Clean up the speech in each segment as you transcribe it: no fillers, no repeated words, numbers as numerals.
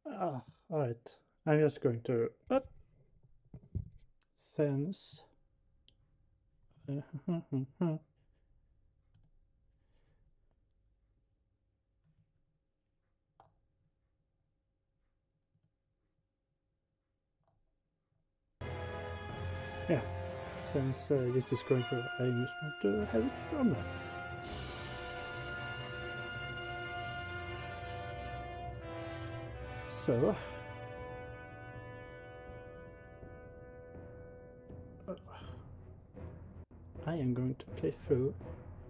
Alright. I'm just going to sense. Yeah, since this is going through, I just want to have it on there. So, I am going to play through.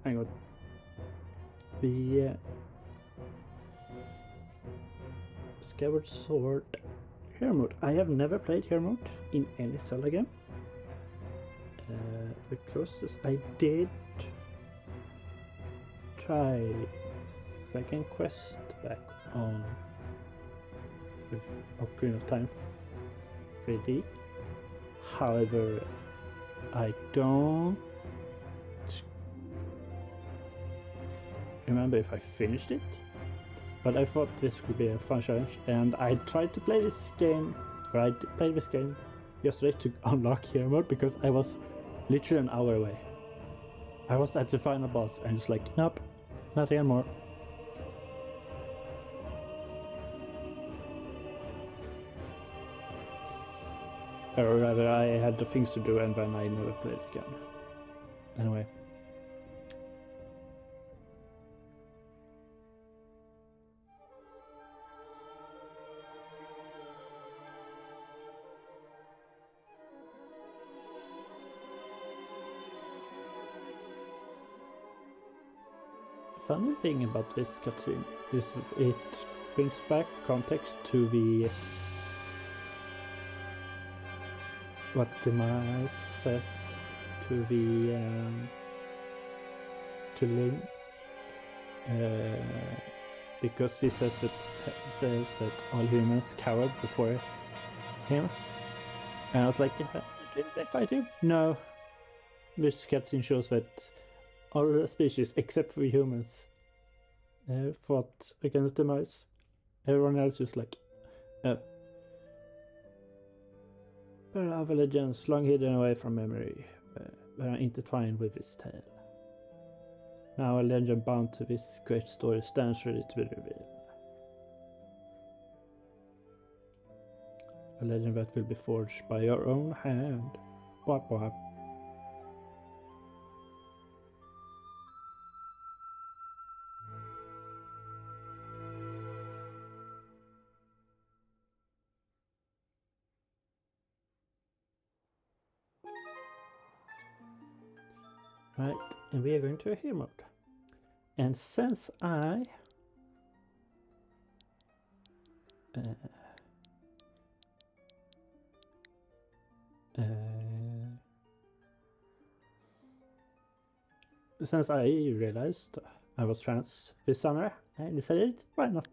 Hang on. The Skyward Sword Hero Mode. I have never played Hero Mode in any Zelda game. The closest I did try second quest back on with Ocarina of Time 3D. However, I don't remember if I finished it, but I thought this would be a fun challenge, and I tried to play this game, or I played this game yesterday to unlock Hero Mode because I was literally an hour away. I was at the final boss and just like, nope, not anymore. Or rather, I had the things to do and then I never played it again. Anyway. Funny thing about this cutscene is it brings back context to the what the Mice says to the to Link, because he says that all humans cowered before him, and I was like, didn't they fight him? No. This cutscene shows that all the species except for humans fought against the mice. Everyone else was like, there are legends long hidden away from memory, that are intertwined with this tale. Now a legend bound to this great story stands ready to be revealed. A legend that will be forged by your own hand. Wap wap. Right, and we are going to a Hero Mode. And since since I realized I was trans this summer, I decided why not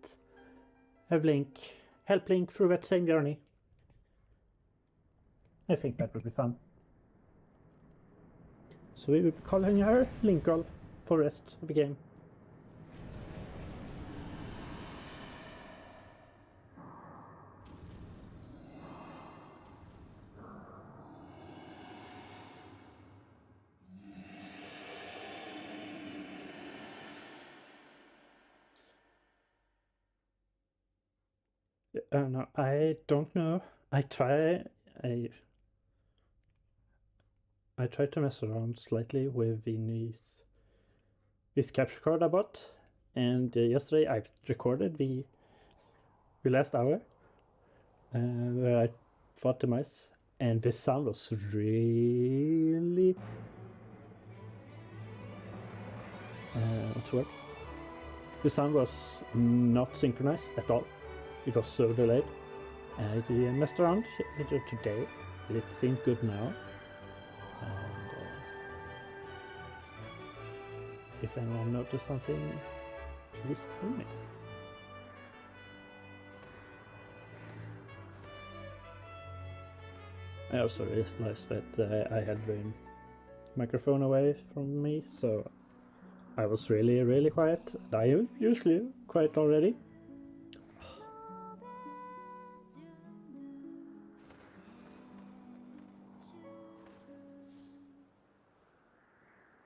have Link help Link through that same journey. I think that would be fun. So we will be calling her Linkle for the rest of the game. No, I don't know. I tried to mess around slightly with this capture card I bought, and yesterday I recorded the last hour where I fought the mice, and the sound was really what's the word? The sound was not synchronized at all. It was so delayed. I messed around later today, but it seemed good now. And if anyone noticed something, please tell me. I also realized that I had the microphone away from me, so I was really quiet. I am usually quiet already.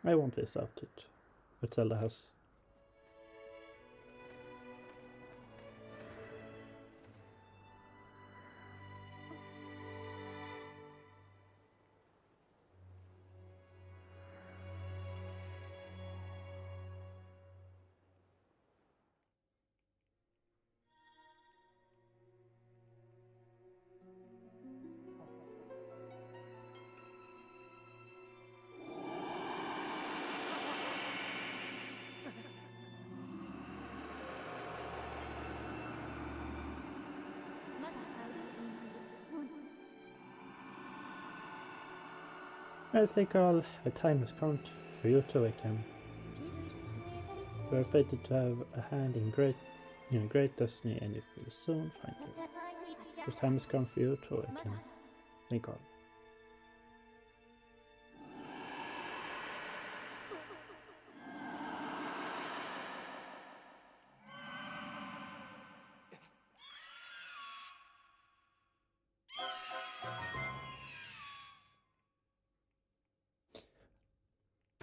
I want this outfit. What Zelda has. As Linkle, a time has come for you to awaken. You are fated to have a hand in great destiny, and it will soon find you. The time has come for you to awaken, Linkle.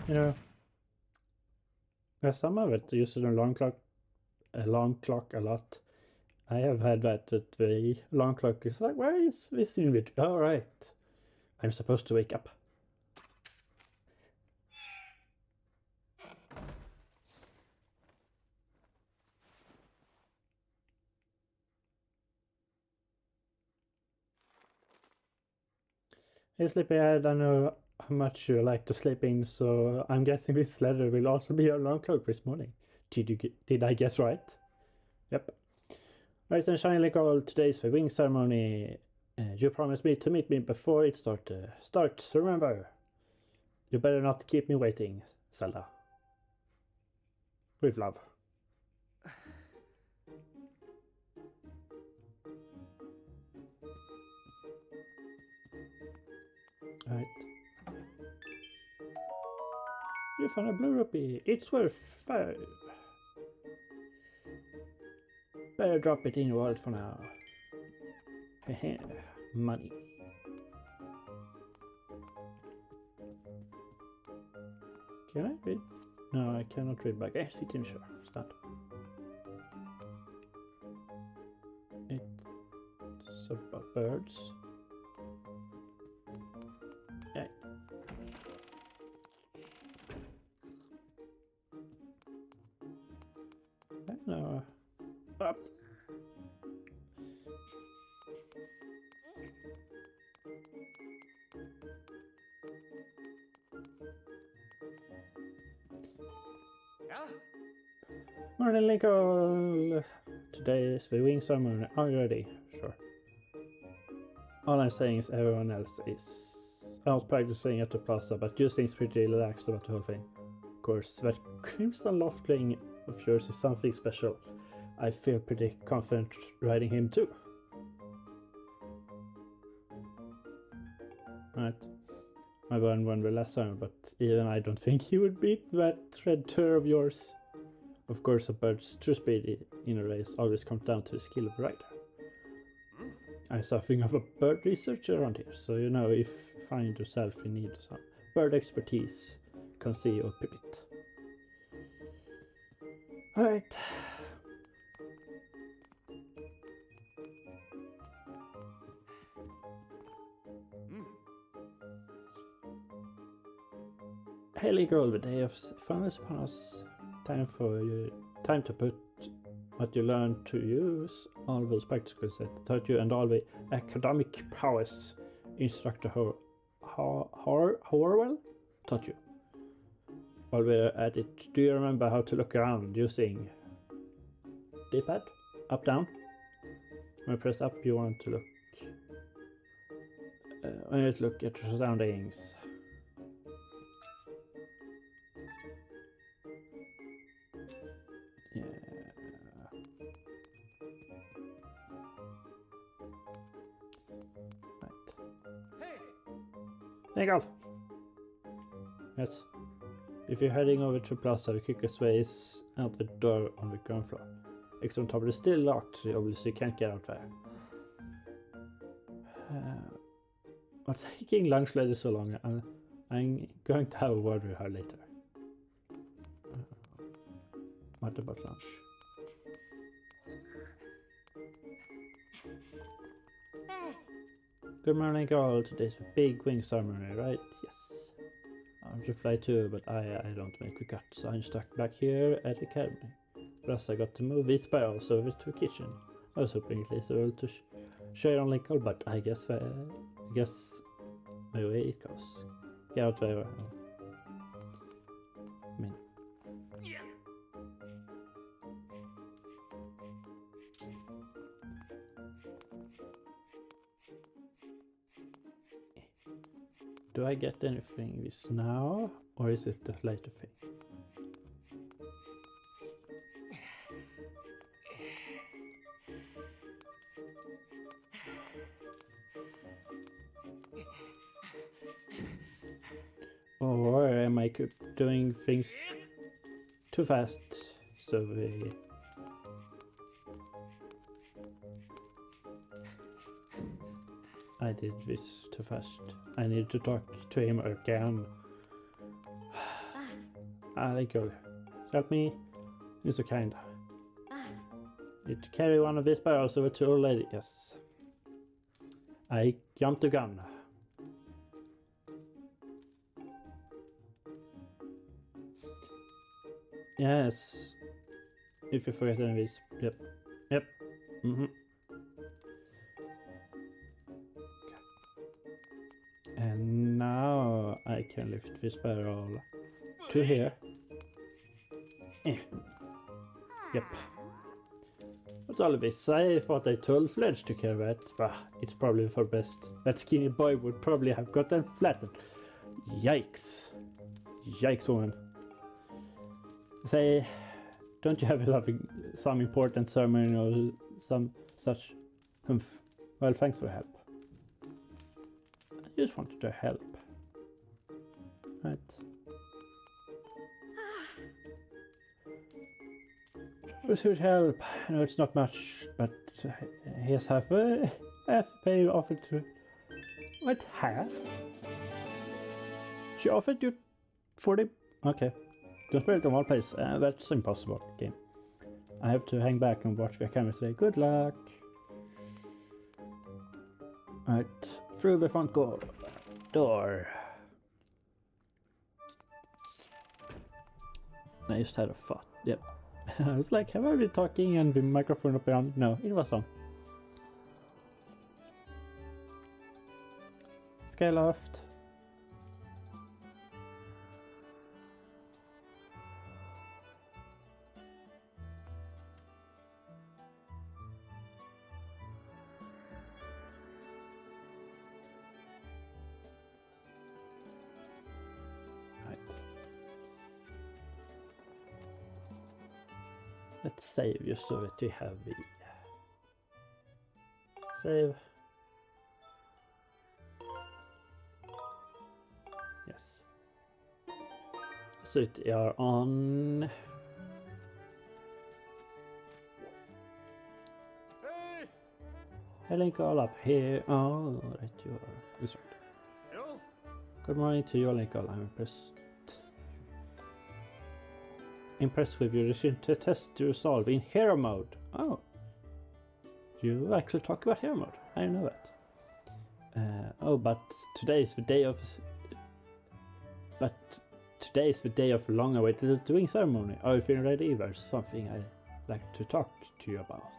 You know, as some of it uses an alarm clock a lot. I have had that the alarm clock is like, where is this in it? All right, I'm supposed to wake up. Hey Sleepyhead, I know how much you like to sleep in, so I'm guessing this letter will also be your alarm clock this morning. Did I guess right? Yep. Rise and shine like all, today's the wing ceremony. You promised me to meet me before it starts, remember. You better not keep me waiting, Zelda. With love. Alright. You found a blue rupee. It's worth 5. Better drop it in your wallet for now. Hehe, money. Can I read? No, I cannot read back. City sure. Stand. It's about birds. Yeah. No. Up. Morning, Linkle. Today is the wing ceremony. Are you ready? Sure. All I'm saying is everyone else is out practicing at the plaza, but you seem pretty relaxed about the whole thing. Of course, that crimson loftling of yours is something special. I feel pretty confident riding him too. Right. I won one the last time, but even I don't think he would beat that red tour of yours. Of course, a bird's true speed in a race always comes down to the skill of the rider. I'm something of a bird researcher around here, so you know if you find yourself in need of some bird expertise, come see or pivot. Alright. Hailey girl, the day of fun is upon us. Time to put what you learned to use, all those practical skills that taught you, and all the academic prowess Instructor Horwell taught you. While we're at it, do you remember how to look around using D-pad? Up, down? When you press up, you want to look. When you look at your surroundings. Yeah. Right. Hey! There you go. Yes. If you're heading over to Plaza, the quickest way is out the door on the ground floor. Exit on top, it is still locked, so obviously you can't get out there. What's taking lunch lady so long? I'm going to have a word with her later. What about lunch? Good morning, girl. Today's the big wing ceremony, right? Yes. I want to fly too, but I don't make the cut, so I'm stuck back here at the academy. Plus, I got to move these barrels over to the kitchen. I was hoping at least able to share on Linkle, but I guess my way it goes. Get out there. I mean. Do I get anything this now, or is it a later thing? Or am I doing things too fast? So I did this too fast. I need to talk to him again. Linkle, help me. You're so kind. Need to carry one of these barrels over to old lady. Yes. I jumped the gun. Yes. If you forget any of these. Yep. Yep. Mm-hmm. And now I can lift this barrel to here. Yep. What's all of this? I thought I told Fledge to care of it. It's probably for best. That skinny boy would probably have gotten flattened. Yikes. Yikes, woman. Say, don't you have some important ceremony or some such? Well, thanks for help. I just wanted to help. Right. This would help. I know it's not much, but here's half pay offered to. What, half? She offered you 40. Okay. Don't spare it in one place. That's impossible. Okay. I have to hang back and watch the camera today. Good luck. Right. Through the front door. I just had a thought. Yep. I was like, have I been talking and the microphone up around? No, it was on. Skyloft. Let's save just so that we have the save. Yes. So we are on. Hey, Linkle up here. Oh, right, you are. This right. Good morning to you, Linkle. I'm impressed with your decision to test to resolve in hero mode. Oh, you actually talk about hero mode. I didn't know that. Oh, but today is the day of. But today is the day of long-awaited doing ceremony. Are you feeling ready? There's something I'd like to talk to you about.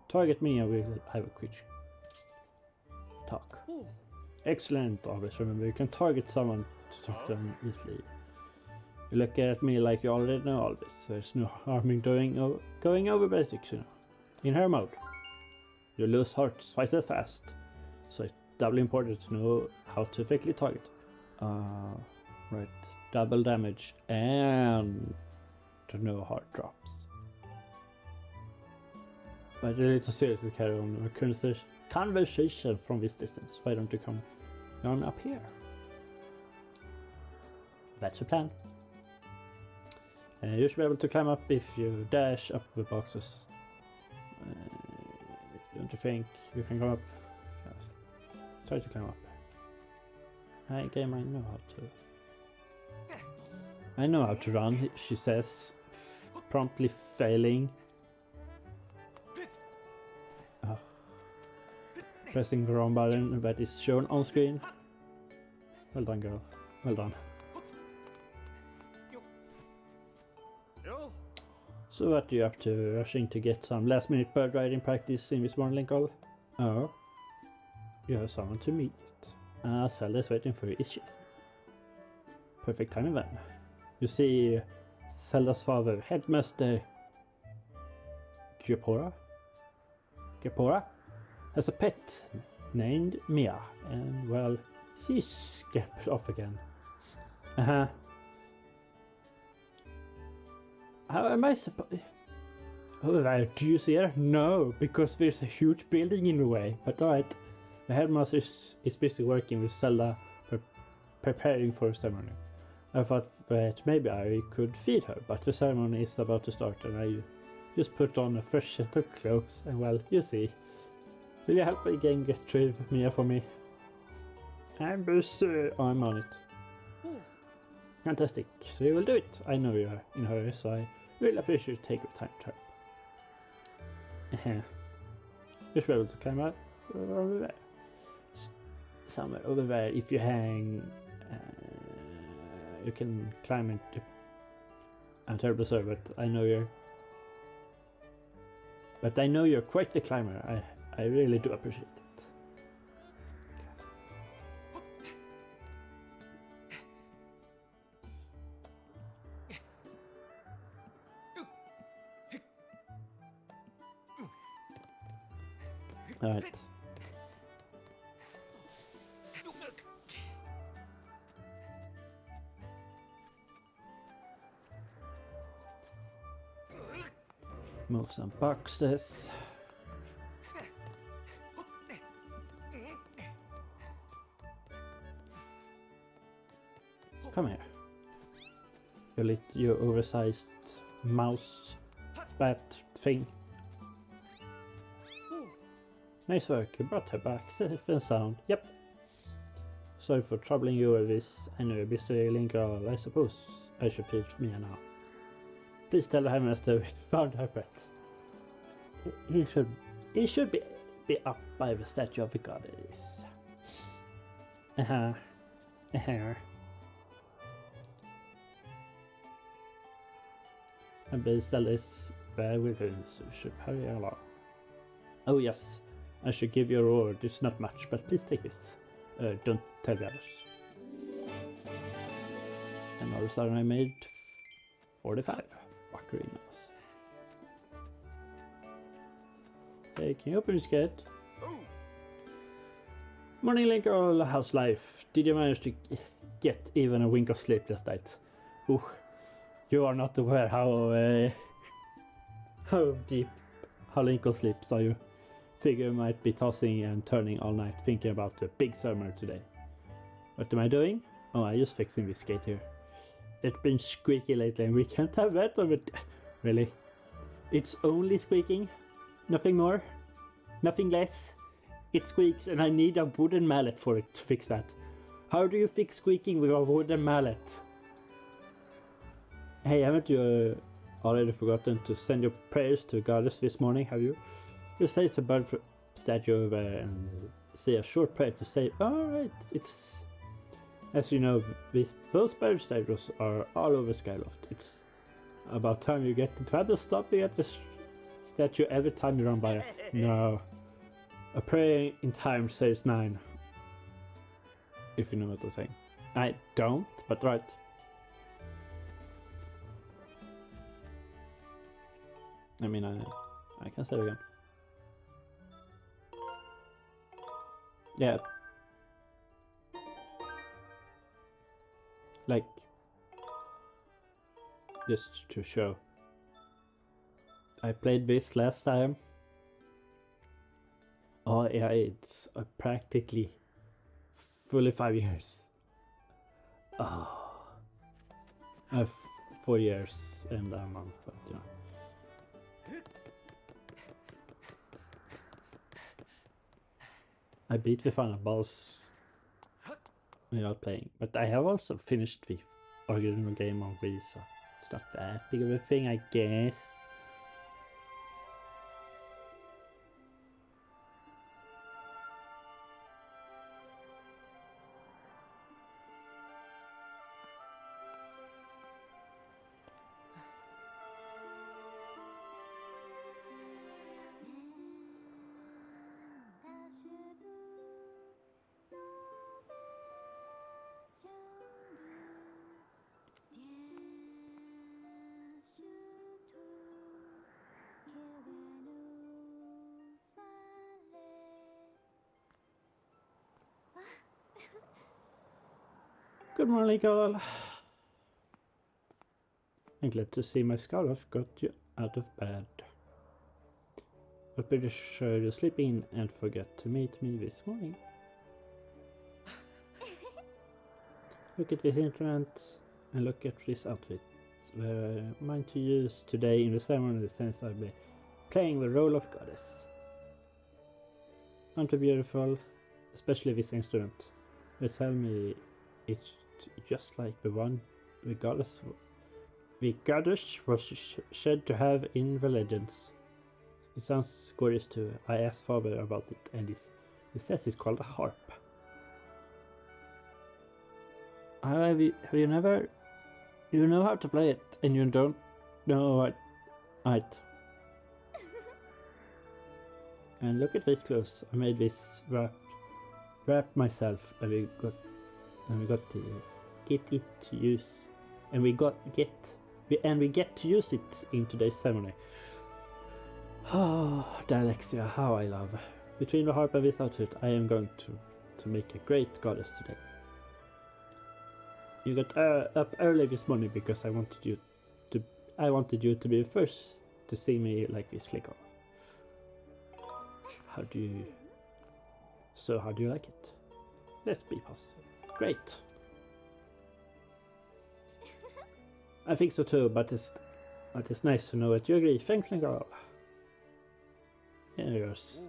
Target me and we'll have a quick talk. Excellent. Always remember you can target someone to talk to them easily. You look at me like you already know all this. There's no harm in going over basics, you know. In her mode, you lose hearts twice as fast, so it's doubly important to know how to effectively target. Right, double damage and to know heart drops. But you need to seriously carry on a conversation from this distance. Why don't you come on up here? That's the plan. You should be able to climb up if you dash up the boxes. Don't you think you can go up? Try to climb up. Hi game, I know how to run, she says, promptly failing. Pressing the wrong button that is shown on screen. Well done, girl. Well done. So what are you up to? Rushing to get some last minute bird riding practice in this morning, Linkle? Oh. You have someone to meet. Zelda's waiting for you, is she? Perfect timing then. You see Zelda's father, Headmaster Gyapora, has a pet named Mia, and well, she's scared off again. How am I supposed? Oh, do you see her? No, because there's a huge building in the way. But alright, the headmaster is busy working with Zelda, preparing for the ceremony. I thought that maybe I could feed her, but the ceremony is about to start, and I just put on a fresh set of clothes, and well, you see. Will you help me again get rid of Mia for me? I'm busy. I'm on it. Fantastic. So you will do it. I know you are in a hurry, so I really appreciate you taking time to help. You should be able to climb up over there. Somewhere over there. If you hang, you can climb into. I'm terribly sorry, but I know you're. But I know you're quite the climber. I really do appreciate it. Alright. Move some boxes. Come here. Your oversized mouse bat thing. Nice work, you brought her back safe and sound. Yep. Sorry for troubling you with this. I know you're busy, Linkle. I suppose I should feed Mia now. Please tell the headmaster we found her pet. He should be up by the statue of the goddess. And the Zelda is there with him, so you should hurry along. Oh yes. I should give you a reward. It's not much, but please take this. Don't tell the others. And all of a sudden I made 45 ocarina's. Hey, can you open this gate? Morning, Linkle. How's life? Did you manage to get even a wink of sleep last night? Ooh, you are not aware how deep Linkle sleeps, are you? Figure might be tossing and turning all night thinking about the big ceremony today. What am I doing? Oh, I'm just fixing this gate here. It's been squeaky lately and we can't have that of it. Really? It's only squeaking? Nothing more? Nothing less? It squeaks and I need a wooden mallet for it to fix that. How do you fix squeaking with a wooden mallet? Hey, haven't you already forgotten to send your prayers to goddess this morning, have you? Just place a bird statue over and say a short prayer to say, alright, it's... As you know, those bird statues are all over Skyloft. It's about time you get to try to stop at the statue every time you run by it. No. A prayer in time says 9. If you know what I'm saying. I don't, but right. I mean, I can say it again. Yeah. Like, just to show. I played this last time. Oh yeah, it's practically fully 5 years. Oh. 4 years and a month, but you know. I beat the final boss without playing, but I have also finished the original game on Visa. not that big of a thing, I guess. Good morning, girl. I'm glad to see my scarf got you out of bed. But pretty sure you sleep in and forget to meet me this morning. Look at this instrument and look at this outfit. Mine to use today in the ceremony since I'll be playing the role of goddess. Aren't you beautiful? Especially this instrument. They tell me it's just like the one the goddess was said to have in the legends. It sounds gorgeous too. I asked father about it and he says it's called a harp. Have you never... You know how to play it and you don't know what... Right. And look at this clothes. I made this wrap myself and we got to get it to use. And we get to use it in today's ceremony. Oh, Alexia, how I love. Between the harp and this outfit, I am going to make a great goddess today. You got up early this morning because I wanted you to be the first to see me like this, Linkle. How do you like it? Let's be positive. Great. I think so too, but it's nice to know that you agree. Thanks, Linkle. Yours.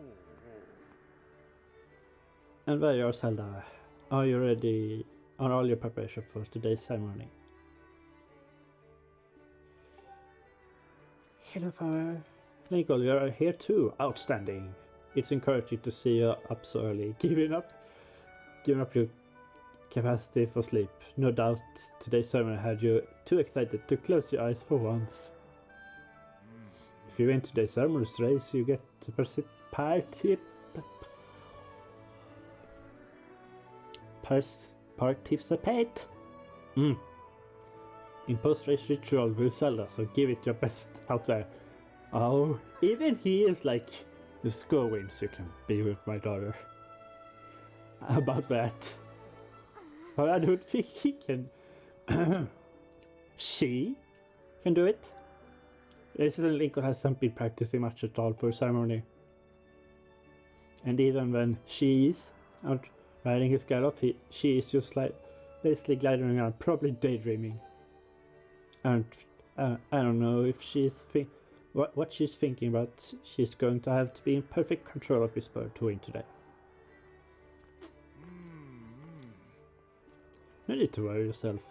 And there you are, Zelda. Are you ready on all your preparation for today's ceremony? Hello, Father. Linkle, you are here too. Outstanding. It's encouraging to see you up so early. Giving up your capacity for sleep. No doubt today's ceremony had you too excited to close your eyes for once. If you win today's ceremony's race, you get to participate in post-race ritual with Zelda, so give it your best out there. Oh, even he is like, just go win so you can be with my daughter. About that. But I don't think he can. She can do it. Resident Linkle hasn't been practicing much at all for ceremony. And even when she's out riding his gallop, she is just like basically gliding around, probably daydreaming. And I don't know if she's what she's thinking about. She's going to have to be in perfect control of his bird to win today. No need to worry yourself.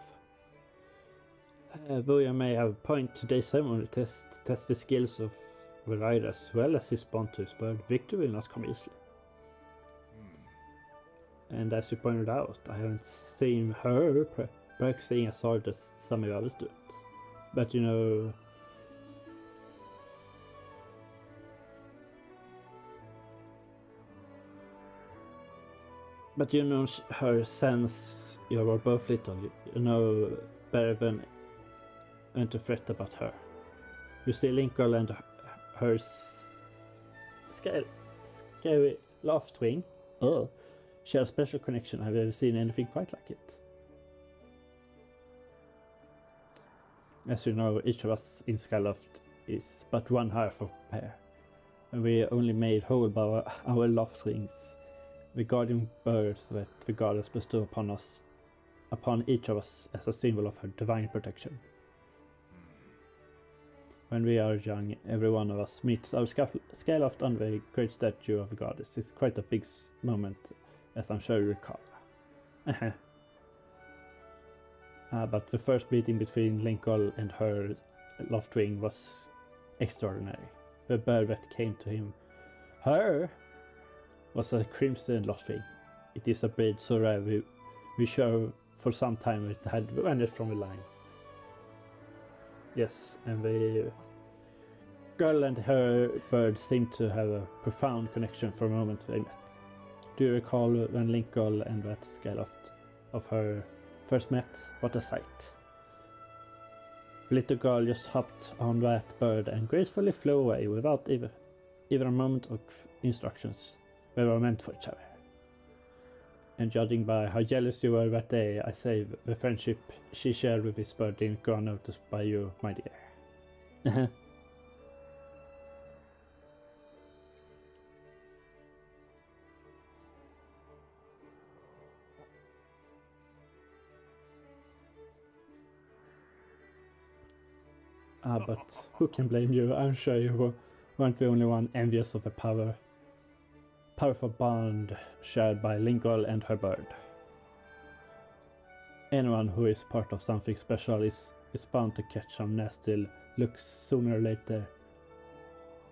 Though you may have a point, today's ceremony test the skills of the rider as well as his bond to his bird. Victory will not come easily. And as you pointed out, I haven't seen her practicing as hard as some of the others do it. But you know... But you know her sense you were both little. You know better than to fret about her. You see Linkle and her scary laugh twin. Oh, she has a special connection. Have you ever seen anything quite like it? As you know, each of us in Skyward is but one half of a pair. And we only made whole by our love twins. The guardian birds that the goddess bestow upon each of us as a symbol of her divine protection. When we are young, every one of us meets our Skyloft under a great statue of the goddess. It's quite a big moment, as I'm sure you recall. But the first meeting between Linkle and her Loftwing was extraordinary. The bird that came to her was a crimson Loftwing. It is a breed so rare we sure for some time it had vanished from the line. Yes, and the girl and her bird seemed to have a profound connection for a moment they met. Do you recall when Linkle and that Skyloft of her first met? What a sight. The little girl just hopped on that bird and gracefully flew away without even a moment of instructions. We were meant for each other. And judging by how jealous you were that day, I say the friendship she shared with this bird didn't go unnoticed by you, my dear. But who can blame you? I'm sure you weren't the only one envious of the powerful bond shared by Linkle and her bird. Anyone who is part of something special is bound to catch some nasty looks sooner or later.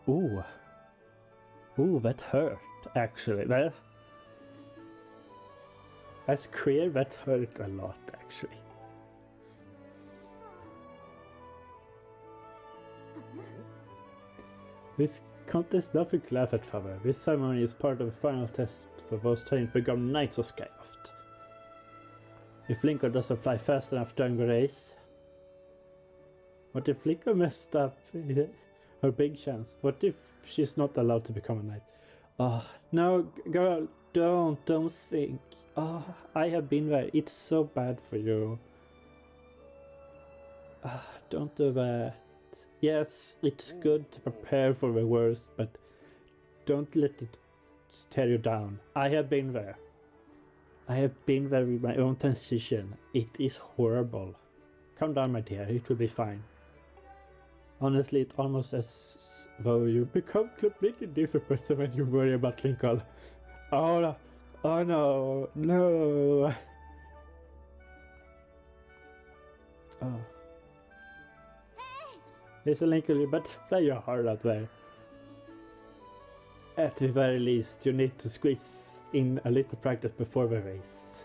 Ooh, that hurt, actually. That's queer, that hurt a lot, actually. This contest nothing to laugh at, father. This ceremony is part of the final test for those trained to become Knights of Skyloft. If Linkle doesn't fly fast enough during the race... What if Linkle messed up her big chance? What if she's not allowed to become a knight? Oh, no, girl, don't think. Oh, I have been there. It's so bad for you. Don't do that. Yes, it's good to prepare for the worst, but don't let it tear you down. I have been there. I have been there with my own transition. It is horrible. Calm down, my dear. It will be fine. Honestly, it's almost as though you become a completely different person when you worry about Linkle. Oh no. Oh. Listen, Linkle, you better play your heart out there. At the very least, you need to squeeze in a little practice before the race.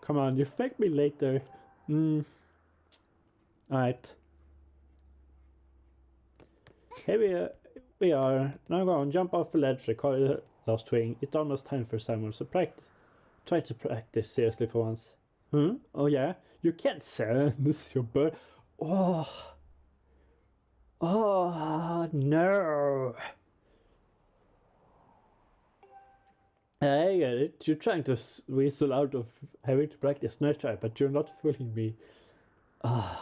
Come on, you thank me later. Alright. Here we are. Now go on, jump off the ledge, recall your last swing. It's almost time for someone, so try to practice seriously for once. Oh yeah? You can't sense your bird. Oh, no. I get it. You're trying to weasel out of having to practice nurture, but you're not fooling me. Okay,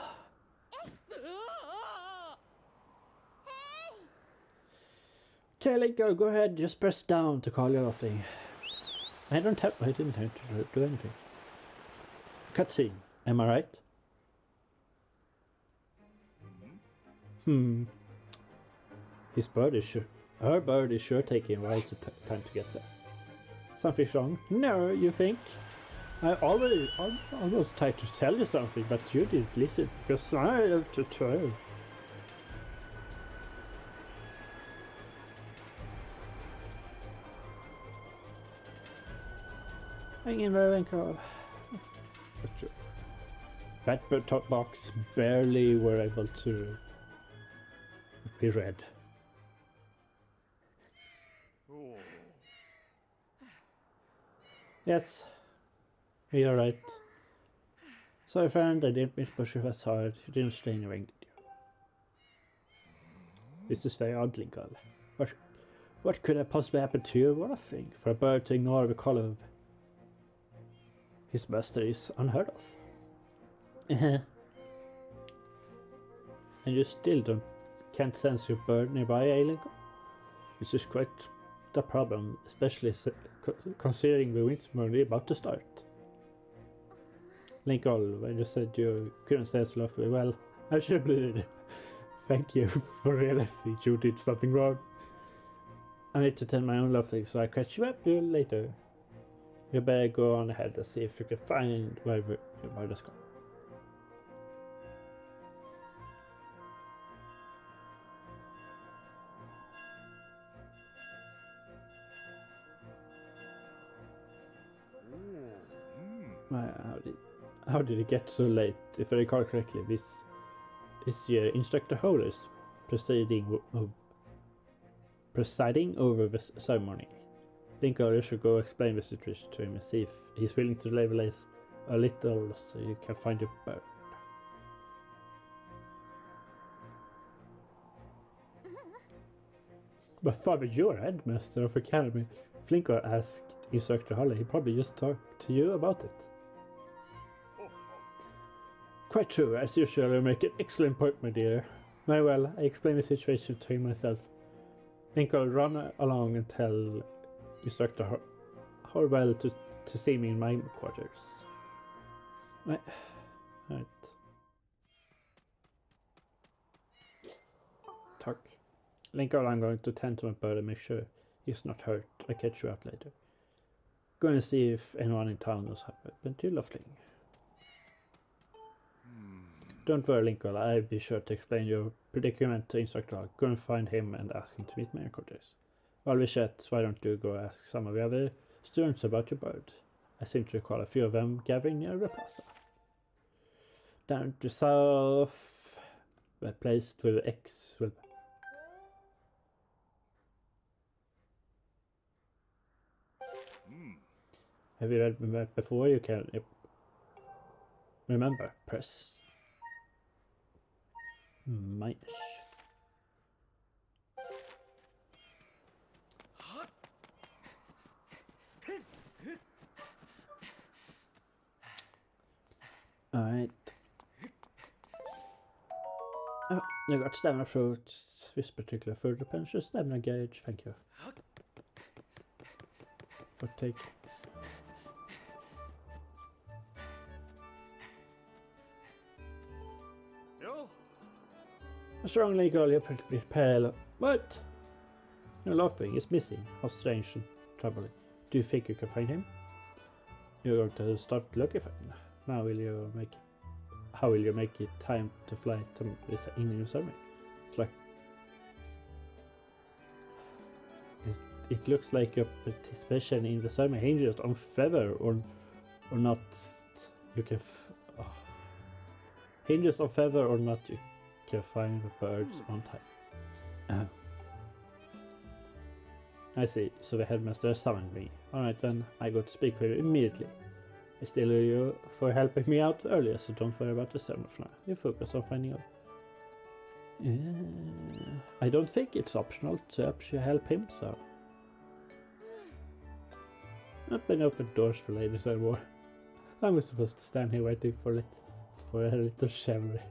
Linkle, go ahead. Just press down to call your thing. I didn't have to do anything. Cutscene. Am I right? Her bird is sure taking a while time to get there. Something's wrong? No, you think? I almost tried to tell you something, but you didn't listen, because I have to try. Hang in there, Linkle. That box barely were able to be read. Yes, you're right. Sorry, friend, I didn't mean to push you as hard. You didn't stay in the ring, did you? This is very odd, Linkle. What could have possibly happened to you? What a thing for a bird to ignore the call of his master is unheard of. And you still can't sense your bird nearby, eh, Linkle? This is quite the problem, especially considering the wind ceremony about to start. Linkle, when you said you couldn't sense Lovely, well, I should believe. Thank you for realizing you did something wrong. I need to tend my own Lovely, so I'll catch you up later. You better go on ahead and see if you can find where your bird has gone. how did it get so late? If I recall correctly, this year Instructor Hole is presiding over the ceremony. Linkle, you should go explain the situation to him and see if he's willing to level us a little so you can find your bird. But Father, you're headmaster of Academy. If Linkle asked Instructor Holly, he probably just talked to you about it. Quite true, as usual, you make an excellent point, my dear. Very well, I explained the situation to him myself. Linkle, run along and tell Instructor Horwell to see me in my quarters. Right. Talk. Linkle, I'm going to tend to my bird and make sure he's not hurt. I'll catch you out later. Go and see if anyone in town knows how to happened to Loftling. Don't worry, Linkle, I'll be sure to explain your predicament to Instructor. Go and find him and ask him to meet my quarters. While we chat, why don't you go ask some of the other students about your bird? I seem to recall a few of them gathering near the plaza. Down to south, the place with X will... Have you read that before? You can... Remember, press... minus. Alright. Oh, you got stamina fruits. This particular fruit depends on stamina gauge. Thank you. For take. A strong Linkle, you're pretty pale. What? Your laughing is missing. How strange and troubling. Do you think you can find him? You're going to start looking for him. Now how will you make it time to fly to this in your ceremony? It's like it looks like your participation in the ceremony hinges on feather or not. You can hinges on feather or not. You can find the birds on time. I see. So the headmaster summoned me. Alright then, I go to speak with you immediately. I still owe you for helping me out earlier, so don't worry about the ceremony for now. You focus on finding out. I don't think it's optional to actually help him, so... Not been open doors for ladies anymore. I was supposed to stand here waiting for a little chivalry.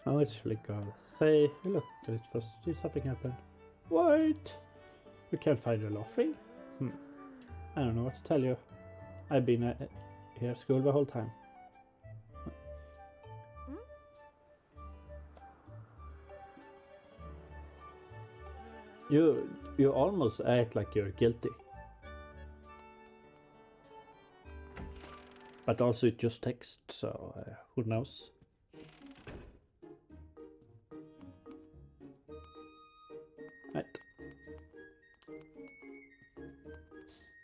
Oh, it's really good. Say, you look at it first. Did something happen? What? We can't find your laughing? I don't know what to tell you. I've been here at school the whole time. You almost act like you're guilty. But also it just text, so who knows? Right.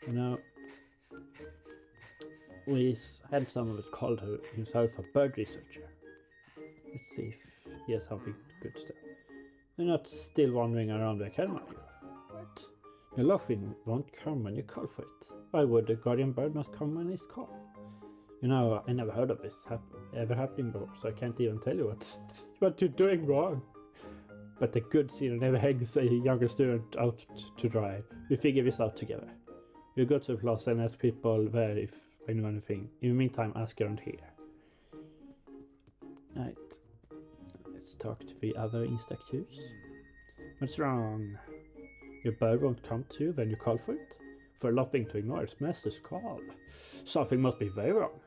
Now, we had someone that called himself a bird researcher. Let's see if he has something good to say. You're not still wandering around the academy. What? Your laughing won't come when you call for it. Why would the guardian bird not come when it's called? You know, I never heard of this ever happening before, so I can't even tell you what you're doing wrong. But the good seer never hangs a younger student out to dry. We figure this out together. You go to the plaza and ask people there if I know anything. In the meantime, ask around here. Right. Let's talk to the other instructors. What's wrong? Your bird won't come to you when you call for it? For laughing to ignore its master's call. Something must be very wrong.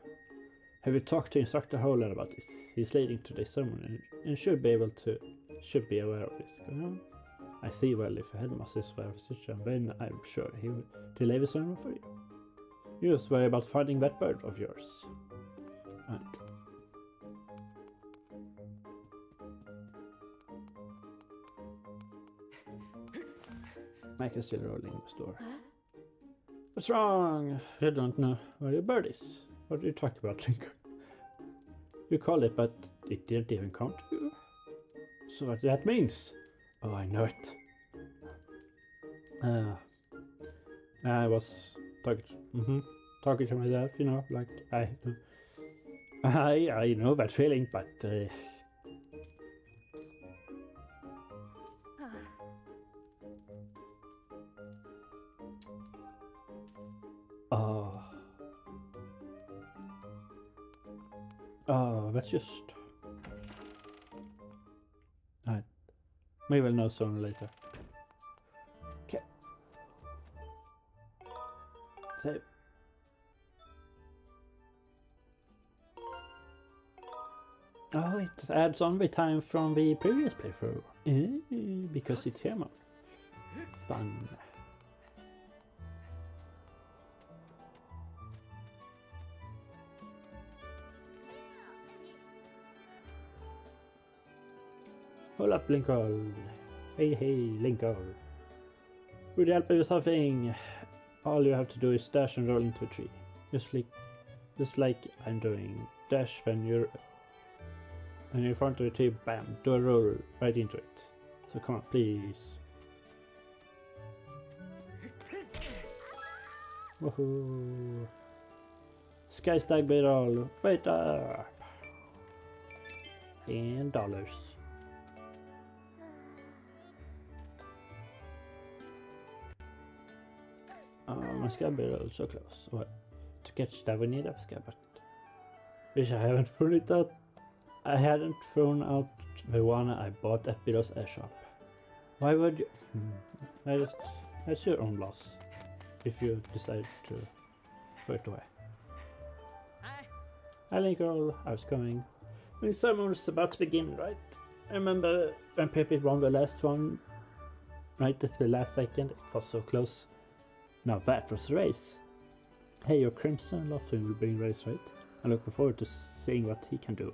Have you talked to Instructor Holland about this? He's leading today's ceremony and should be aware of this. I see. Well, if the headmaster is aware of the situation, then I'm sure he will delay the ceremony for you. You just worry about finding that bird of yours. Right. I can still roll in the store. What's wrong? I don't know where your bird is. What are you talking about, Linkle? You called it, but it didn't even come to you. So what that means? Oh, I know it. I was talking to myself, you know, like I know that feeling, but that's just alright. Maybe we'll know sooner or later. Okay. Save. Oh, it adds on the time from the previous playthrough. Because it's here mode. Fun. Hold up, Linkle. Hey, Linkle. Would you help me with something? All you have to do is dash and roll into a tree. Just like I'm doing. Dash when you're in front of the tree, bam, do a roll right into it. So come on, please. Woohoo! Sky Stag bait all. Wait up! And dollars. My Sky barrel so close. What? To catch that we need a Sky, but wish I haven't thrown it out. I hadn't thrown out the one I bought at Billow's air shop. Why would you? That's your own loss. If you decide to throw it away. Hi Linkle, how's it going? The ceremony's about to begin, right? I remember when Pepe won the last one. Right at the last second, it was so close. Now that was a race. Hey, your Crimson Loftwing will be in race, right? I'm looking forward to seeing what he can do.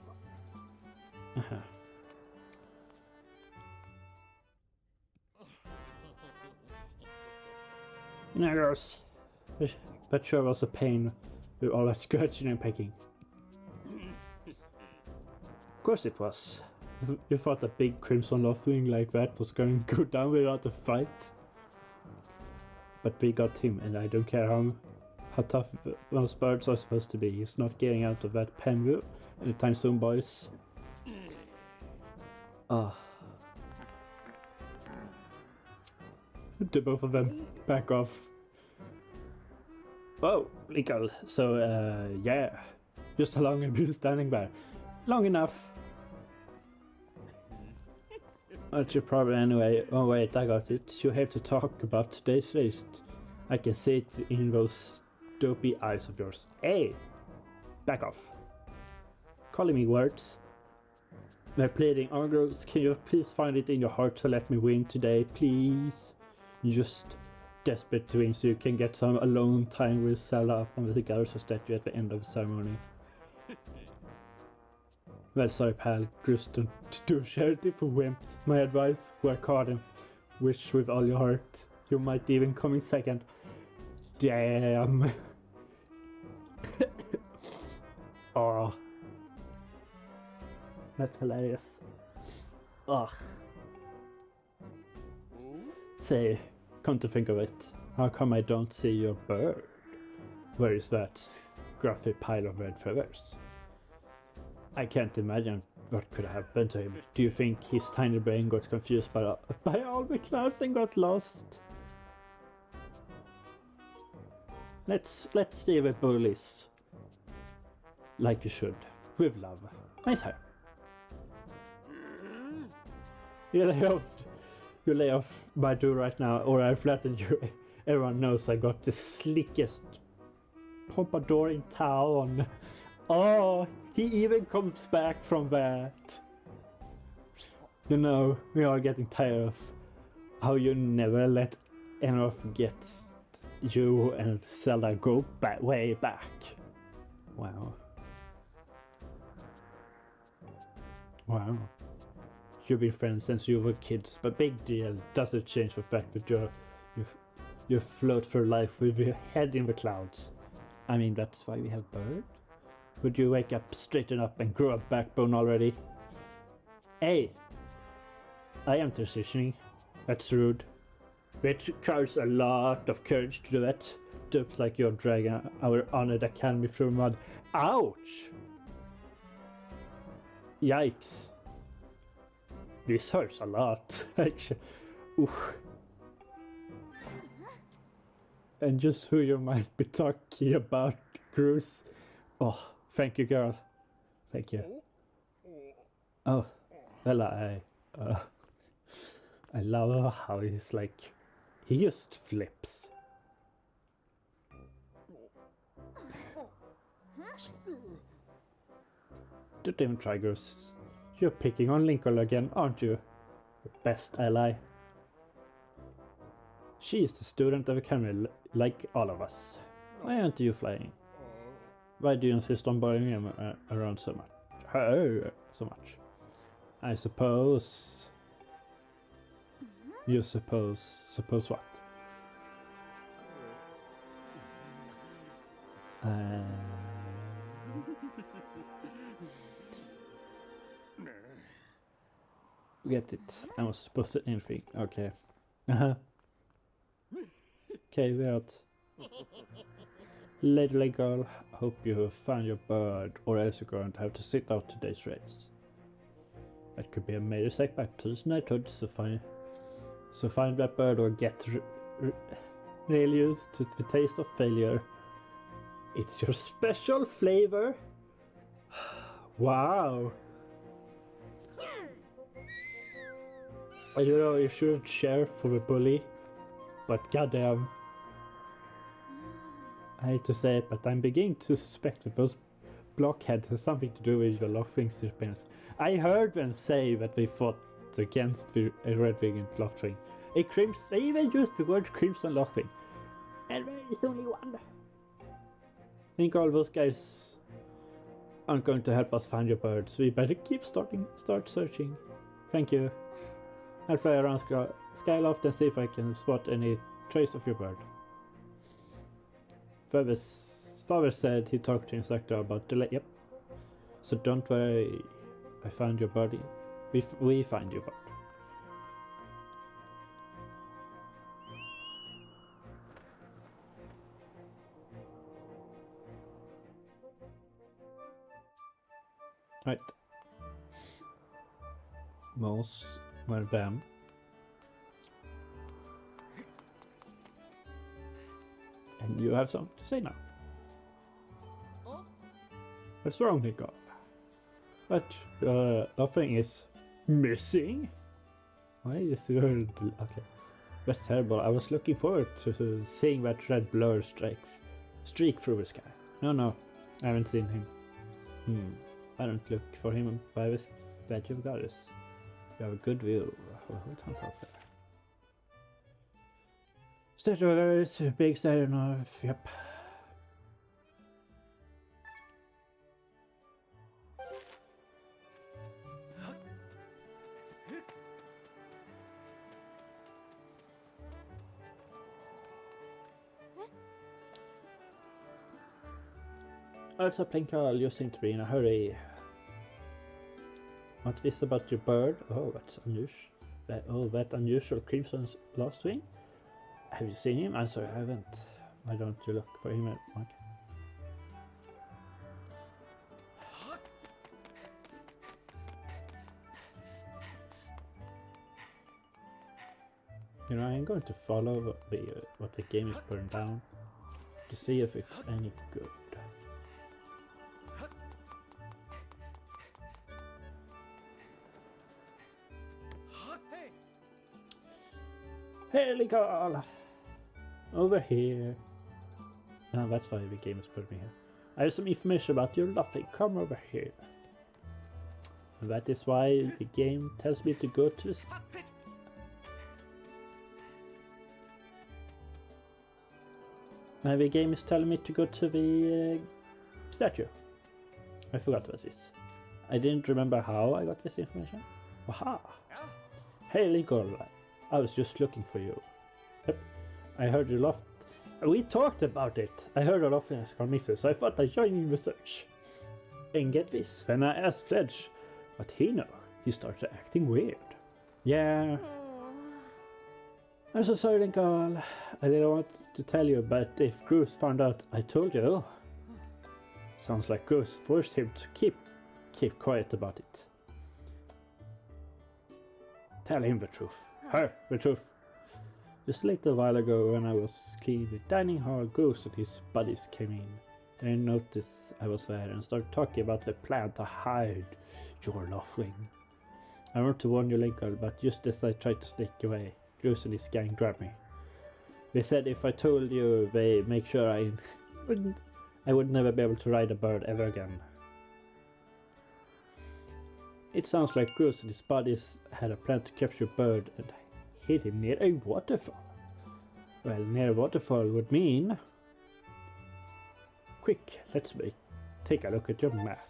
Naggers. But sure was a pain with all that scratching and pecking. Of course it was. You thought a big Crimson Loftwing like that was going to go down without a fight? But we got him, and I don't care how tough those birds are supposed to be. He's not getting out of that pen anytime soon, boys. Do both of them back off. Oh, Linkle. So, yeah. Just how long have you been standing there? Long enough. What's your problem anyway? Oh wait, I got it. You have to talk about today's feast. I can see it in those dopey eyes of yours. Hey! Back off. Calling me words. They're pleading, Argos, can you please find it in your heart to let me win today, please? You're just desperate to win so you can get some alone time with Zelda up on the Garza statue at the end of the ceremony. Well, sorry pal, just don't do charity for wimps. My advice, work hard and wish with all your heart. You might even come in second. Damn. Oh. That's hilarious. Ugh. Say, come to think of it, how come I don't see your bird? Where is that scruffy pile of red feathers? I can't imagine what could have happened to him. Do you think his tiny brain got confused by all the clouds and got lost? Let's steer the bullies like you should, with love. Nice hair. You lay off my do right now, or I flatten you. Everyone knows I got the slickest pompadour in town. Oh, he even comes back from that. You know, we are getting tired of how you never let anyone forget you and Zelda go way back. Wow. Wow. You've been friends since you were kids, but big deal. Doesn't change the fact that You float through life with your head in the clouds. I mean, that's why we have bird. Would you wake up, straighten up, and grow a backbone already? Hey! I am transitioning. That's rude. It requires a lot of courage to do that. Just like you're dragging our honored academy through mud. Ouch! Yikes. This hurts a lot, actually. Oof. And just who you might be talking about, Cruz. Oh, thank you, girl. Thank you. Oh, well, I love how he's like, he just flips. Don't even try, Cruz. You're picking on Linkle again, aren't you? The best ally. She is the student of the academy, like all of us. Why aren't you flying? Why do you insist on bothering him around so much? So much. I suppose... You suppose... Suppose what? Get it. I was supposed to anything. Okay. Okay, we're out. Lady girl, hope you have found your bird, or else you're going to have to sit out today's race. That could be a major setback to this knighthood, so find that bird or get real used to the taste of failure. It's your special flavor. Wow. I don't know, you shouldn't share for the bully, but goddamn. I hate to say it, but I'm beginning to suspect that those blockheads has something to do with the Loftwing experience. I heard them say that they fought against the Red Wing and Loftwing. They even used the word Crimson Loftwing. And there is only one. I think all those guys aren't going to help us find your bird, so we better start searching. Thank you. I'll fly around Skyloft and see if I can spot any trace of your bird. Father said he talked to instructor about delay. Yep. So don't worry. I found your birdie. We find your bird. Right. Mouse. Well, bam. And you have something to say now. What's wrong, Nico? What? Nothing is missing? Why is your... Okay. That's terrible. I was looking forward to seeing that red blur streak through the sky. No. I haven't seen him. I don't look for him by the statue of goddess. You have a good view. Statue of goddess, big statue of... Yep. What's up, Linkle? You seem to be in a hurry. What's this about your bird? Oh, that's unusual. That unusual Crimson's Loftwing? Have you seen him? I'm sorry, I haven't. Why don't you look for him at Mark? You know, I'm going to follow what the game is burned down to see if it's any good. Hey, Linkle! Over here. Oh, that's why the game is putting me here. I have some information about your Loftwing. Come over here. And that is why the game tells me to go to this. The game is telling me to go to the statue. I forgot about this. I didn't remember how I got this information. Aha! Hey, Linkle! I was just looking for you. Yep. I heard you laughed. We talked about it. I heard you laughing at Skarmixer, so I thought I'd join in the search. And get this, when I asked Fledge what he knew, he started acting weird. Yeah. I'm so sorry, Linkle. I didn't want to tell you, but if Bruce found out I told you... Sounds like Bruce forced him to keep quiet about it. Tell him the truth. Her, the truth. Just a little while ago, when I was cleaning the dining hall, Goose and his buddies came in. They noticed I was there and started talking about the plan to hide your Loftwing. I want to warn you, Linkle, but just as I tried to sneak away, Goose and his gang grabbed me. They said if I told you, they make sure I would never be able to ride a bird ever again. It sounds like Goose and his buddies had a plan to capture a bird and hid him near a waterfall. Well, near a waterfall would mean... Quick, let's take a look at your map.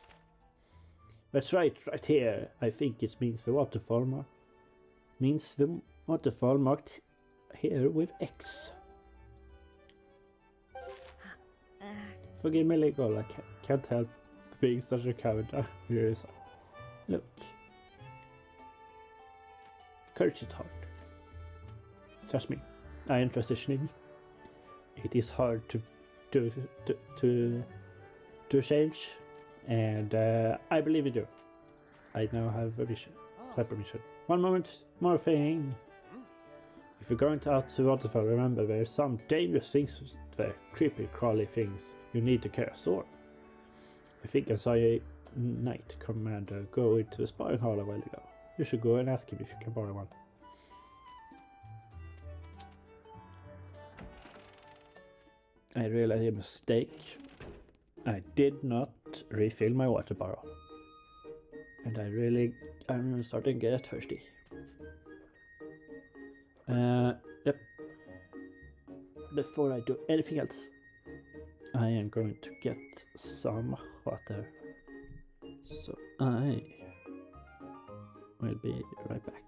That's right here. I think it means the waterfall marked here with X. Forgive me, Linkle, I can't help being such a coward. Here is look. Courage is hard. Trust me, I am transitioning. It is hard to change, and I believe in you. I now have a vision. Mission. One moment, more thing. If you're going out to waterfall, remember there's some dangerous things there, creepy, crawly things. You need to carry a sword. I think I saw a knight commander go into the sparring hall a while ago. You should go and ask him if you can borrow one. I realized a mistake. I did not refill my water barrel. And I'm starting to get thirsty. Yep. Before I do anything else, I am going to get some water. So I will be right back.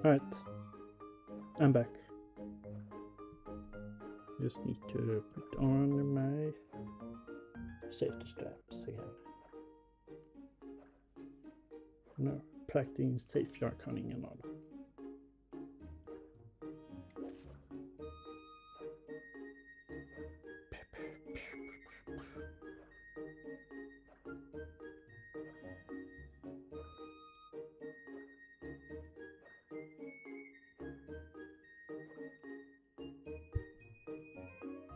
Alright. I'm back. Just need to put on my safety straps again. No, practicing safe yarkoning and all.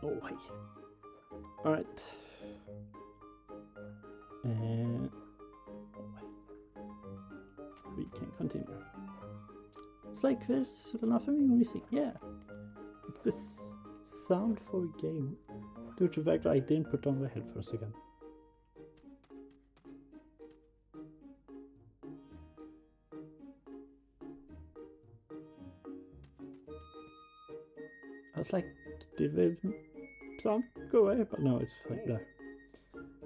Oh, hey. Alright. And we can continue. It's like there's nothing missing. Yeah. This sound for a game. Due to the fact I didn't put on the headphones again. I was like, did the sound go away? But no, it's fine there.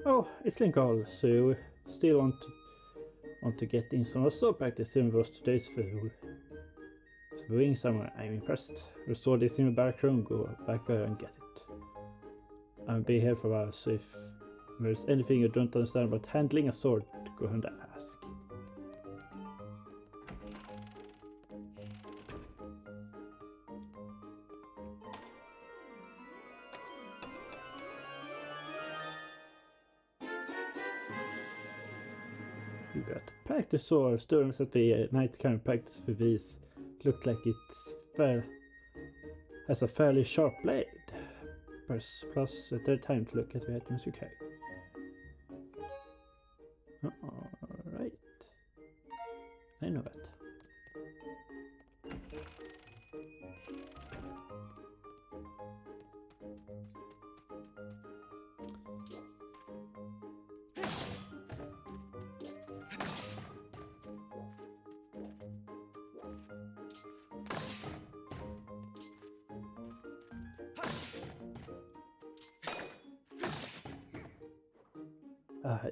Oh, it's Linkle, so you still want to get in some sword practice in those today's doing somewhere. I'm impressed. Restore this in the back room, go back there and get it. I'll be here for a while, so if there's anything you don't understand about handling a sword, go ahead and ask. You got practice sword. Students at the night can practice for these. Look like it's has a fairly sharp blade. Plus at their time to look at the items you carry. Alright. I know that.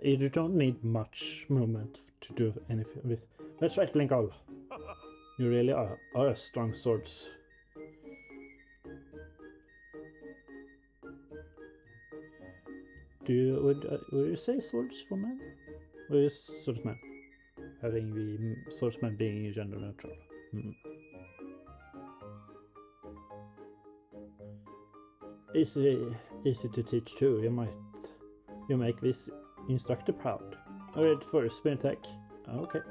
You don't need much movement to do anything of this. That's right, Linkle. You really are strong swords. Would you say swords for men? Or is swordsman? Having the swordsman being gender neutral. Easy to teach too. You make this instructor proud. Alright, for spin attack. Okay.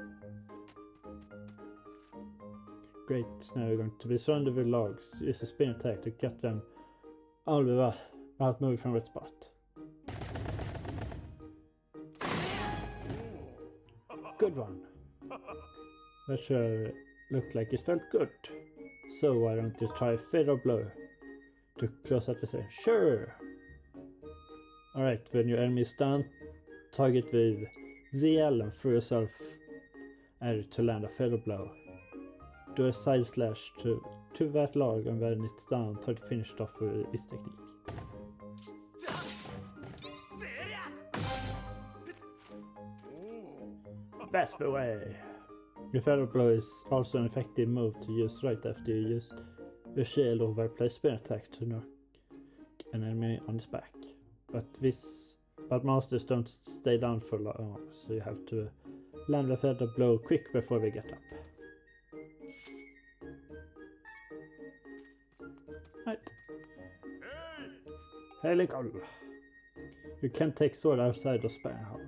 Great, now we're going to be surrounded with logs. Use a spin attack to cut them out moving from that spot. Good one. That sure looked like it felt good. So why don't you try feather blow to close out the session? Sure! Alright, when your enemy is down, target with ZL and throw yourself at it to land a feather blow. Do a side slash to that log, and when it's down, try to finish it off with this technique. That's the way! The feather blow is also an effective move to use right after you use your shield over play spin attack to knock an enemy on his back. But monsters don't stay down for long, so you have to land the feather blow quick before they get up. Right. Hey Linkle! You can't take sword outside the span hole.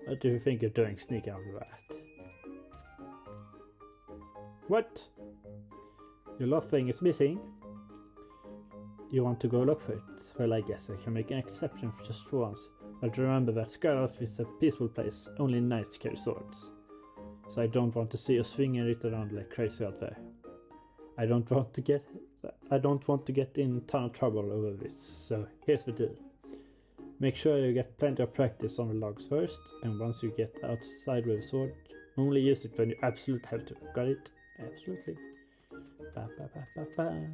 What do you think you're doing sneaking out of that? What? Your love thing is missing? You want to go look for it? Well, I guess I can make an exception for just for once. But remember that Skyward is a peaceful place, only knights carry swords. So I don't want to see you swinging it around like crazy out there. I don't want to get in a ton of trouble over this, so here's the deal. Make sure you get plenty of practice on the logs first, and once you get outside with a sword, only use it when you absolutely have to. Got it? Absolutely. Ba, ba, ba, ba, ba.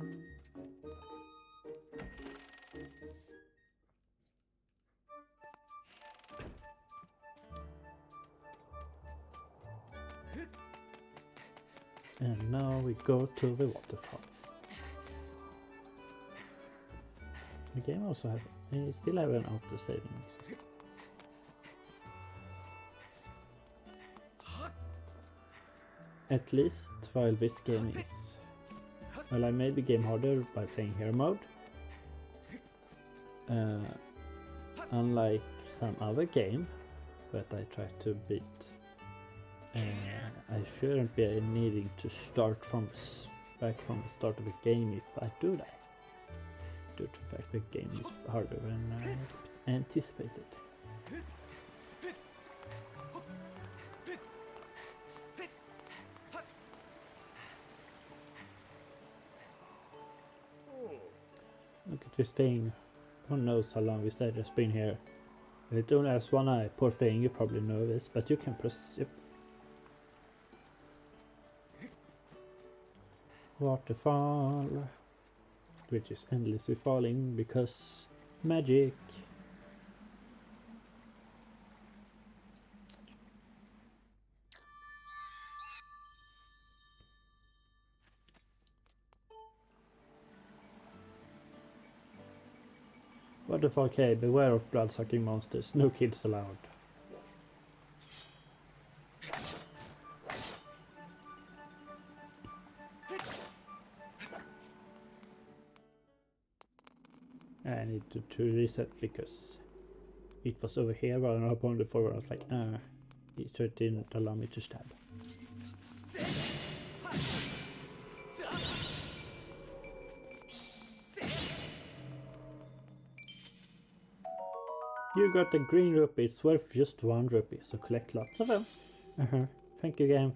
And now we go to the waterfall. The game also have, you still have an auto saving system. At least while this game is, well, I made the game harder by playing hero mode. Unlike some other game that I try to beat, I shouldn't be needing to start back from the start of the game if I do that. Due to the fact the game is harder than I anticipated. Look at this thing. Who knows how long this stage has been here. It only has one eye. Poor thing, you probably know this, but you can press. Yep. Waterfall, which is endlessly falling because magic. Waterfall cave, beware of blood-sucking monsters. No kids allowed. I need to reset because it was over here while I opened it forward. I was like, it didn't allow me to stab. You got a green rupee, it's worth just 1 rupee, so collect lots of them. Thank you, game.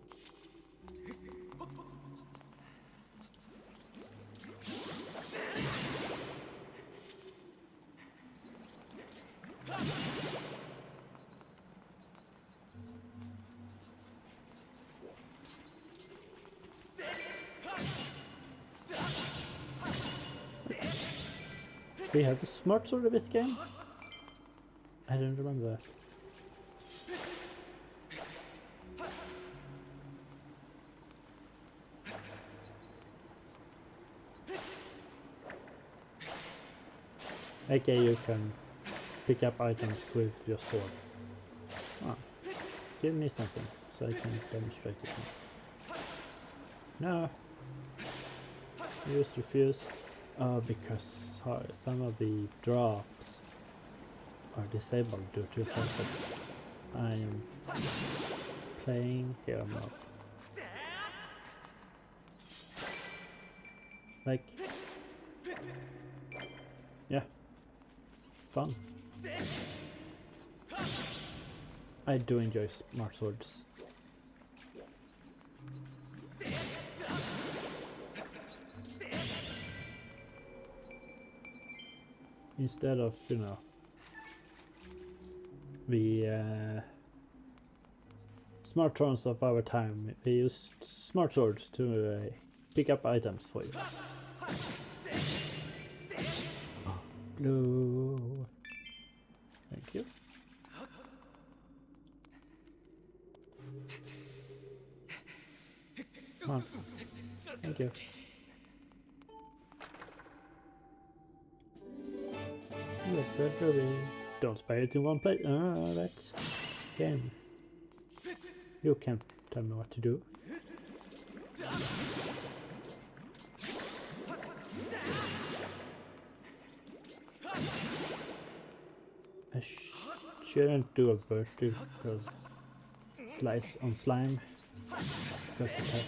We have a smart sword of this game? I don't remember that. Okay, you can pick up items with your sword. Oh, give me something so I can demonstrate it now. No! You just refuse. Oh, because some of the drops are disabled due to the fact that I am playing hero mode. Like, yeah, fun. I do enjoy smart swords. Instead of, you know, the smart drones of our time, we used smart swords to pick up items for you. Blue. Thank you. Come on. Thank you. Don't spare it in one place. That's game. You can't tell me what to do. I shouldn't do a vertical slice on slime because it has,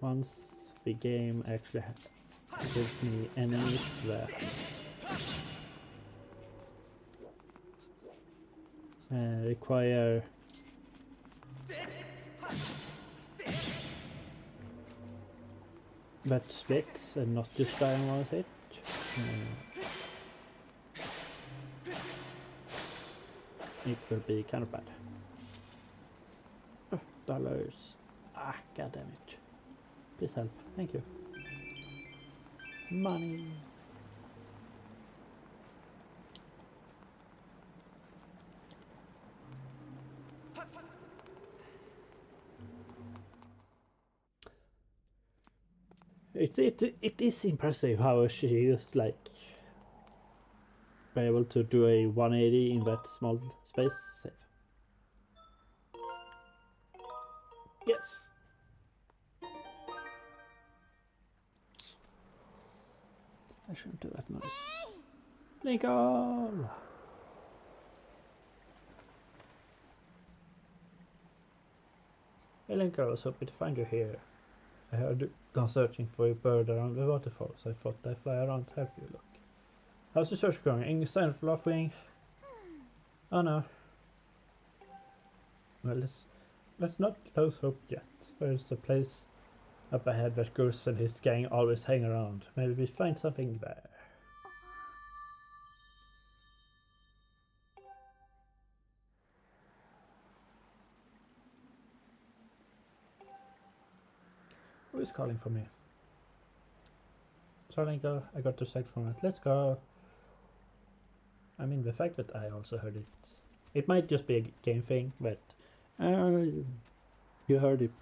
once the game actually gives me enemies that require that splits and not just die on one hit. It will be kind of bad. Oh, dollars. Ah, god damn it. Please help. Thank you. Money. It is impressive how she just like be able to do a 180 in that small space. Save. Yes. I shouldn't do that noise. Linkle! Hey Linkle, I was hoping to find you here. I heard you gone searching for a bird around the waterfall, so I thought I'd fly around to help you look. How's the search going? Any sign of laughing? Oh no. Well, let's not lose hope yet. There's a place up ahead that Goose and his gang always hang around. Maybe we find something there. Who is calling for me? Sorry, girl, I got distracted from it. Let's go. I mean, the fact that I also heard it. It might just be a game thing, but you heard it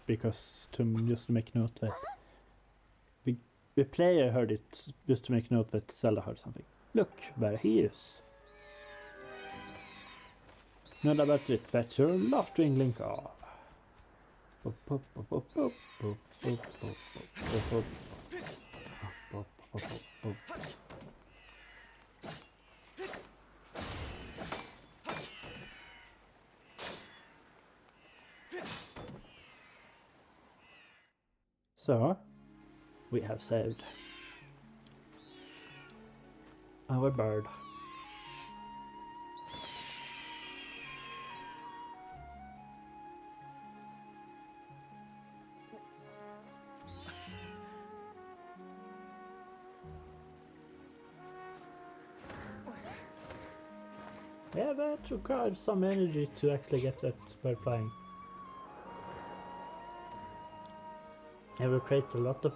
because just to make note that the player heard it just to make note that Zelda heard something. Look, there he is. Not about it, that's your laughing Linkle. So, we have saved our bird. Yeah, that requires some energy to actually get that bird flying. It will create a lot of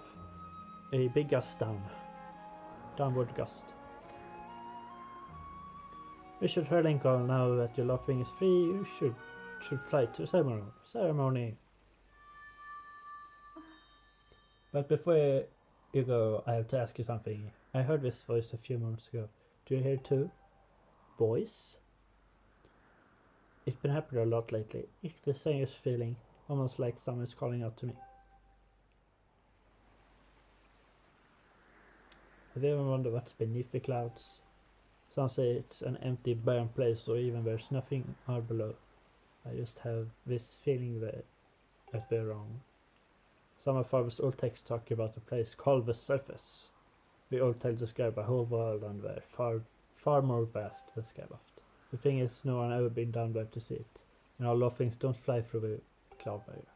a big gust downward gust. We should hear Linkle now that your laughing is free. You should fly to ceremony. But before you go, I have to ask you something. I heard this voice a few moments ago. Do you hear it too? Voice? It's been happening a lot lately. It's the same feeling, almost like someone is calling out to me. Have you ever wondered what's beneath the clouds? Some say it's an empty, barren place, or even there's nothing out below. I just have this feeling that we're wrong. Some of Father's old texts talk about a place called the Surface. The old tales describe a whole world down there, far more vast than Skyward. The thing is, no one ever been down there to see it, and all things don't fly through the cloud barrier.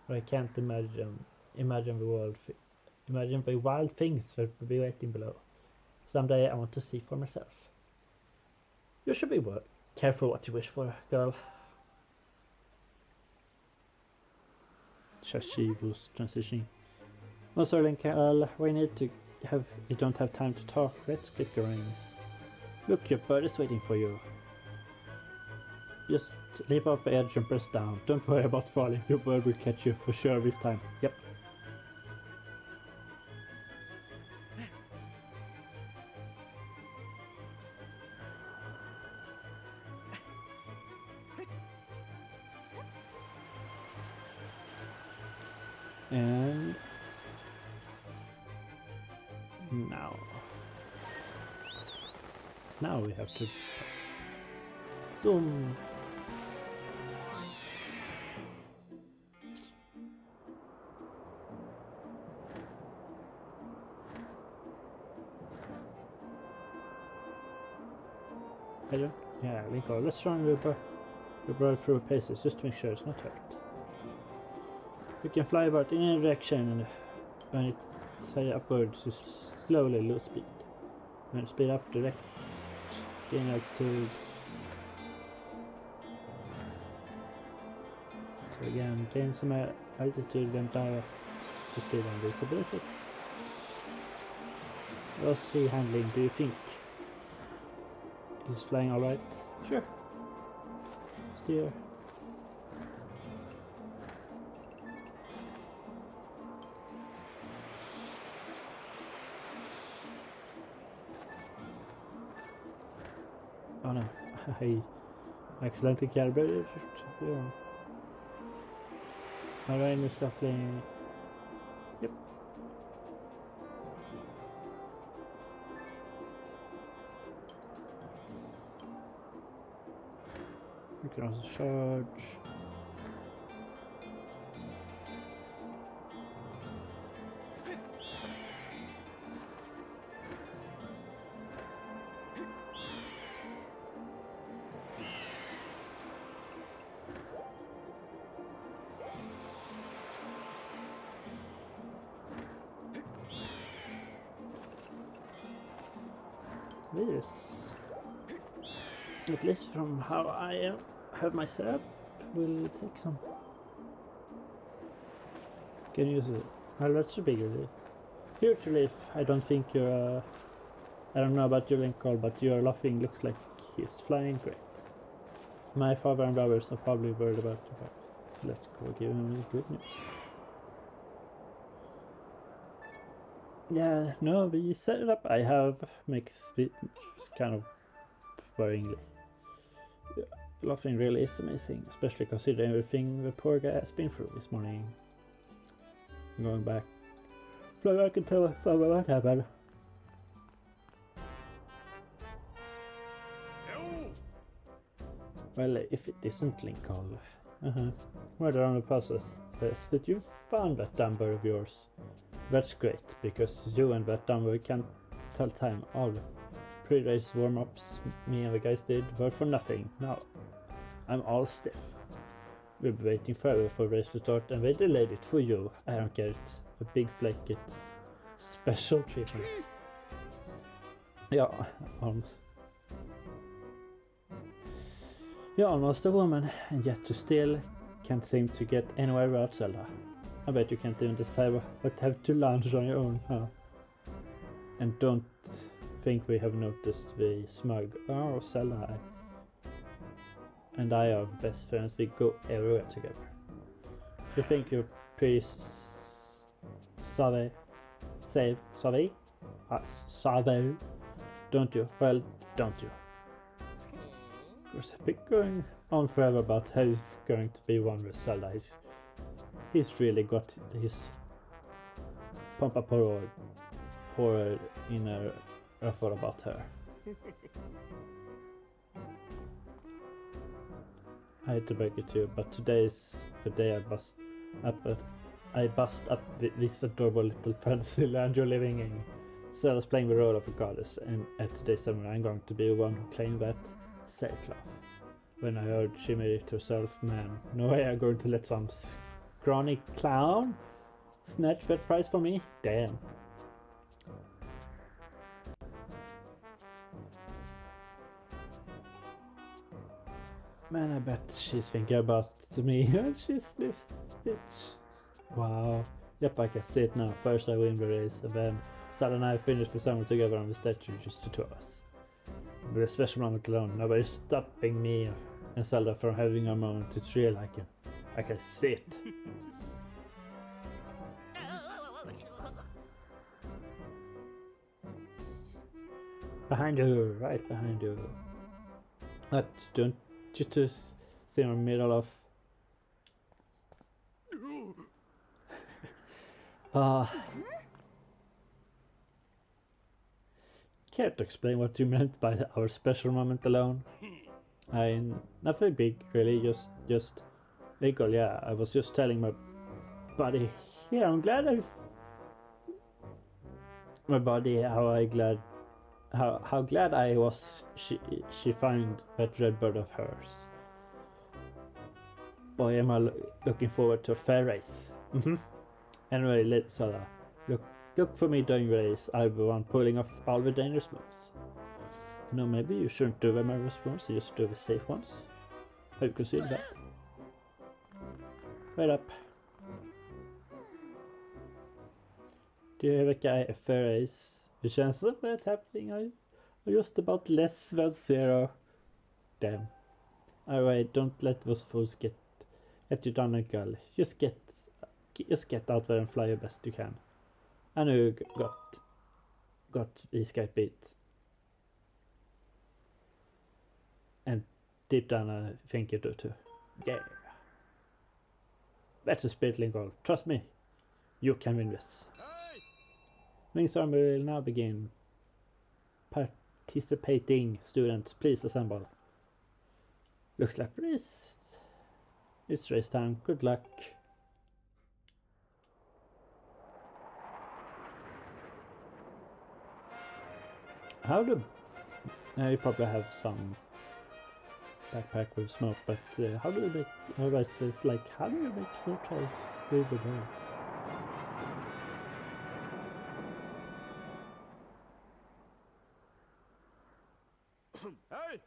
But I can't imagine the world. Imagine the wild things that will be waiting below. Someday I want to see for myself. You should be careful what you wish for, girl. She was transitioning. Oh, sorry, Linkle. We need to have. You don't have time to talk. Let's get going. Look, your bird is waiting for you. Just leap off the edge and press down. Don't worry about falling. Your bird will catch you for sure this time. Yep. And now we have to zoom. Hello? Yeah, Linkle, let's run your bird through the paces just to make sure it's not hurt. You can fly about in any direction, and when it's upwards, you slowly lose speed. When you speed up, direct gain altitude. So again, gain some altitude, then direct to speed and visibility. What's he handling, do you think? He's flying alright? Sure. Steer. Oh no, I accidentally calibrated. Yeah. Alright, nu scuffling. Yep. You can also charge. This, at least from how I have my setup, will take some. Can use it. Well, that's a big relief. Huge relief. I don't think you're. I don't know about your Linkle, but your laughing looks like he's flying great. My father and brothers are probably worried about you, but so let's go give him the good news. Yeah, no, the setup I have makes it kind of worryingly. Yeah, laughing really is amazing, especially considering everything the poor guy has been through this morning. Going back. So I can tell what happened. Well, if it isn't Linkle. Murder on the puzzle says that you found that number of yours. That's great, because you and that number can't tell time. All the pre-race warm-ups me and the guys did were for nothing. Now I'm all stiff. We'll be waiting forever for the race to start, and they delayed it for you. I don't get it. A big flake gets special treatment. Yeah, you're almost a woman, and yet you still can't seem to get anywhere without Zelda. I bet you can't even decide what to have to lunch on your own, huh? And don't think we have noticed the smug. Oh, Zelda and I are best friends. We go everywhere together. You think you're pretty savvy, don't you? Well, don't you? Of course, I've been going on forever about how he's going to be one with Zelda. He's really got his pampa poor inner effort about her. I hate to break it to you, but today's the day I bust up this adorable little fantasy land you're living in. Zelda's playing the role of a goddess, and at today's ceremony I'm going to be the one who claimed that sailcloth. When I heard she made it herself, man, no way I'm going to let some scrawny clown snatch that prize for me? Damn. Man, I bet she's thinking about me when she sniffs Stitch. Wow. Yep, I can see it now. First I win the race, and then Sal and I finish the summer together on the statue, just the two of us. With a special moment alone, nobody's stopping me and Zelda from having a moment. It's real, I can see it. Behind you, right behind you. But don't you just see in the middle of... Care to explain what you meant by our special moment alone? Nothing big, really, just Linkle, yeah, I was just telling my buddy, yeah, I'm glad my buddy, how glad I was she found that red bird of hers. Boy, am I looking forward to a fair race. Anyway, let's look for me during the race. I'll be the one pulling off all the dangerous moves. No, maybe you shouldn't do the dangerous ones, you just do the safe ones. Have you considered that? Right up. Det verkar a fair race. Det känns som en tävling är just about less than zero. Damn. Alright, don't let those fools get you down and girl. Just get out there and fly your best you can. I know you got the Skype beat. deep down I think you do too. Yeah. That's a spirit, Linkle. Trust me. You can win this. Wings Army will now begin. Participating students, please assemble. Looks like it's race time. Good luck. How do... Now you probably have some backpack with smoke, but how do you make... How do I say it's like, how do you make smoke trails through the birds? Hey!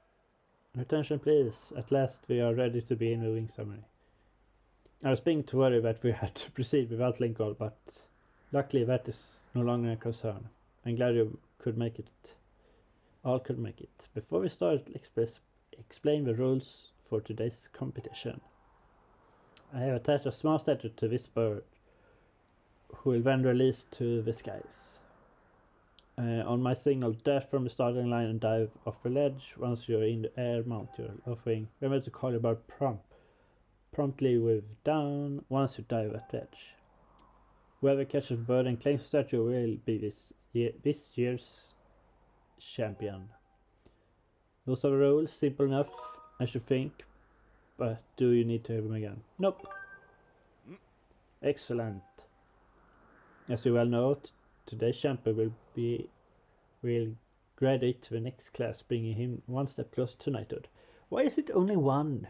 Attention please, at last we are ready to begin the wing ceremony. I was beginning to worry that we had to proceed without Linkle, but luckily that is no longer a concern. I'm glad you could make it. All could make it. Before we start, explain the rules for today's competition. I have attached a small statue to this bird, who will then release to the skies. On my signal, dash from the starting line and dive off the ledge. Once you're in the air, mount your offering. Remember to call your bird promptly with down once you dive at the edge. Whoever catches the bird and claims the statue will be this year's champion. Those are the rules, simple enough as you think, but do you need to hear them again? Nope. Excellent. As you well know, today's champion will graduate to the next class, bringing him one step closer to knighthood. Why is it only one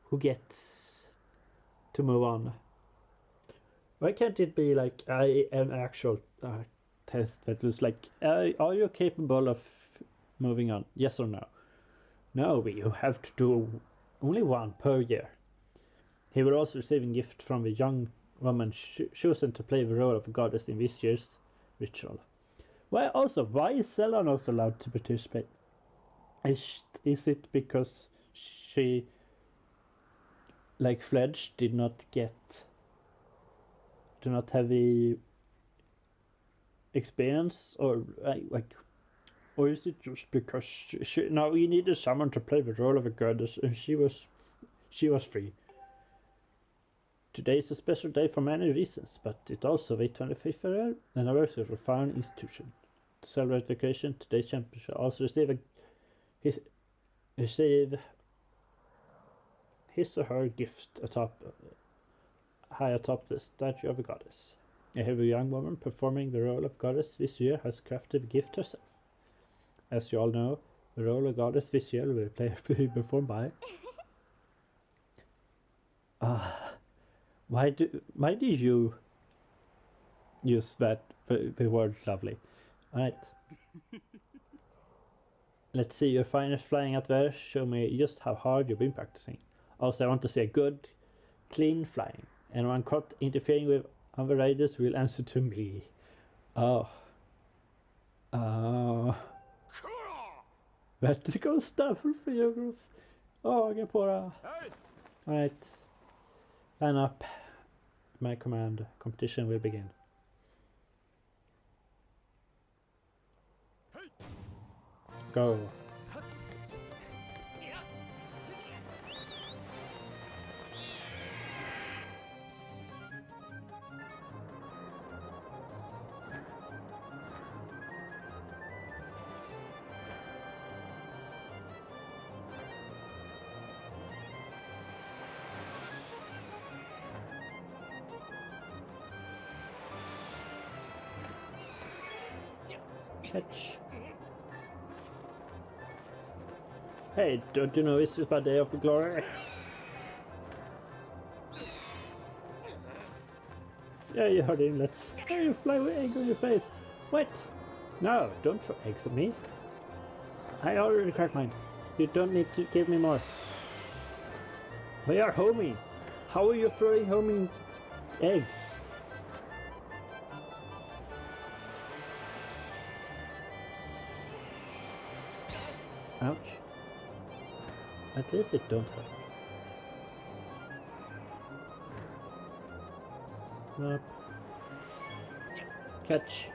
who gets to move on? Why can't it be like an actual test that was like, are you capable of moving on? Yes or no? No, you have to do only one per year. He will also receive a gift from the young woman chosen to play the role of a goddess in this year's ritual. Why is Zelda not allowed to participate? Is it because she, like Fledge, do not have the experience, or or is it just because now we needed someone to play the role of a goddess and she was free? Today is a special day for many reasons, but it's also the 25th anniversary of a foreign institution. To celebrate the occasion, today's champion shall also receive his or her gift high atop the statue of a goddess. A heavy young woman performing the role of goddess this year has crafted the gift herself. As you all know, the role of goddess this year will be performed by... Why do you use the word lovely? Alright. Let's see your finest flying out there. Show me just how hard you've been practicing. Also, I want to see a good, clean flying. Anyone caught interfering with other riders will answer to me. Vertical stumble för Jogros. Get på det. Alright. Line up. My command. Competition will begin. Go. Catch. Hey, don't you know this is my day of glory? Yeah, you heard him. Let's... Oh, you fly with egg on your face. What? No, don't throw eggs at me. I already cracked mine. You don't need to give me more. We are homing. How are you throwing homing eggs? Ouch. At least it don't hurt. Up. Catch.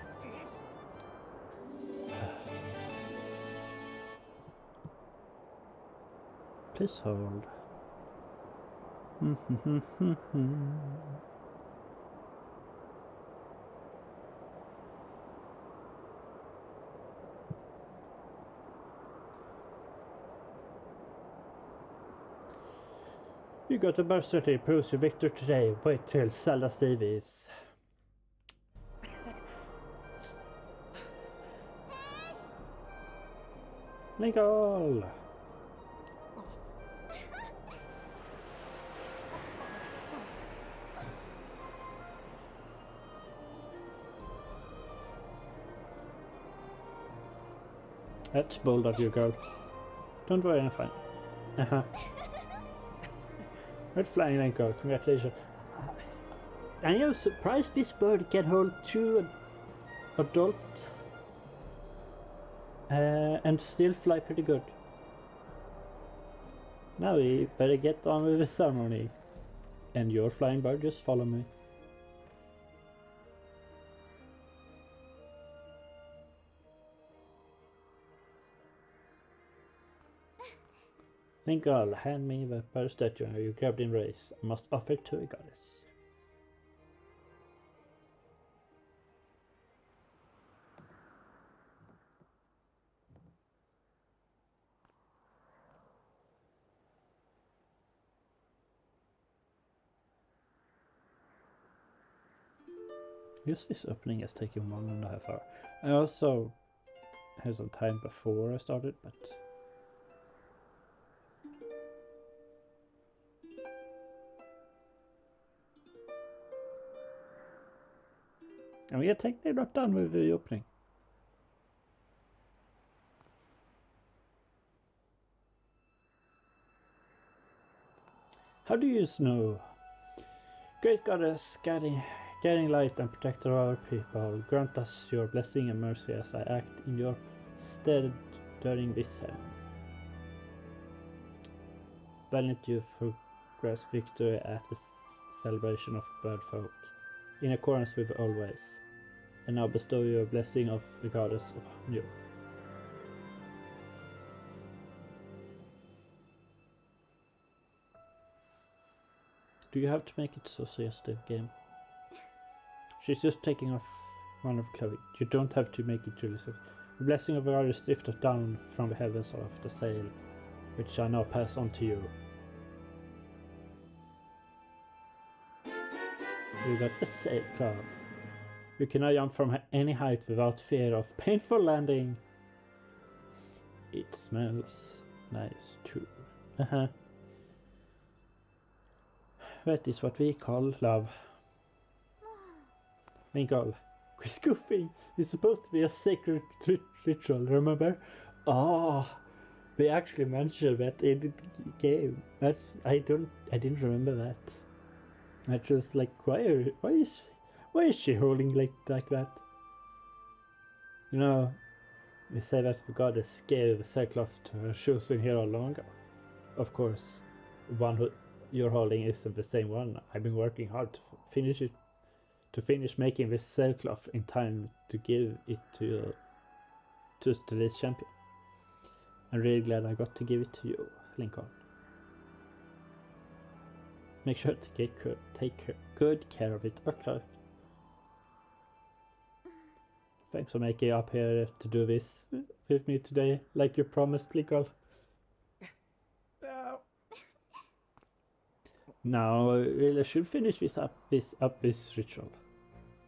Please hold. You got a birth certificate, proves your victor today. Wait till Zelda Davies. Linkle! That's bold of you, girl. Don't worry, I'm fine. Red flying Linkle, congratulations. I am surprised this bird can hold 2 adults and still fly pretty good. Now we better get on with the ceremony. And your flying bird, just follow me. Linkle, hand me the bird statue you grabbed in race. I must offer it to a goddess. Use this opening has taken 1.5 hours. I also had some time before I started, but and we are technically not done with the opening. How do you know? Great goddess, guiding light and protector of our people, grant us your blessing and mercy as I act in your stead during this ceremony. Valiant youth who grasp victory at the celebration of bird folk, in accordance with old ways, and now bestow your blessing of the goddess upon you. Do you have to make it so suggestive, game? She's just taking off one of Chloe. You don't have to make it really so. The blessing of the goddess drifted down from the heavens of the sail, which I now pass on to you. You got the sailcloth. You can now jump from any height without fear of painful landing. It smells nice too. That is what we call love. Linkle, quit goofing. It's supposed to be a sacred ritual, remember? Oh, they actually mentioned that in the game. I didn't remember that. I just like, why is she holding like that? You know, we say that the goddess gave the sackcloth to her chosen hero long ago. Of course, the one who you're holding isn't the same one. I've been working hard to finish it. To finish making this sailcloth in time to give it to today's champion. I'm really glad I got to give it to you, Linkle. Make sure to take good care of it, okay? Thanks for making up here to do this with me today, like you promised, Linkle. Now, really should finish this ritual.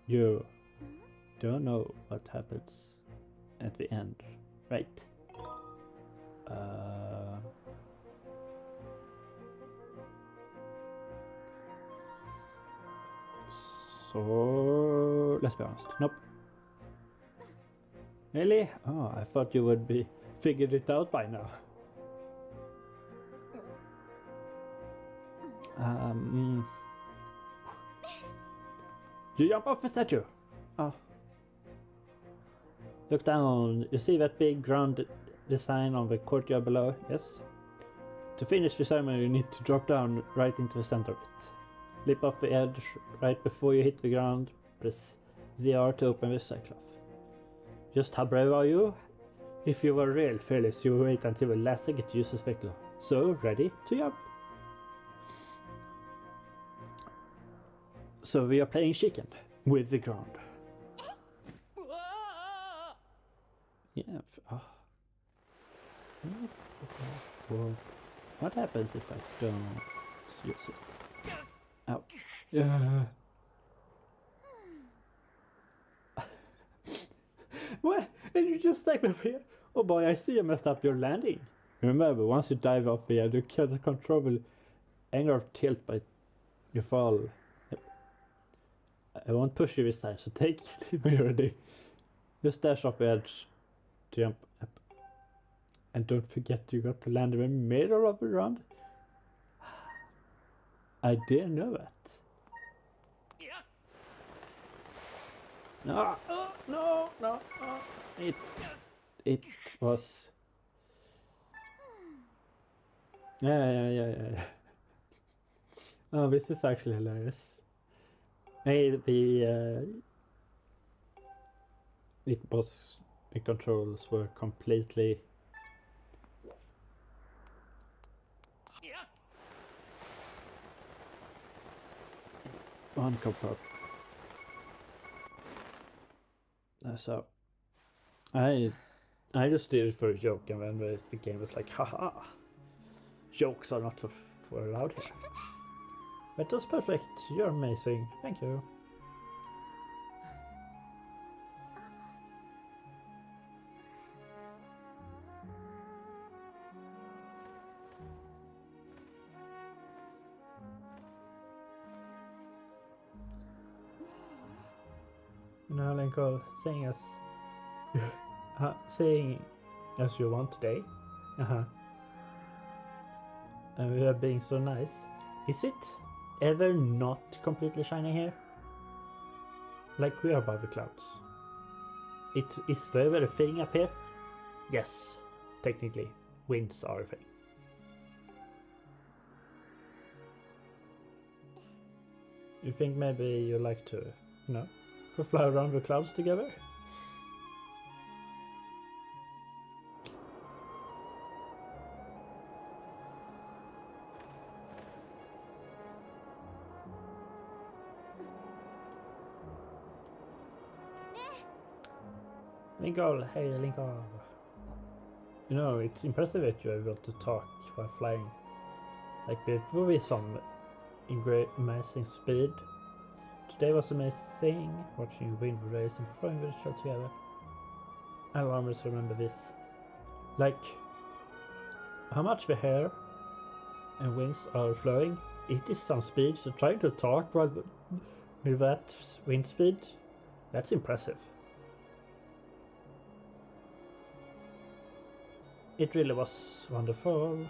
You don't know what happens at the end, right? So let's be honest. Nope. Really? Oh, I thought you would be figured it out by now. You jump off the statue. Oh. Look down. You see that big round design on the courtyard below? Yes. To finish the ceremony, you need to drop down right into the center of it. Leap off the edge right before you hit the ground. Press ZR to open the sackcloth. Just how brave are you? If you were real fearless, you would wait until the last second to use the Linkle. So, ready to jump. So we are playing chicken with the ground. Yeah. What happens if I don't use it? Ow. Yeah. What? And you just stay up here? Oh boy, I see you messed up your landing. Remember, once you dive off here, you can't control the angle of tilt, but you fall. Yep. I won't push you this time, so take it when you're ready. Just dash off the edge, jump up. And don't forget you got to land in the middle of the round. I didn't know that. No, oh, no, no, no. It was. Yeah. Oh, this is actually hilarious. Maybe it was the controls were completely. One cup up. So I just did it for a joke, and then the game was like, haha, jokes are not for allowed here. That was perfect. You're amazing. Thank you. No, Linkle, saying as you want today. And we are being so nice. Is it ever not completely shiny here? Like we are above the clouds. Is there a thing up here? Yes, technically, winds are a thing. You think maybe you like to, go fly around the clouds together? Linkle, hey Linkle. It's impressive that you're able to talk while flying. Like there will be some amazing speed. Today was amazing, watching you win the race and performing with the show together. I'll always remember this. Like, how much the hair and wings are flowing, it is some speed, so trying to talk while with that wind speed, that's impressive. It really was wonderful.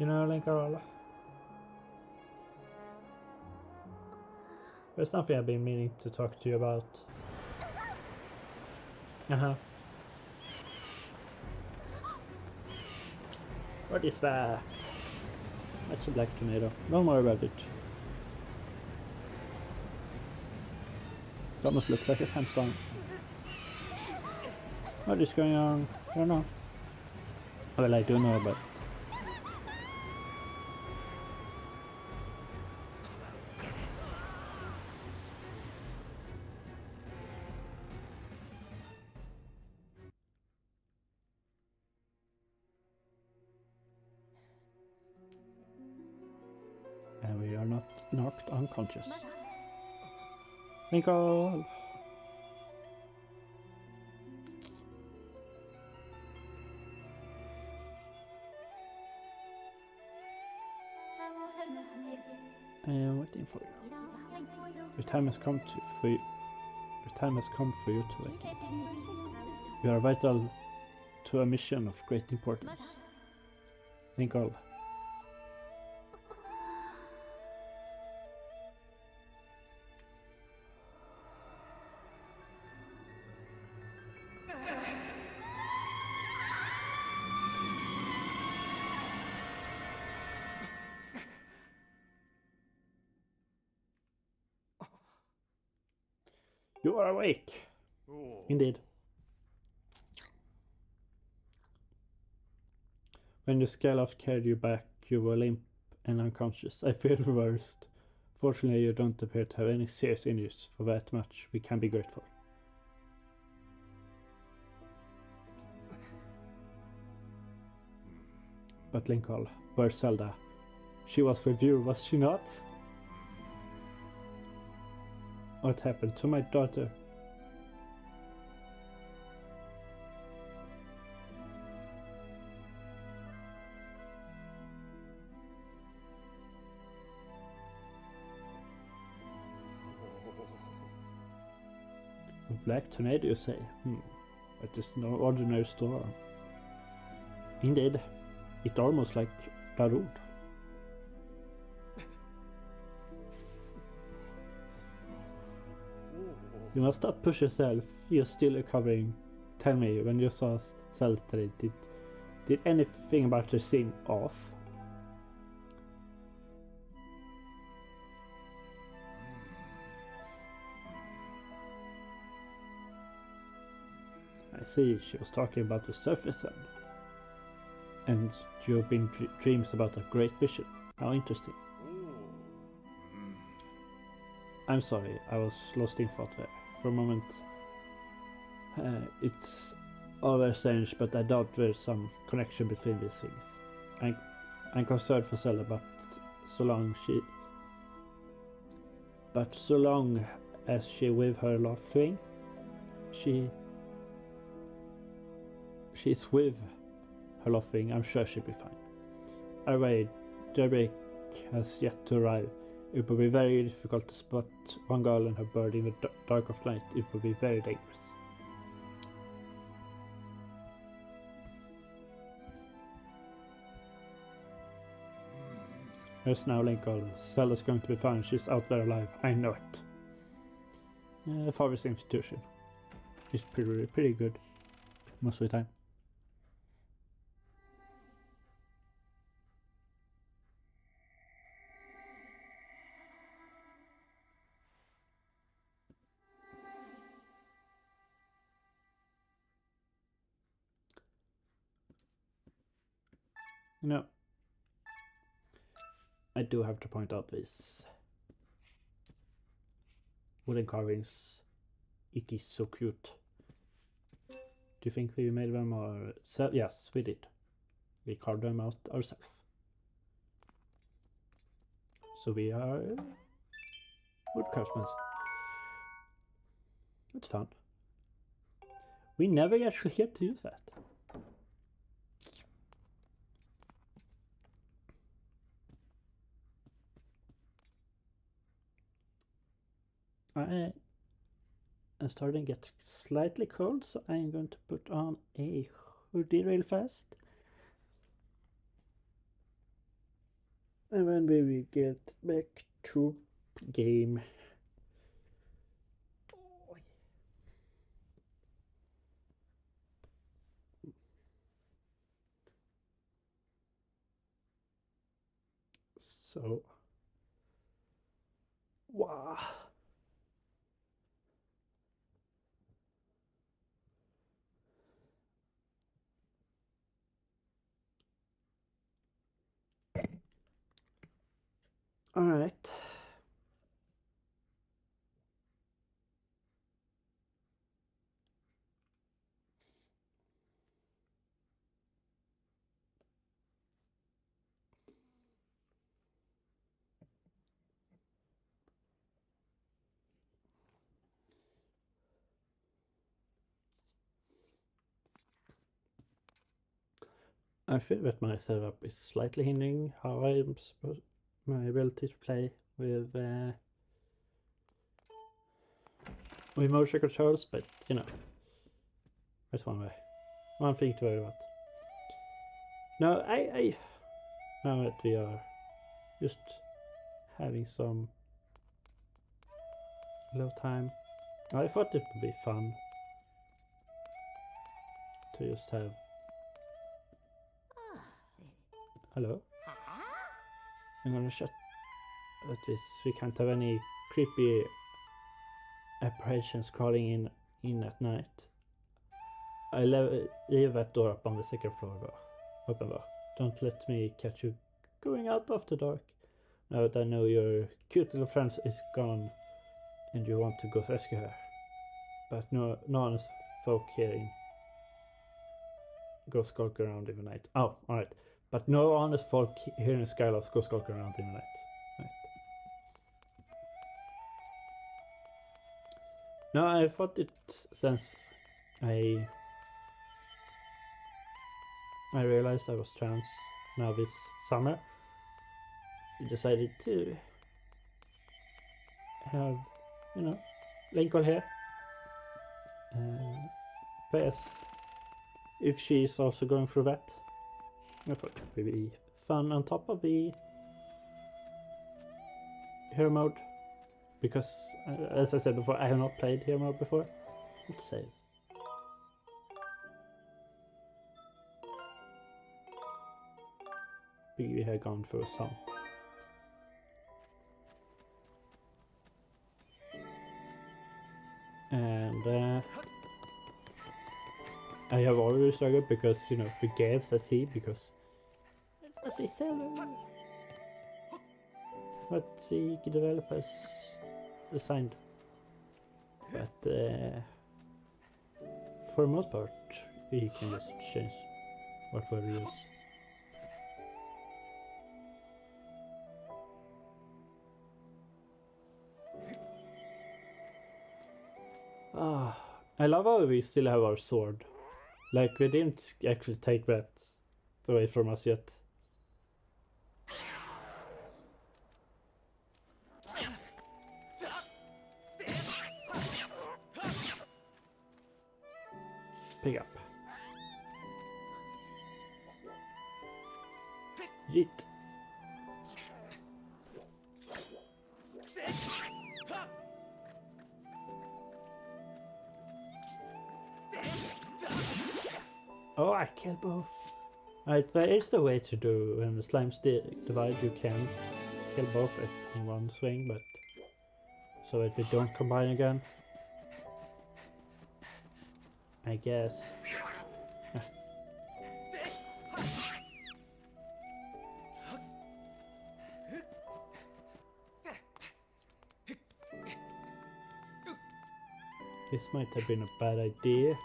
Linkle, there's something I've been meaning to talk to you about. What is that? That's a black tornado. Don't worry about it. It almost looks like a sandstorm. What is going on? I don't know. Well, I do know, but... And we are not knocked unconscious. Linkle! I am waiting for you. The time has come for you. The time has come for you to wake. You are vital to a mission of great importance. Linkle. You are awake. Oh. Indeed. When the Skyloft carried you back, you were limp and unconscious. I feared the worst. Fortunately, you don't appear to have any serious injuries. For that much, we can be grateful. But Linkle, where's Zelda? She was with you, was she not? What happened to my daughter? A black tornado, you say? That is no ordinary storm. Indeed, it's almost like Darude. You must not push yourself. You're still recovering. Tell me, when you saw Zelda today, did anything about her seem off? I see, she was talking about the surface then. And you've been dreams about a great vision. How interesting. I'm sorry, I was lost in thought there. For a moment, it's all very strange, but I doubt there's some connection between these things. I'm concerned for Zelda, but so long as she with her left wing, she's with her left wing, I'm sure she'll be fine. Anyway, Derek has yet to arrive. It will be very difficult to spot one girl and her bird in the dark of night. It will be very dangerous. There's now Linkle. Zelda's going to be fine. She's out there alive. I know it. Father's institution. He's pretty good most of the time. No. I do have to point out these wooden carvings. It is so cute. Do you think we made them or... Yes, we did. We carved them out ourselves. So we are wood craftsmen. It's fun. We never actually get to use that. I'm starting to get slightly cold, so I'm going to put on a hoodie real fast. And when we will get back to game. So, wow. All right. I feel that my setup is slightly hindering how I'm supposed my ability to play with motion controls, but you know, that's one thing to worry about. No, I now that we are just having some low time, I thought it would be fun to just have. Hello. I'm gonna shut at this. We can't have any creepy apparitions crawling in at night. I leave that door up on the second floor open. Don't let me catch you going out after dark. Now that I know your cute little friend is gone and you want to go rescue her. But no honest folk here go skulk around in the night. Oh, alright. But no honest folk here in Skyloft go skulk around in the night. Right. No, I thought it, since I realized I was trans now this summer, I decided to have, Linkle here. But yes, if she's also going through that, I thought it would be fun on top of the hero mode. Because, as I said before, I have not played hero mode before. Let's save. We have gone through some. And I have already struggled because, the game says he, because that's what they sell. What the developers designed. But for the most part, we can just change what we use. I love how we still have our sword. Like, we didn't actually take that away from us yet. Pick up. Yeet. Oh, I killed both. Right, there is a way to do when the slimes divide, you can kill both in one swing, but so that they don't combine again. I guess. This might have been a bad idea.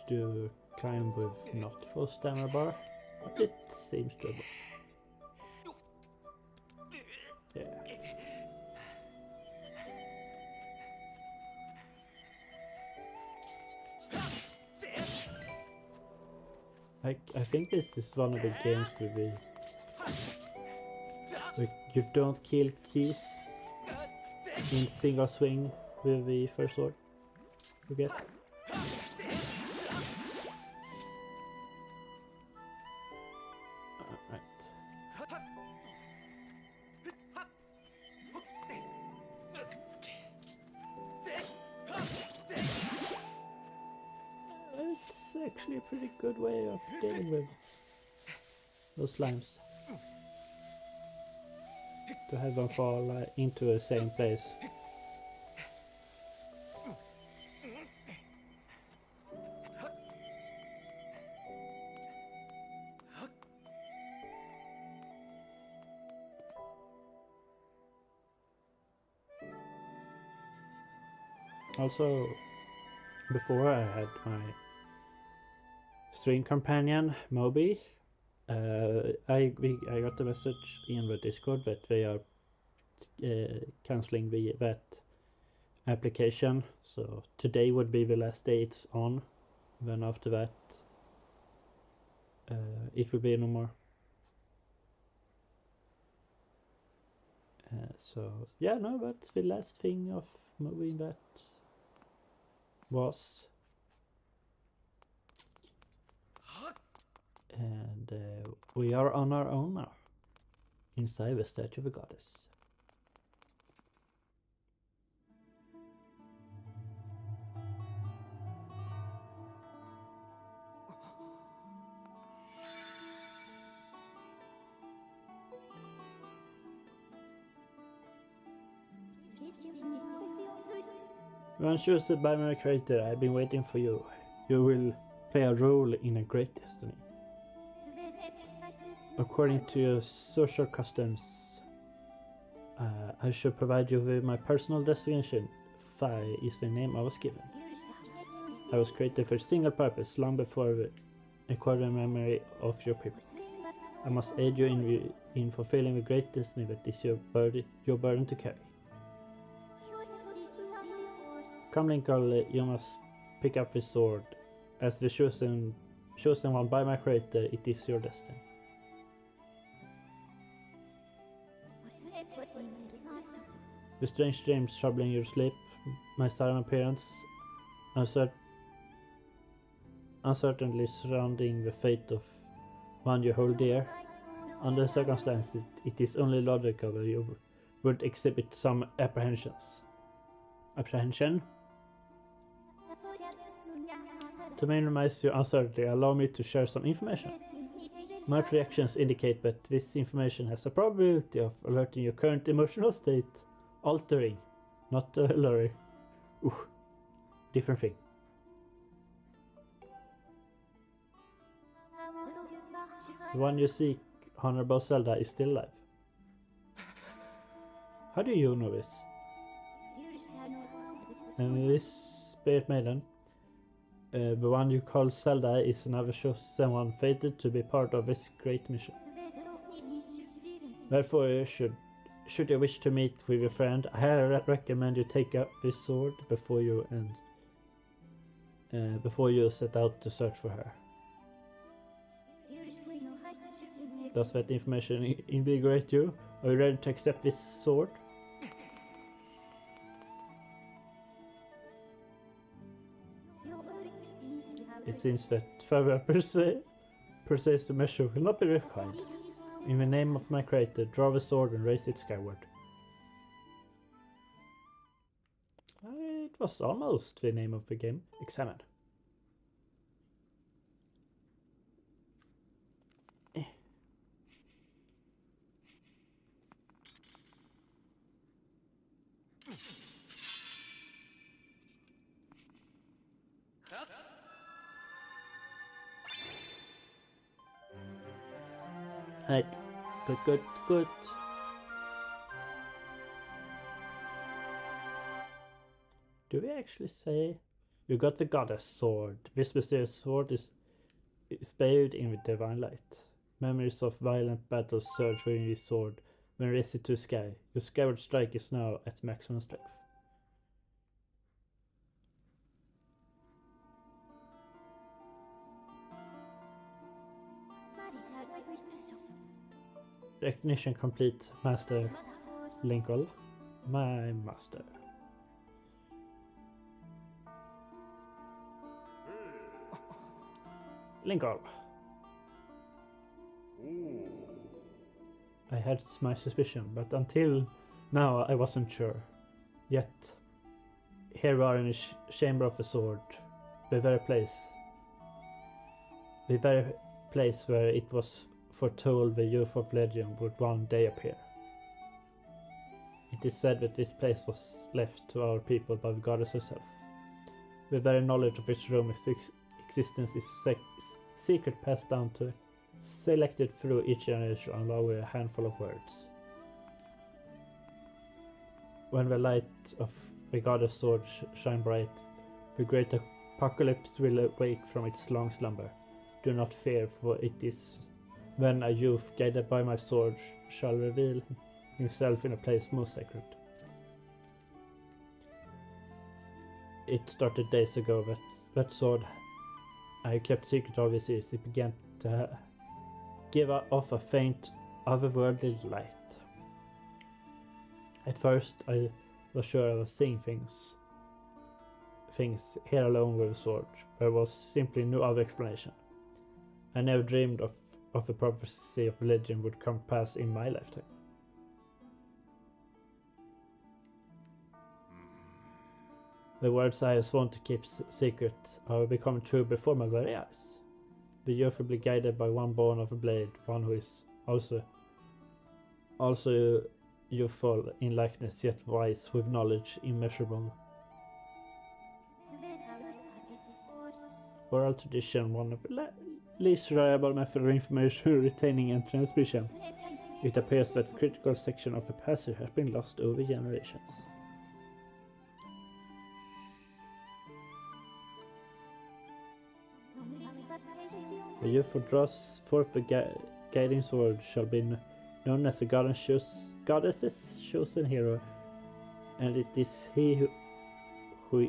To climb with not full stamina bar, but it seems doable. Yeah. I think this is one of the games where you don't kill keys in single swing with the first sword. You get? It's actually a pretty good way of dealing with those slimes. To have them fall into the same place. Also, before I had my stream companion Moby, I got a message in the Discord that they are cancelling that application. So today would be the last day it's on. Then after that, it will be no more. So yeah, no, that's the last thing of Moby that was. And we are on our own now, inside the statue of a goddess. Once chosen by my creator, I've been waiting for you. You will play a role in a great destiny. According to your social customs, I should provide you with my personal designation. Phi is the name I was given. I was created for a single purpose, long before recording memory of your people. I must aid you in fulfilling the great destiny that is your burden to carry. Come, Linkle, you must pick up the sword. As the chosen one by my creator, it is your destiny. The strange dreams troubling your sleep, my sudden appearance, uncertainly surrounding the fate of one you hold dear. Under the circumstances, it is only logical that you would exhibit some apprehensions. Apprehension? To minimize your uncertainty, allow me to share some information. My projections indicate that this information has a probability of alerting your current emotional state. Altering, not lowering. Different thing. The one you seek, Honorable Zelda, is still alive. How do you know this? And this spirit maiden, the one you call Zelda, is another chosen one fated to be part of this great mission. Therefore, should you wish to meet with your friend, I recommend you take up this sword before you set out to search for her. Does that information invigorate you? Are you ready to accept this sword? It seems that further persuasive measure will not be required. In the name of my creator, draw the sword and raise it skyward. It was almost the name of the game. Examine. Right. Good. Do we actually say you got the goddess sword? This mysterious sword is bathed in the divine light. Memories of violent battles surge within this sword when raised to the sky. Your Skyward strike is now at maximum strength. Recognition complete, Master Linkle. My master. Linkle. I had my suspicion, but until now I wasn't sure. Yet, here we are in the chamber of the sword, the very place where it was foretold the youth of legend would one day appear. It is said that this place was left to our people by the goddess herself. The very knowledge of its room existence is a secret passed down to selected through each generation along with a handful of words. When the light of the goddess sword shine bright, the great apocalypse will awake from its long slumber. Do not fear, for it is when a youth guided by my sword shall reveal himself in a place most sacred. It started days ago, that sword I kept secret all these years. It began to give off a faint, otherworldly light. At first I was sure I was seeing things here alone with a sword. There was simply no other explanation. I never dreamed of the prophecy of legend would come pass in my lifetime. The words I have sworn to keep secret are becoming true before my very eyes. The youth will be guided by one born of a blade, one who is also youthful in likeness, yet wise with knowledge immeasurable. Oral tradition, one of the least reliable methods of information retaining and transmission. It appears that a critical section of the passage has been lost over generations. The youth who draws forth the guiding sword shall be known as the goddess's chosen hero, and it is he who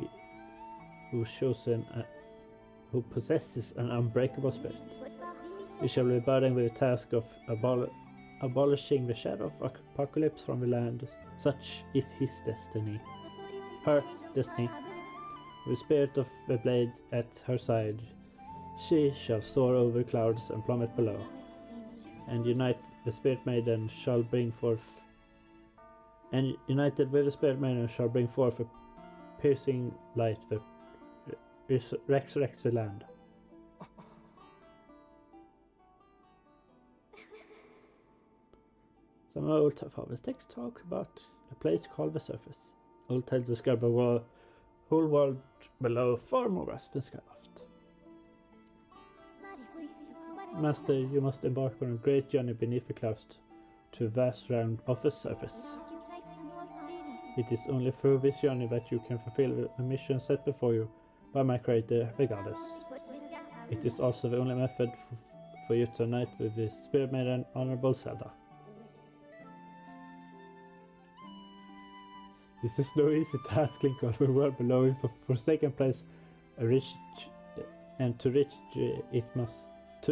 possesses an unbreakable spirit. He shall be burdened with the task of abolishing the shadow of apocalypse from the land. Such is his destiny. Her destiny. With the spirit of the blade at her side, she shall soar over clouds and plummet below. And united with the Spirit Maiden shall bring forth a piercing light that resurrects the land. Some old fathers texts talk about a place called the Surface. Old tales describe a whole world below far more vast than Skyward. Master, you must embark on a great journey beneath the clouds to a vast realm of the surface. It is only through this journey that you can fulfill the mission set before you by my creator, the goddess. It is also the only method for you to unite with the Spirit Maiden, Honorable Zelda. This is no easy task, Linkle. The world below is a forsaken place, to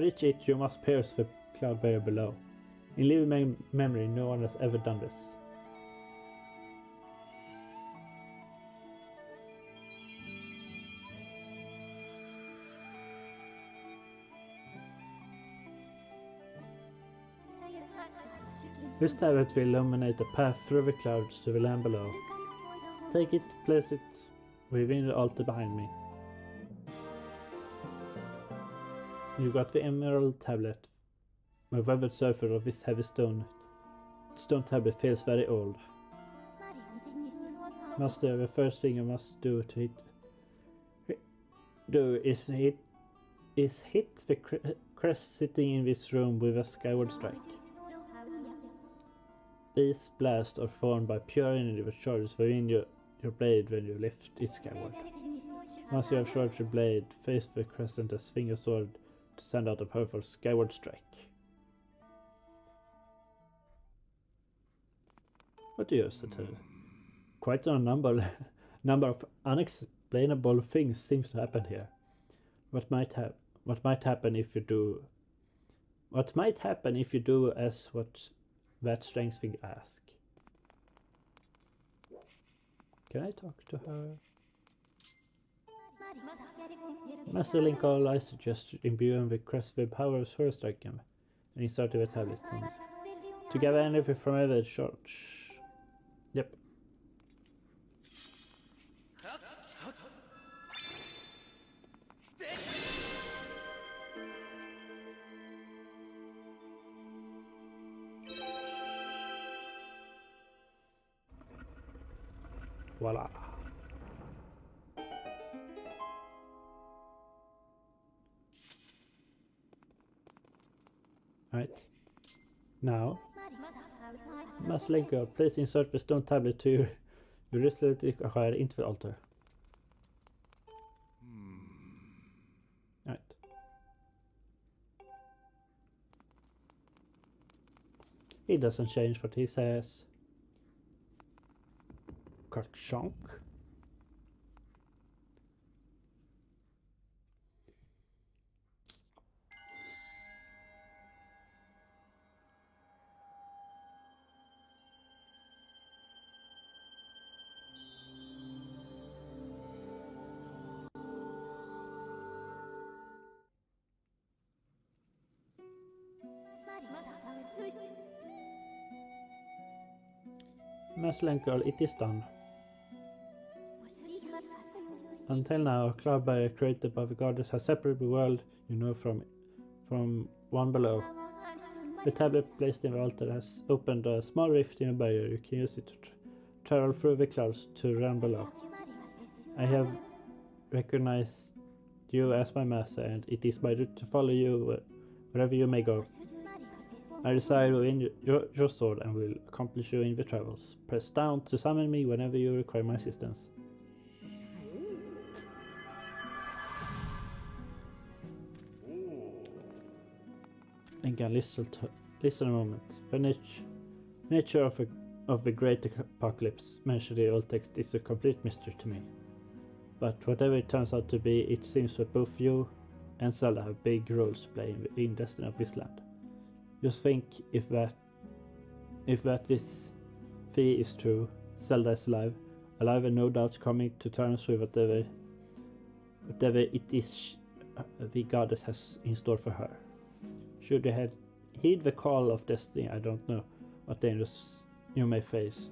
reach it, you must pierce the cloud barrier below. In living memory, no one has ever done this. This tablet will illuminate a path through the clouds to the land below. Take it, place it within the altar behind me. You got the emerald tablet. The weathered surface of this heavy stone tablet feels very old. Master, the first thing you must do is hit the crest sitting in this room with a skyward strike. These blasts are formed by pure energy that charges within your blade when you lift it skyward. Once you have charged your blade, face the crescent and swing your sword to send out a powerful skyward strike. What do you use it to? Quite a number of unexplainable things seems to happen here. What might happen if you do as what that strange thing ask? Can I talk to her? Master Linkle, I suggest imbuing the crest with power of Sword Strike him, and he started with tablet points. To gather energy from every charge. Yep. Voila. Right. Now, Master Linkle, please insert the stone tablet to your wristlet into the altar. Right. He doesn't change what he says. Karchonk. Master Linkle, it is done. Until now, a cloud barrier created by the goddess has separated the world you know from one below. The tablet placed in the altar has opened a small rift in the barrier. You can use it to travel through the clouds to the realm below. I have recognized you as my master, and it is my duty to follow you wherever you may go. I desire to win your sword and will accomplish you in your travels. Press down to summon me whenever you require my assistance. Linkle, listen a moment. The nature of the great apocalypse mentioned in the old text is a complete mystery to me. But whatever it turns out to be, it seems that both you and Zelda have big roles to play in the destiny of this land. Just think if this fee is true, Zelda is alive and no doubt coming to terms with whatever it is the goddess has in store for her. Should you heed the call of destiny, I don't know what dangers you may face,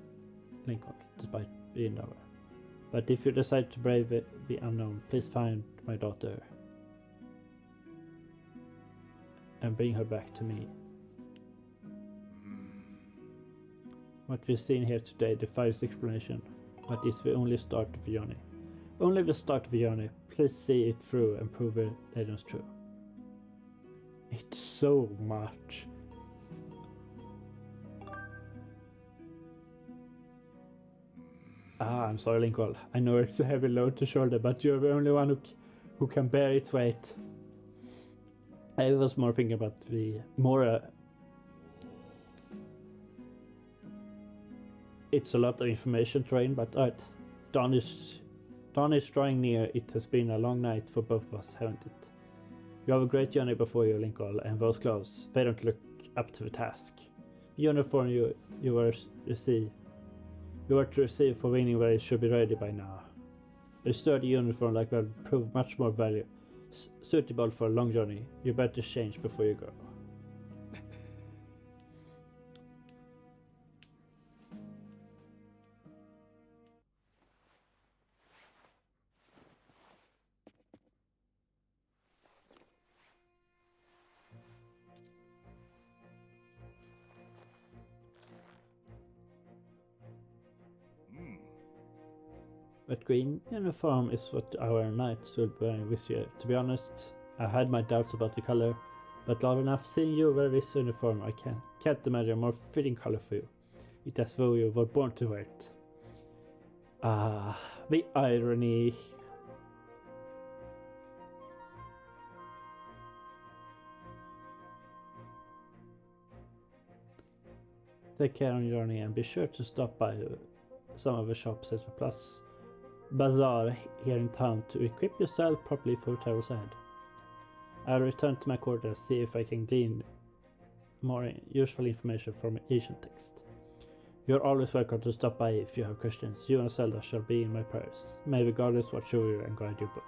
Linkle, despite being nowhere. But if you decide to brave the unknown, please find my daughter and bring her back to me. What we've seen here today defies explanation, but it's the only start of the journey. Only the start of the journey. Please see it through and prove the legends true. It's so much. I'm sorry, Linkle. I know it's a heavy load to shoulder, but you're the only one who can bear its weight. I was more thinking about the more. It's a lot of information train, but dawn is drawing near. It has been a long night for both of us, haven't it? You have a great journey before you, Linkle, and those clothes, they don't look up to the task. The uniform you were to receive for winning race should be ready by now. A sturdy uniform like that will prove much more suitable for a long journey. You better change before you go. That green uniform is what our knights will wear this year. To be honest, I had my doubts about the color, but long enough seeing you wear this uniform, I can't imagine a more fitting color for you. It as though you were born to wear it. The irony. Take care on your journey and be sure to stop by some of the shops at the Plus Bazaar here in town to equip yourself properly for travels ahead. I'll return to my quarters, see if I can glean more useful information from ancient text. You're always welcome to stop by if you have questions. You and Zelda shall be in my prayers. May the goddess watch over you and guide you both.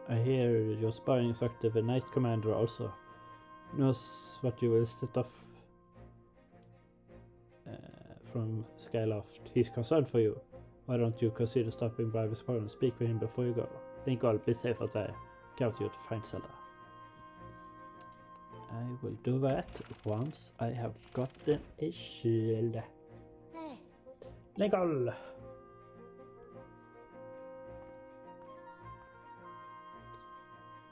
I hear your sparring instructor, the Knight Commander, also knows what you will set off from Skyloft. He's concerned for you. Why don't you consider stopping by the spot and speak with him before you go? Linkle, be safe out there. Count you to find Zelda. I will do that once I have gotten a shield. Linkle!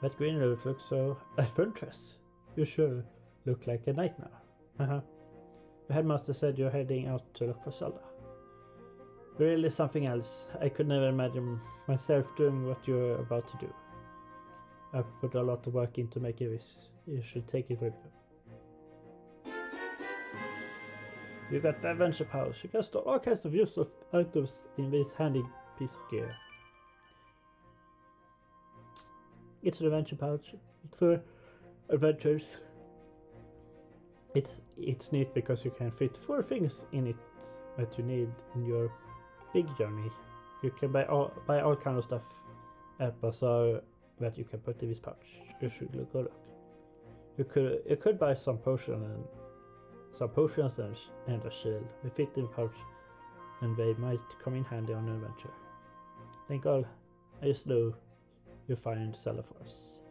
That green roof looks so adventurous. You sure look like a knight now. The headmaster said you're heading out to look for Zelda. Really something else. I could never imagine myself doing what you're about to do. I put a lot of work into making this. You should take it with you. You got the adventure powers. You can store all kinds of useful items in this handy piece of gear. It's an adventure pouch. It's for adventures. It's neat because you can fit 4 things in it that you need in your big journey. You can buy all kind of stuff at Bazaar that you can put in this pouch. You should go look. You could buy some potions and a shield. They fit in the pouch, and they might come in handy on an adventure. Linkle, I just know you find Zelda for us.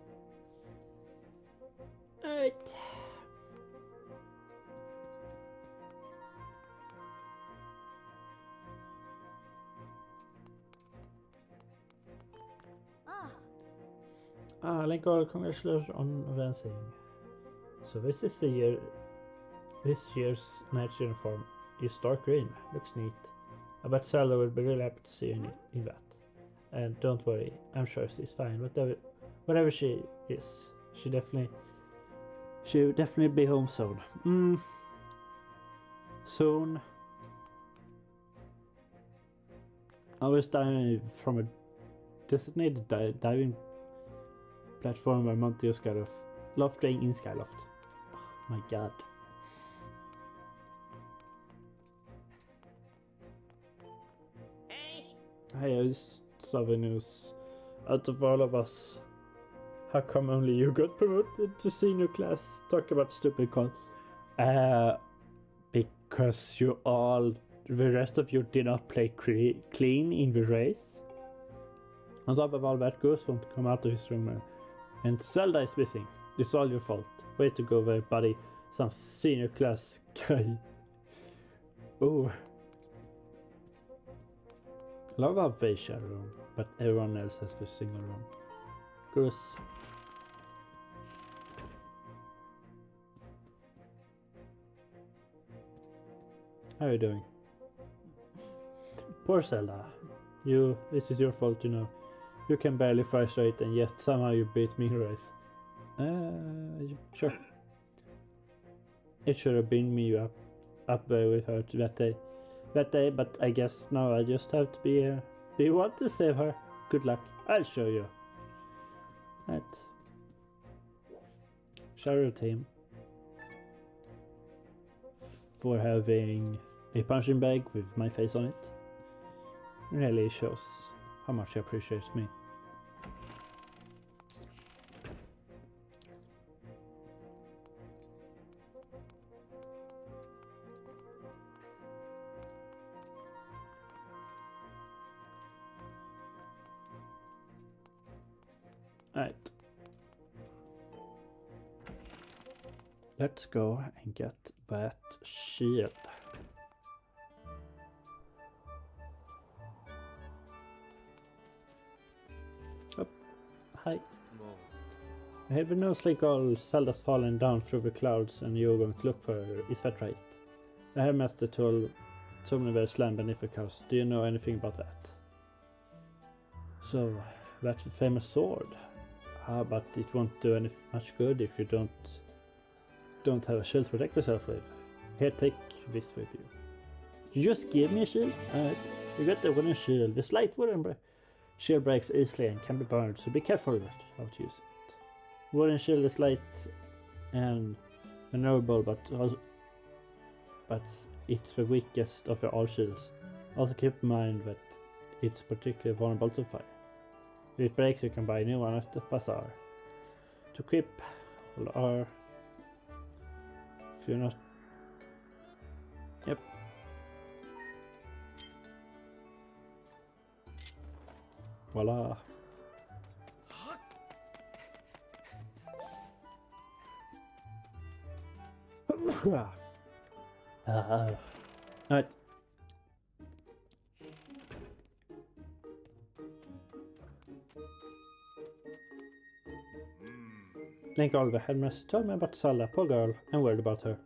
Alright. Linkle, congratulations on advancing. So this is this year's knight's uniform is dark green. Looks neat. I bet Zelda will be really happy to see you in that. And don't worry, I'm sure she's fine. Whatever she is, she'll definitely be home soon. Soon. I was diving from a designated diving platform where Monty got off. Love playing in Skyloft. Oh, my god. Hey, I just saw the news. Out of all of us, how come only you got promoted to senior class? Talk about stupid cons. Because the rest of you did not play clean in the race. On top of all that, Goose won't come out of his room and Zelda is missing. It's all your fault. Way to go there, buddy. Some senior class guy. Oh. Love how they share a room, but everyone else has the single room. Goose. How are you doing? Poor Zelda. This is your fault, you know. You can barely fly straight and yet somehow you beat me in a race. Sure. It should have been me up there with her that day, but I guess now I just have to be here. Do you want to save her? Good luck. I'll show you. Right. Shout out to him for having a punching bag with my face on it. Really shows how much he appreciates me. Alright. Let's go and get that shield. Oh, hi. I have been noticing all Zelda's falling down through the clouds and you're going to look for her. Is that right? The Headmaster told me there's land beneath the house. Do you know anything about that? So, that's the famous sword. But it won't do any much good if you don't have a shield to protect yourself with. Here, take this with you. You just give me a shield? Alright, you got the wooden shield. This light wooden shield breaks easily and can be burned, so be careful with how to use it. Wooden shield is light and maneuverable, but it's the weakest of all shields. Also keep in mind that it's particularly vulnerable to fire. If it breaks, you can buy a new one at the bazaar. To equip, or if you're not. Yep. Voila. Alright. Linkle, the headmaster, told me about Zelda, poor girl. I'm worried about her.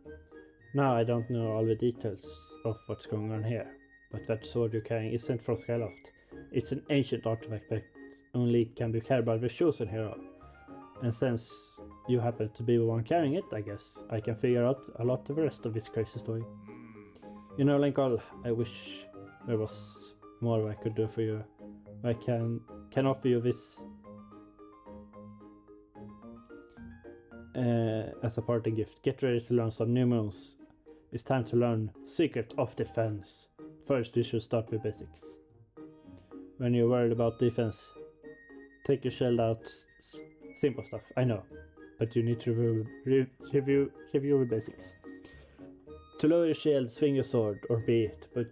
Now I don't know all the details of what's going on here, but that sword you're carrying isn't from Skyloft. It's an ancient artifact that only can be carried by the chosen hero. And since you happen to be the one carrying it, I guess I can figure out a lot of the rest of this crazy story. You know, Linkle, I wish there was more I could do for you. I can offer you this as a parting gift. Get ready to learn some new moves. It's time to learn Secret of Defense. First, we should start with basics. When you're worried about defense, take your shield out. Simple stuff, I know, but you need to review the basics. To lower your shield, swing your sword, or be it, put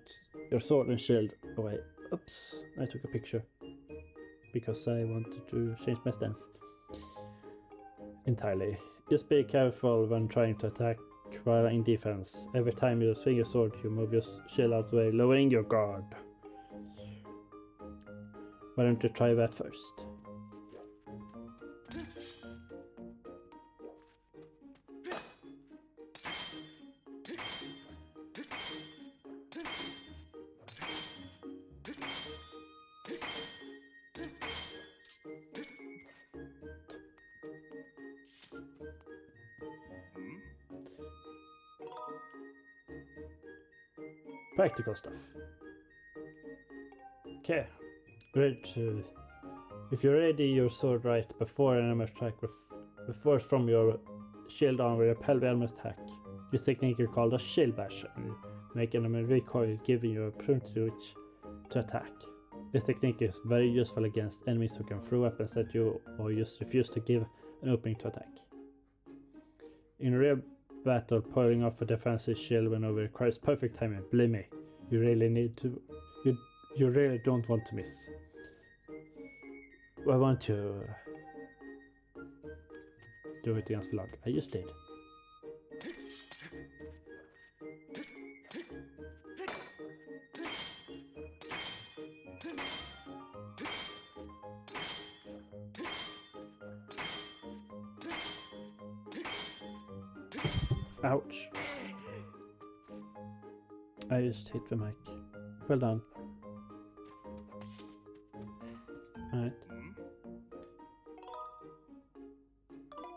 your sword and shield away. Oops, I took a picture because I wanted to change my stance entirely. Just be careful when trying to attack while in defense. Every time you swing your sword, you move your shield out of the way, lowering your guard. Why don't you try that first? practical stuff. Okay. Ready to... If you ready your sword right before an enemy attack with force from your shield on will repel the enemy attack. This technique is called a shield bash. Make enemy recoil, giving you a opportunity to attack. This technique is very useful against enemies who can throw weapons at you or just refuse to give an opening to attack. In real battle, pulling off a defensive shield maneuver requires perfect timing. Believe me, you really need to. You really don't want to miss. I want to do it against vlog. I just did. Ouch. I just hit the mic. Well done. Alright.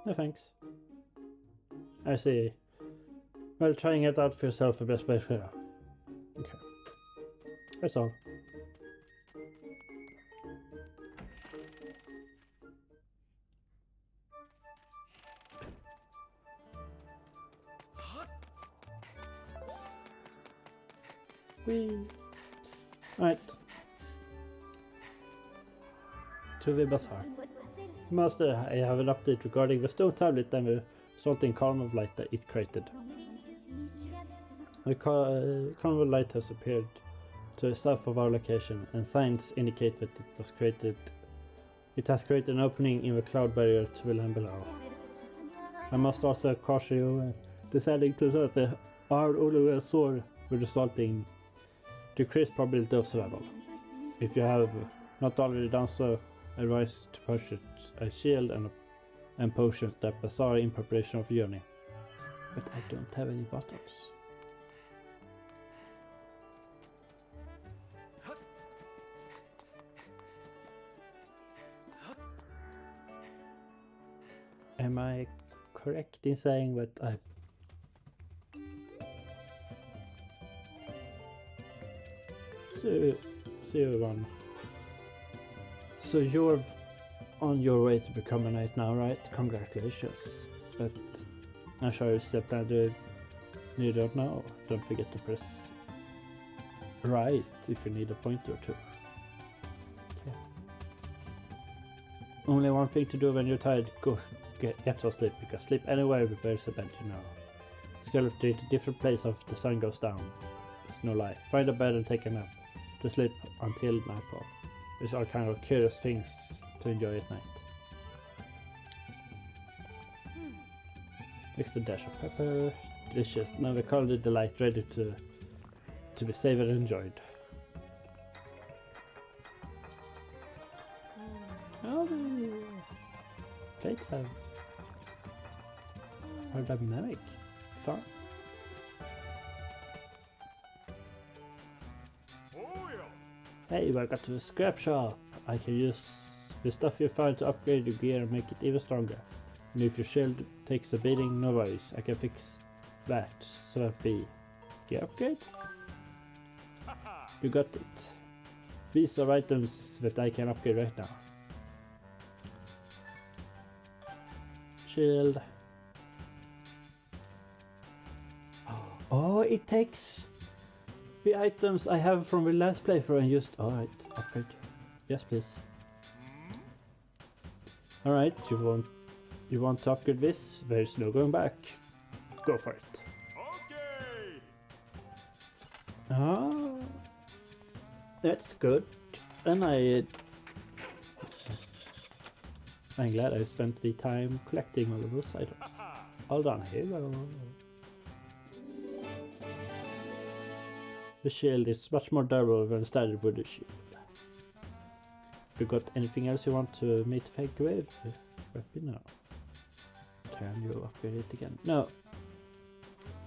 No thanks. I see. Well, trying it out for yourself the best way for you. Okay. That's all. Whee! Alright. To the bazaar. Master, I have an update regarding the stone tablet and the resulting column of light that it created. The column of light has appeared to the south of our location, and signs indicate that it has created an opening in the cloud barrier to the land below. I must also caution you, deciding to serve the hard only sword will result in decreased probability of survival. If you have not already done so, I advise to purchase a shield and potions that bazaar in preparation of the journey. But I don't have any bottles. Am I correct in saying that I... So you're on your way to become a knight now, right? Congratulations. But I'm sure you still plan to... You don't know. Don't forget to press right if you need a pointer or two. Okay. Only one thing to do when you're tired, go get some sleep, because sleep anywhere where there's a bed, you know. Skyward to a different place after the sun goes down. It's no lie. Find a bed and take a nap. To sleep until nightfall. These are kind of curious things to enjoy at night. Extra dash of pepper. Delicious. Now we call the delight ready to be savored and enjoyed. Oh, the plates are dynamic. Fun. Hey, welcome to the scrap shop. I can use the stuff you find to upgrade your gear and make it even stronger. And if your shield takes a beating, no worries. I can fix that. So that be gear upgrade? You got it. These are items that I can upgrade right now. Shield. Oh, it takes the items I have from the last playthrough and just... Alright, upgrade. Yes, please. Alright, you want to upgrade this? There's no going back. Go for it. Okay. Ah, that's good. And I'm glad I spent the time collecting all of those items. All done. Here we go. The shield is much more durable than standard wooden shield. If you got anything else you want me to fake with, let me know. Can you upgrade it again? No.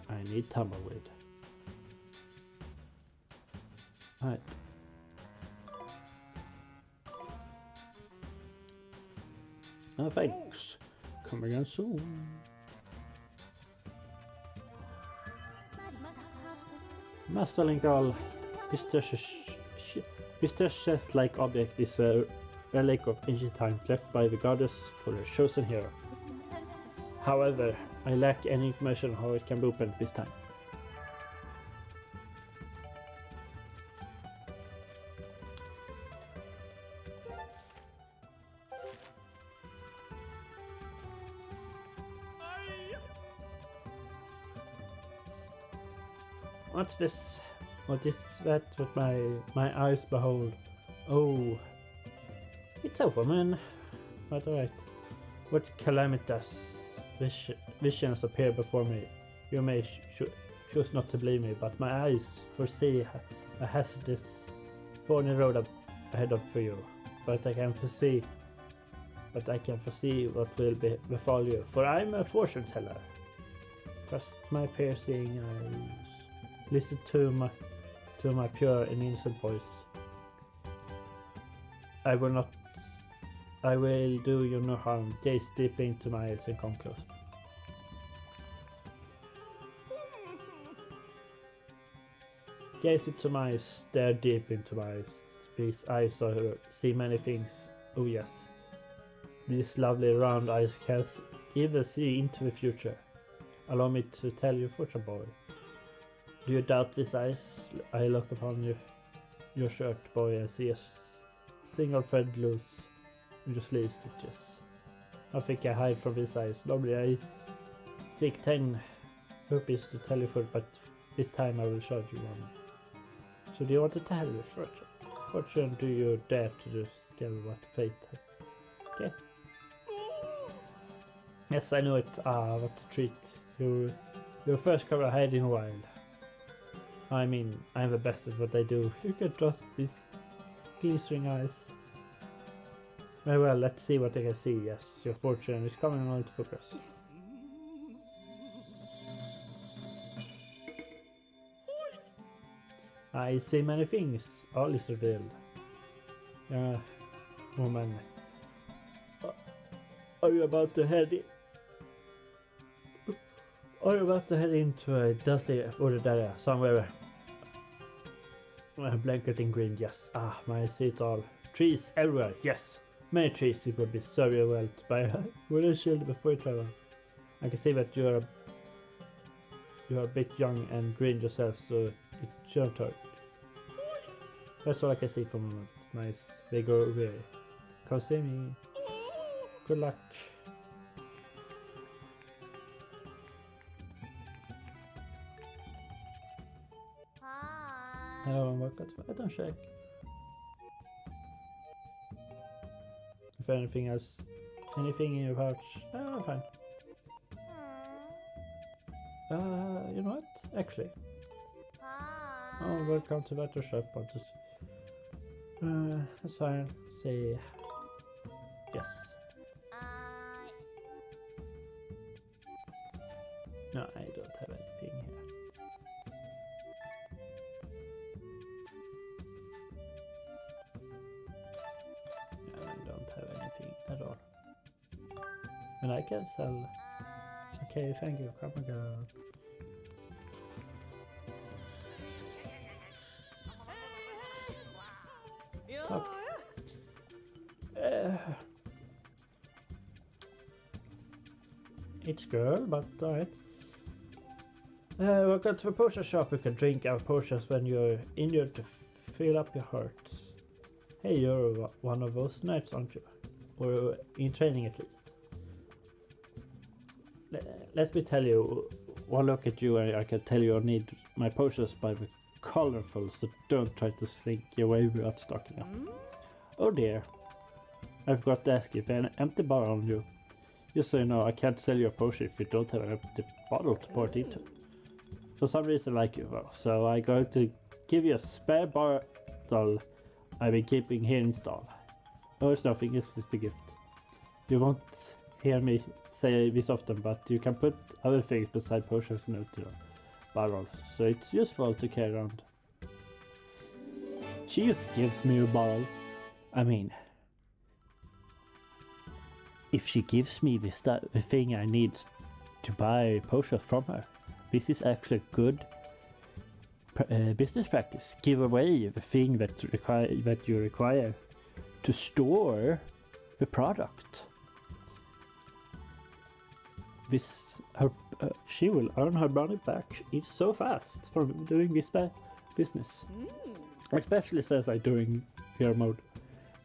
I need tumbleweed. Right. Oh, thanks. Come again soon. Master Linkle, this chest-like object is a relic of ancient times left by the goddess for the chosen hero. However, I lack any information on how it can be opened this time. What's this? What is that with my eyes behold? Oh, it's a woman. But alright. What calamitous visions appear before me? You may choose not to believe me, but my eyes foresee a hazardous, thorny road ahead of for you. But I can foresee what will befall you. For I'm a fortune teller. Trust my piercing eyes. Listen to my pure and innocent voice. I will do you no harm. Gaze deeply into my eyes and come close. Gaze into my eyes, stare deep into my eyes. These eyes see many things. Oh yes. These lovely round eyes can even see into the future. Allow me to tell you, fortune boy. Do you doubt these eyes? I look upon your shirt, boy, and see a single thread loose in your sleeve stitches. I think I hide from these eyes. Normally I seek 10 rupees to tell you for it, but this time I will charge you one. So do you want to tell your fortune? Fortune, do you dare to discover what fate has? Okay. Yes, I know it. Ah, what a treat. Your first cover hide in a while. I mean, I'm the best at what I do. You can trust these glittering eyes. Very well, let's see what I can see. Yes, your fortune is coming on to focus. I see many things. All is revealed. Woman. Are you about to head into a dusty wooded area somewhere? Blanket in green, yes. Ah, my seat all. Trees everywhere, yes. Many trees. It would be so well to buy a wooden shield before you travel. I can see that you are a bit young and green yourself, so it shouldn't hurt. That's all I can see for a moment. Nice. They go away. Come see me. Good luck. Hello and welcome to my check. If anything else, anything in your pouch? Oh, fine. You know what? Actually. Oh, welcome to that shop. I'll just. That's fine. Say yes. No, I don't have anything here. I don't have anything at all. And I can sell. Okay, thank you. Come and go. Top. It's girl, but alright. Welcome to the potion shop. You can drink our potions when you're injured to fill up your heart. Hey, you're one of those knights, aren't you? Or in training at least. Let me tell you, one look at you and I can tell you need my potions by the colorful, so don't try to slink your way without stocking up. Oh dear. I forgot to ask if an empty bottle on you. Just so you know, I can't sell you a potion if you don't have an empty bottle to pour it into. For some reason I like you though, so I'm going to give you a spare bottle I've been keeping here in stall. Oh, it's nothing, it's just a gift. You won't hear me say this often, but you can put other things beside potions in the bottle, so it's useful to carry around. She just gives me a bottle. I mean, if she gives me the thing I need to buy potions from her, this is actually good. business practice. Give away the thing that you require to store the product. She will earn her money back. It's so fast from doing this business. Especially says I during hero mode.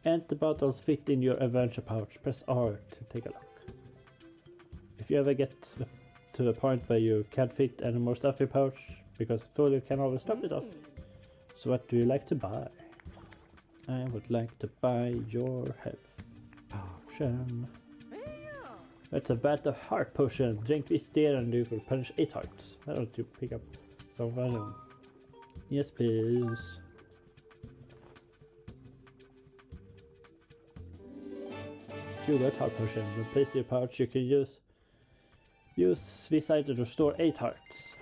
And the bottles fit in your adventure pouch. Press R to take a look. If you ever get to the point where you can't fit any more stuff in your pouch, because full you can always top it off. So what do you like to buy? I would like to buy your health potion. That's a bat of heart potion. Drink this there and you will punish 8 hearts. Why don't you pick up some venom? Yes, please. You got heart potion. When placed in your pouch, you can use this item to store 8 hearts.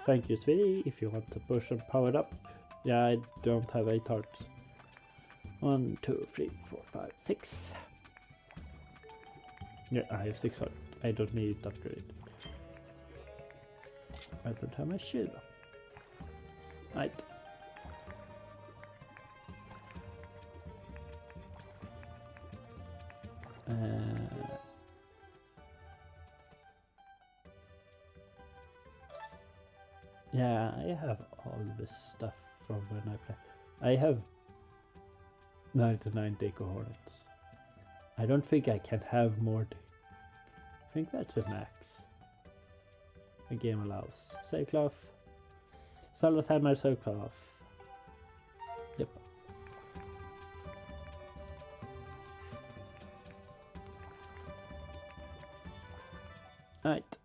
Thank you, sweetie. If you want to push and power it up. Yeah, I don't have 8 hearts. 1, 2, 3, 4, 5, 6. Yeah, I have 6 hearts. I don't need to upgrade. I don't have my shield up. Right. Yeah, I have all this stuff from when I play. I have 99 Deco Hornets. I don't think I can have more. I think that's the max the game allows. Sailcloth. Zelda's had my sailcloth. Yep. Alright.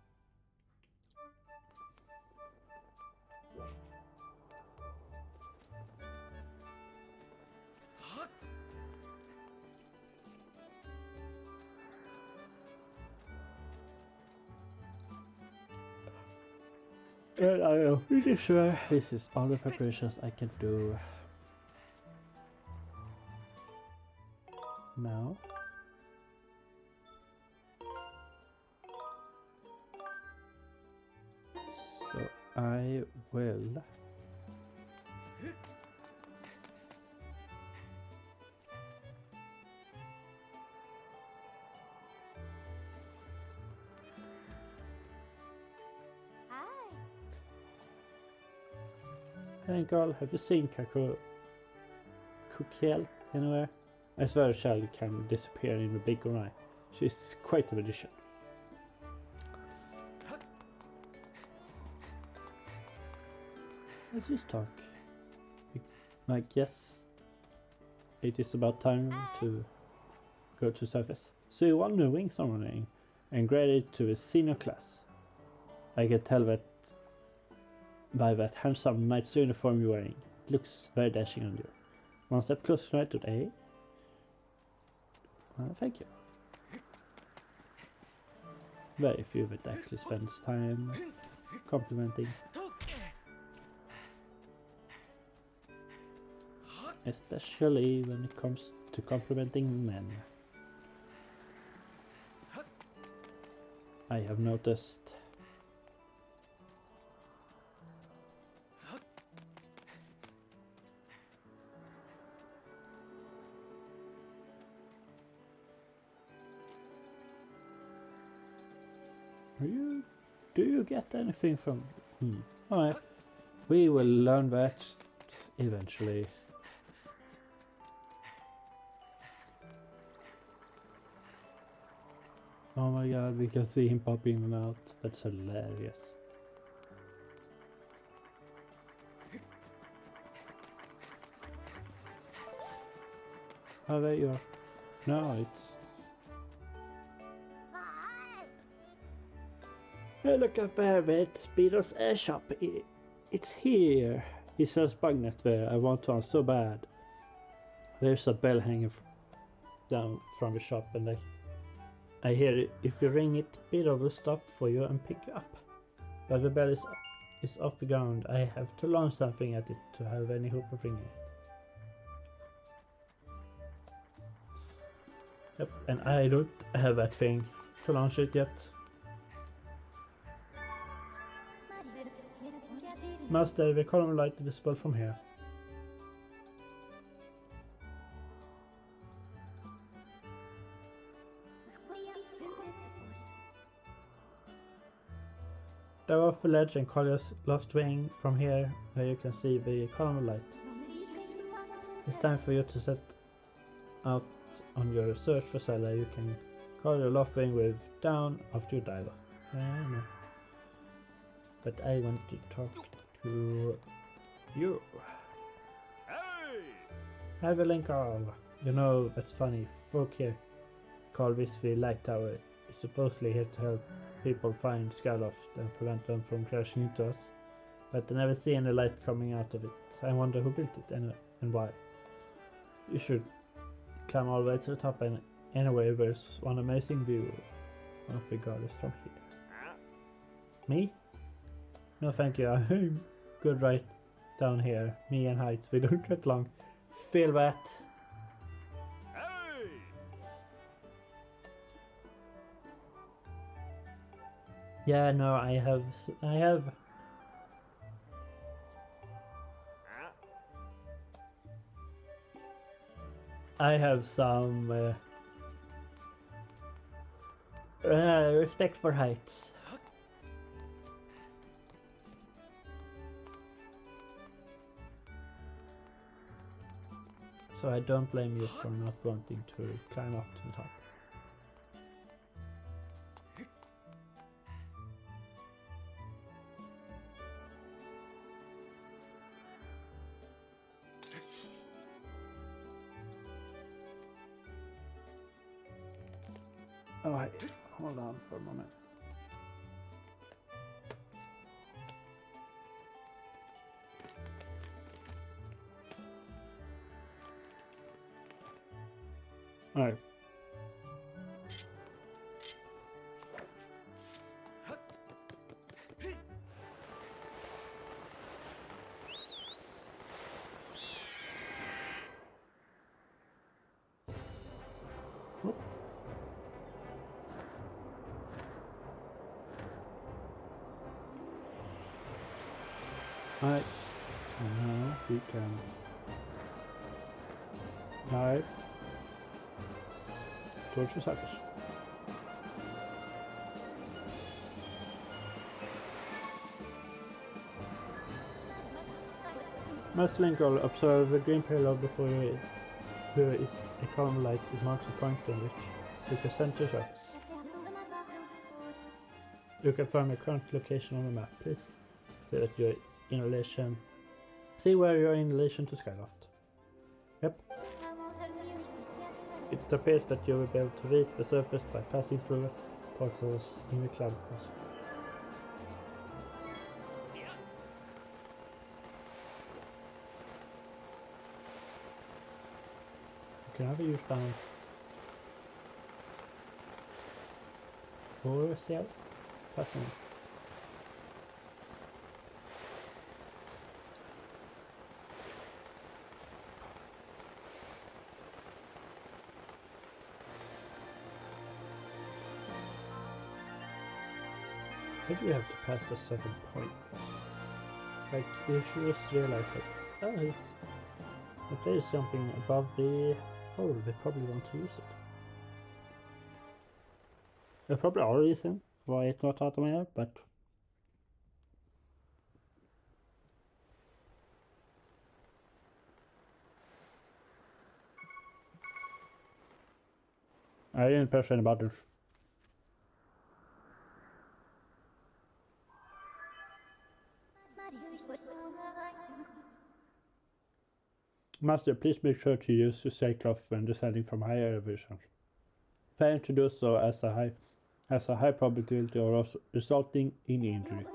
And I am pretty sure this is all the preparations I can do now. So I will Hey girl, have you seen Kukiel anywhere? I swear Shell can disappear in the big eye. She's quite a magician. Let's just talk. Like, yes, it is about time to go to surface. So you won the wing ceremony and graded to a senior class. I can tell that by that handsome knight's uniform you're wearing. It looks very dashing on you. One step closer right to A. Thank you. Very few that actually spends time complimenting. Especially when it comes to complimenting men. I have noticed. Do you get anything from? Alright, we will learn that eventually. Oh my god, we can see him popping in and out. That's hilarious. Oh, there you are. No, it's... Hey, look up there, it's Speedo's air shop. It's here. He sells bugnet there. I want one so bad. There's a bell hanging down from the shop, and I hear it. If you ring it, Speedo will stop for you and pick you up. But the bell is off the ground. I have to launch something at it to have any hope of ringing it. Yep, and I don't have that thing to launch it yet. Master, the column light visible from here. Dive off the ledge and call your lost wing from here, where you can see the column light. It's time for you to set out on your search for Zelda. You can call your lost wing with down after you dive. No. But I want to talk to you. Hey! Have a Linkle. You know, that's funny. Folk here call this the light tower. It's supposedly here to help people find Skyloft and prevent them from crashing into us. But I never see any light coming out of it. I wonder who built it and why. You should climb all the way to the top, and anyway, there's one amazing view of the goddess from here. Me? No thank you, I'm good right down here. Me and heights, we don't get along. Feel that. Hey! Yeah, no, I have some respect for heights. So I don't blame you for not wanting to climb up to the top. Oh, wait. Hold on for a moment. All right. Whoop. Alright, and now we can dive towards the surface. Must Linkle observe the green payload before you. Here is a column light. It marks a point in which you can center surface. You can find your current location on the map. Please see that you're in relation. See where you're in relation to Skyloft. Yep. It appears that you will be able to reach the surface by passing through portals in the cloud cross. You can have a use down or see out passing. Maybe you have to pass a certain point. Like, you should just realize that, oh, if there is something above the hole, they probably want to use it. There probably are reasons why it's not out of my head, but I didn't person about this. Master, please make sure to use the sailcloth when descending from higher elevations. Failing to do so has a high probability of resulting in injury.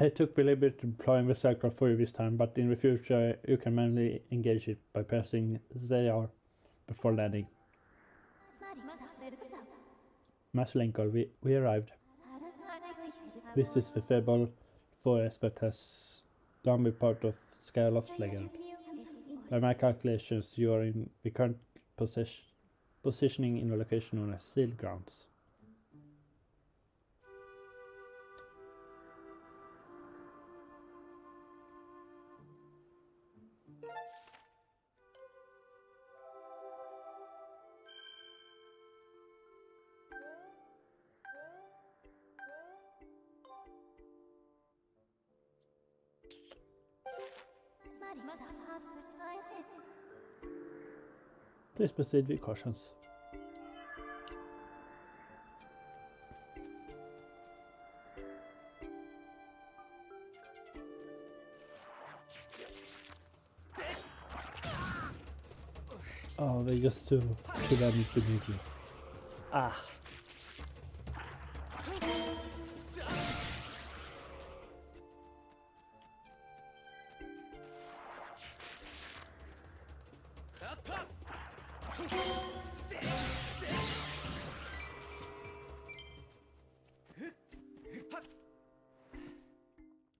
I took the liberty deploying the sailcloth for you this time, but in the future you can manually engage it by pressing ZR before landing. Master Linkle, we arrived. This is the fable forest that has long been part of Skyloft's legend. By my calculations, you are in the current positioning in a location known as Sealed Grounds. Please proceed with cautions. Oh, they just do damage immediately. Ah.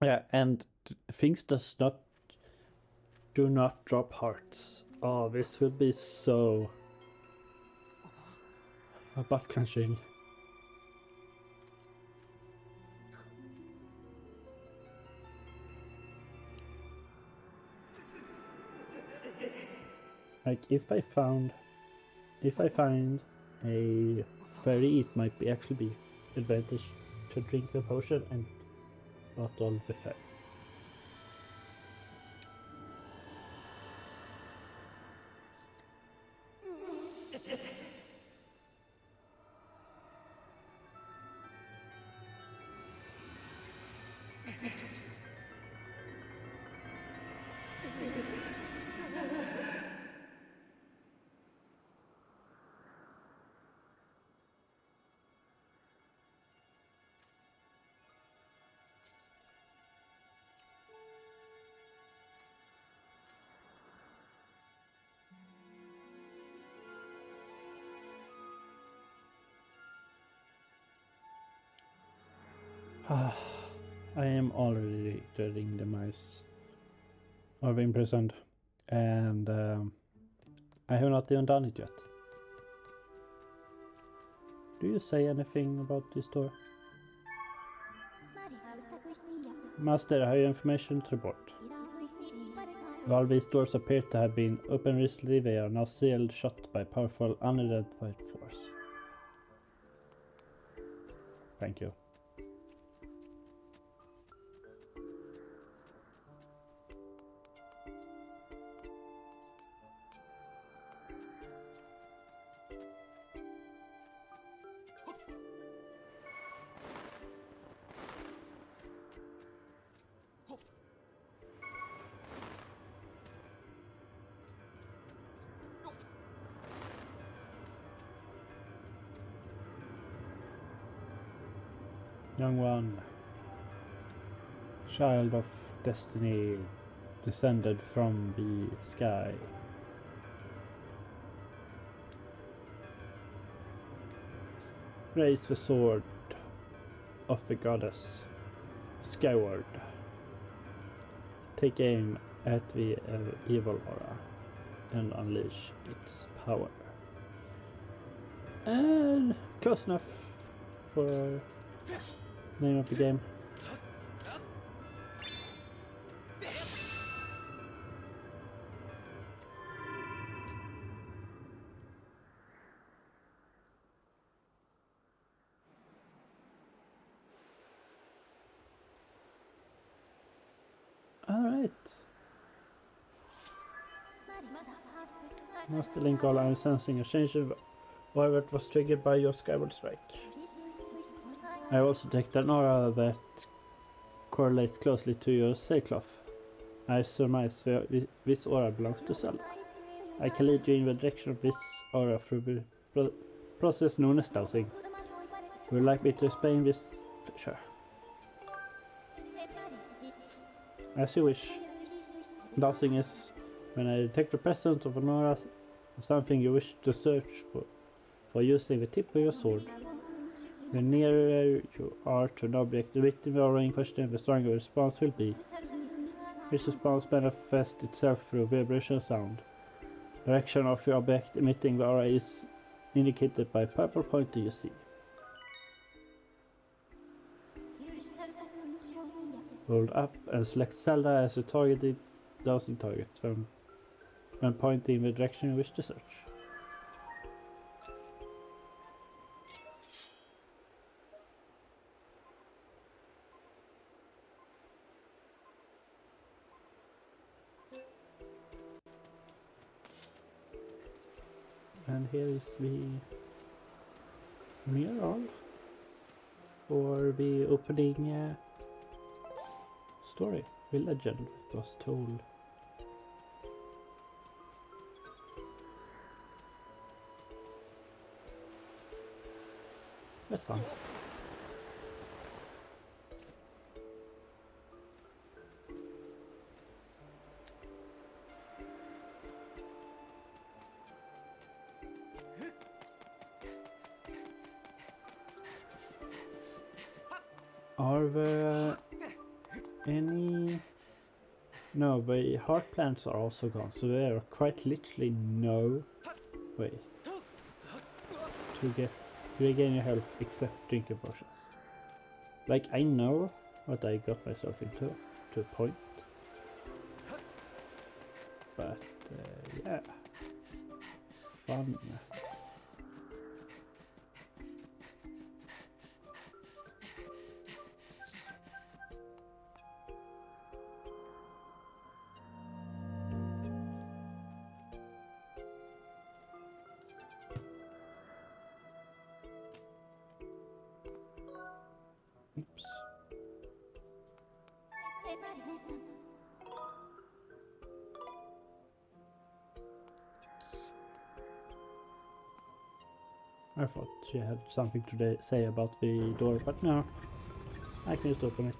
Yeah, and things do not drop hearts. Oh, this will be so butt crunching. Like if I find a fairy, it might be actually be advantage to drink the potion and not all the fairy. I am already dreading the mice of imprisoned, and I have not even done it yet. Do you say anything about this door? Master, I have information to report. While these doors appear to have been opened recently, they are now sealed shut by powerful unidentified force. Thank you. Young one, child of destiny, descended from the sky. Raise the sword of the goddess, Skyward. Take aim at the evil aura and unleash its power. And close enough for name of the game. Alright. Master Linkle, I'm sensing a change of whatever it was triggered by your Skyward strike. I also detect an aura that correlates closely to your sailcloth. I surmise this aura belongs to Zelda. I can lead you in the direction of this aura through the process known as dowsing. Would you like me to explain this? Sure. As you wish. Dowsing is when I detect the presence of an aura of something you wish to search for using the tip of your sword. The nearer you are to an object emitting the aura in question, the stronger the response will be. This response manifests itself through vibration and sound. Direction of the object emitting the aura is indicated by purple pointer you see. Hold up and select Zelda as your targeted dowsing target when pointing in the direction you wish to search. And here is the mural for the opening story, the legend that was told. That's fun. Are there any... No, the heart plants are also gone, so there are quite literally no way to regain your health except drinking potions. Like, I know what I got myself into, to a point. But, yeah. Fun. Oops. I thought she had something to say about the door, but no. I can just open it.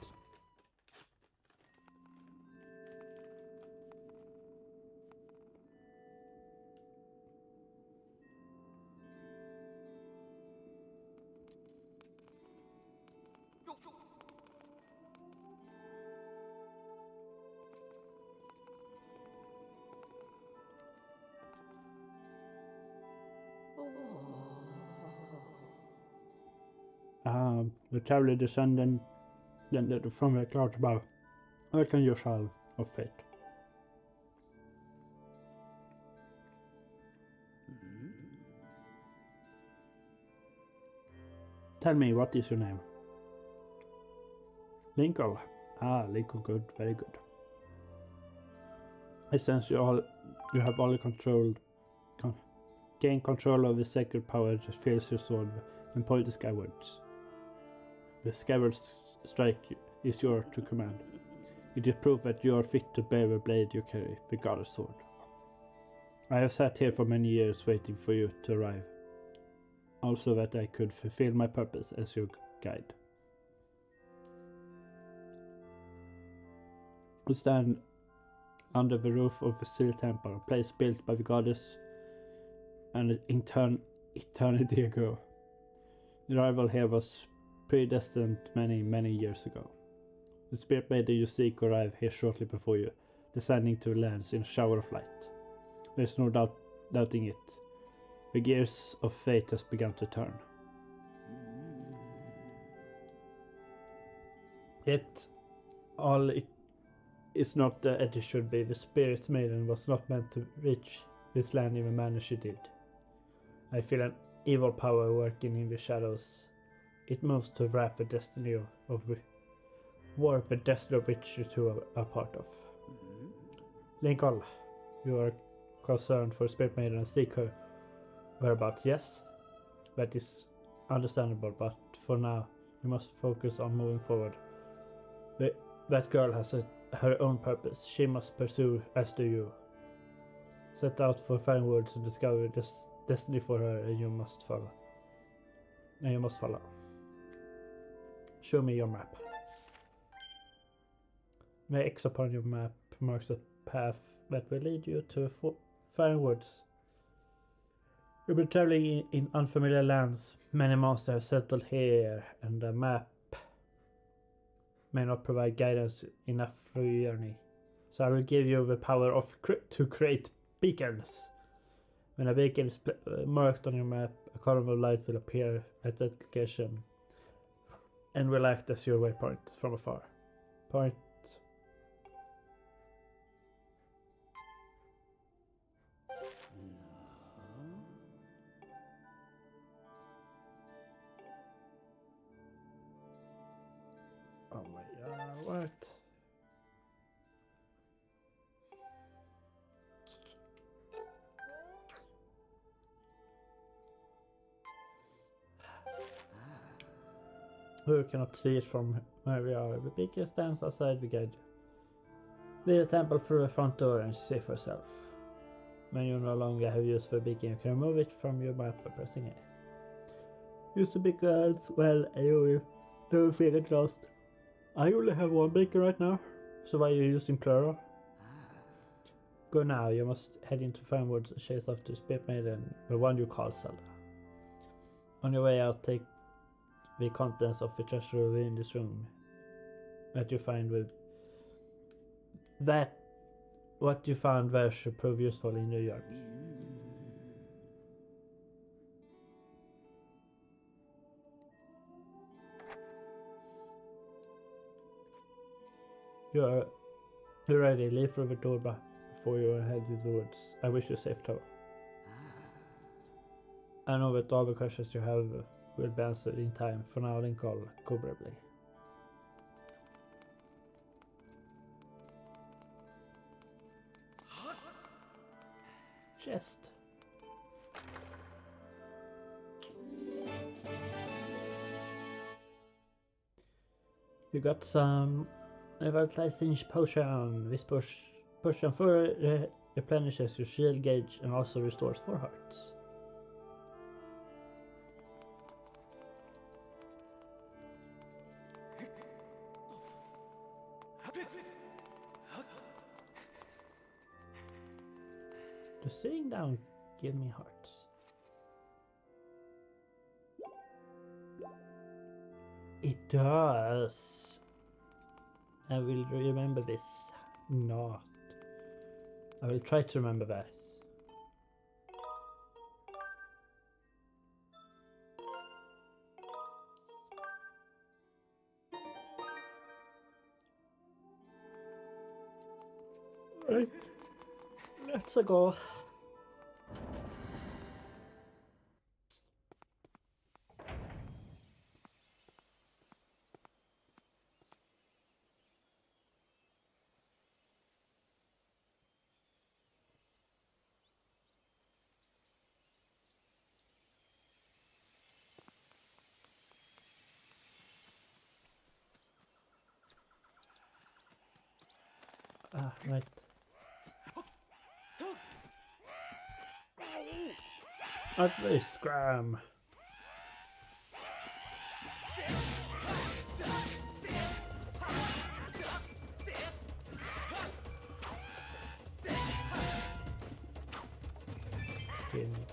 The traveler descended from a cloud above. Welcome your child of fate. Tell me, what is your name? Linkle. Ah, Linkle, good, very good. I sense you have all gain control of the sacred power that fills your sword and point the skywards. The Skyward strike is yours to command. It is proof that you are fit to bear the blade you carry, the goddess sword. I have sat here for many years waiting for you to arrive, also that I could fulfill my purpose as your guide. You stand under the roof of the Seal Temple, a place built by the goddess and eternity ago. The arrival here was predestined many years ago. The spirit maiden you seek arrived here shortly before you, descending to the lands in a shower of light. There is no doubting it. The gears of fate has begun to turn. Yet, all it is not as it should be. The spirit maiden was not meant to reach this land in the manner she did. I feel an evil power working in the shadows. It moves to warp the destiny of which you two are part of. Linkle, you are concerned for Spirit Maiden and seek her whereabouts. Yes, that is understandable, but for now, you must focus on moving forward. That girl has her own purpose. She must pursue, as do you. Set out for Skyward to discover destiny for her, and you must follow. Show me your map. The X upon your map marks a path that will lead you to Skyward. You've been traveling in unfamiliar lands. Many monsters have settled here, and the map may not provide guidance enough for your journey. So I will give you the power to create beacons. When a beacon is marked on your map, a column of light will appear at that location and will act as your waypoint from afar. Point. Oh my god, what? who cannot see it from where we are. The beacon stands outside the gate. Leave the temple through the front door and see for yourself. When you no longer have use for the beacon, you can remove it from your map by pressing A. Use the beacon as well and you will never feel it lost. I only have one beacon right now, so why are you using plural? Go now, you must head into Fernwoods and chase after the Spirit Maiden, the one you call Zelda. On your way out, take the contents of the treasure within this room that you find with that what you found there should prove useful in New York. You're ready, leave through the door before you head into the woods. I wish you safe travel. I know that all the questions you have will be answered in time. For now, Linkle, go bravely. Chest. You got some revitalizing potion. This potion replenishes your shield gauge and also restores 4 hearts. Just sitting down, give me hearts. It does. I will remember this. Not. I will try to remember this. Right. Let's go. Ah, right. At least scram. $10.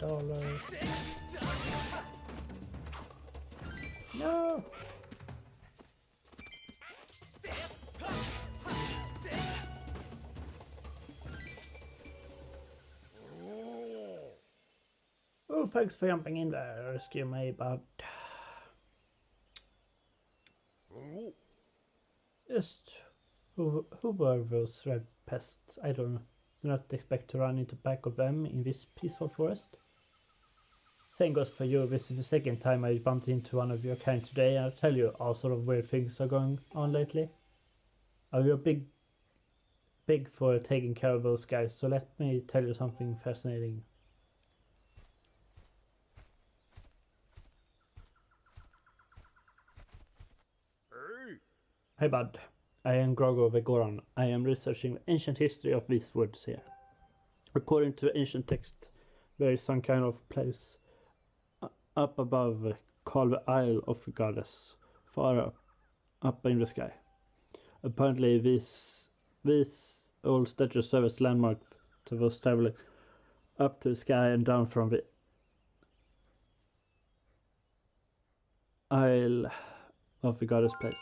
No. Oh, thanks for jumping in there, rescue me, but just who were those red pests? I don't know. Do not expect to run into back of them in this peaceful forest. Same goes for you. This is the second time I bumped into one of your kind today. I'll tell you all sort of weird things are going on lately. You're big for taking care of those guys, so let me tell you something fascinating. Hey bud, I am Grogo the Goron. I am researching the ancient history of these woods here. According to ancient text, there is some kind of place up above called the Isle of the Goddess, far up in the sky. Apparently these old statues serve as landmark to those traveling up to the sky and down from the Isle of the Goddess place.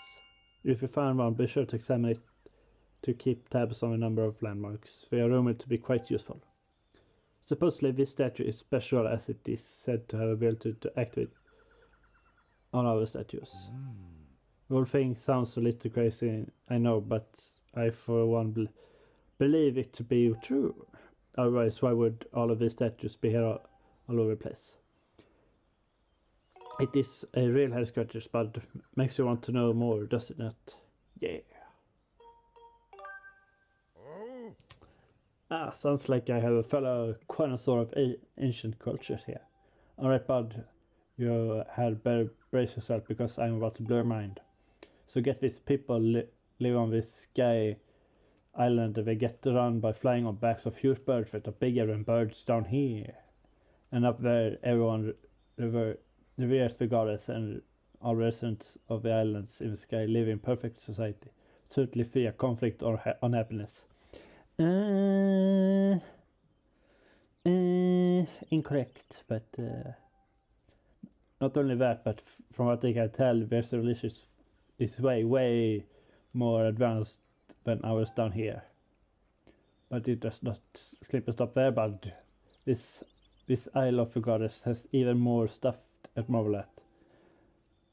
If you find one, be sure to examine it to keep tabs on the number of landmarks. They are rumored to be quite useful. Supposedly this statue is special as it is said to have the ability to activate on other statues. The whole thing sounds a little crazy, I know, but I for one believe it to be true. Otherwise, why would all of these statues be here all over the place? It is a real head scratcher, but makes you want to know more, does it not? Yeah. Ah, sounds like I have a fellow connoisseur of ancient cultures here. Alright, bud. You had better brace yourself because I'm about to blow your mind. So get these people live on this sky island and they get run by flying on backs of huge birds that are bigger than birds down here. And up there everyone reveres the goddess, and all residents of the islands in the sky live in perfect society, totally free of conflict or unhappiness. Incorrect, but not only that, but from what I can tell, their civilization is way more advanced than ours down here. But it does not slip and stop there, but this Isle of the Goddess has even more stuff to marvel at.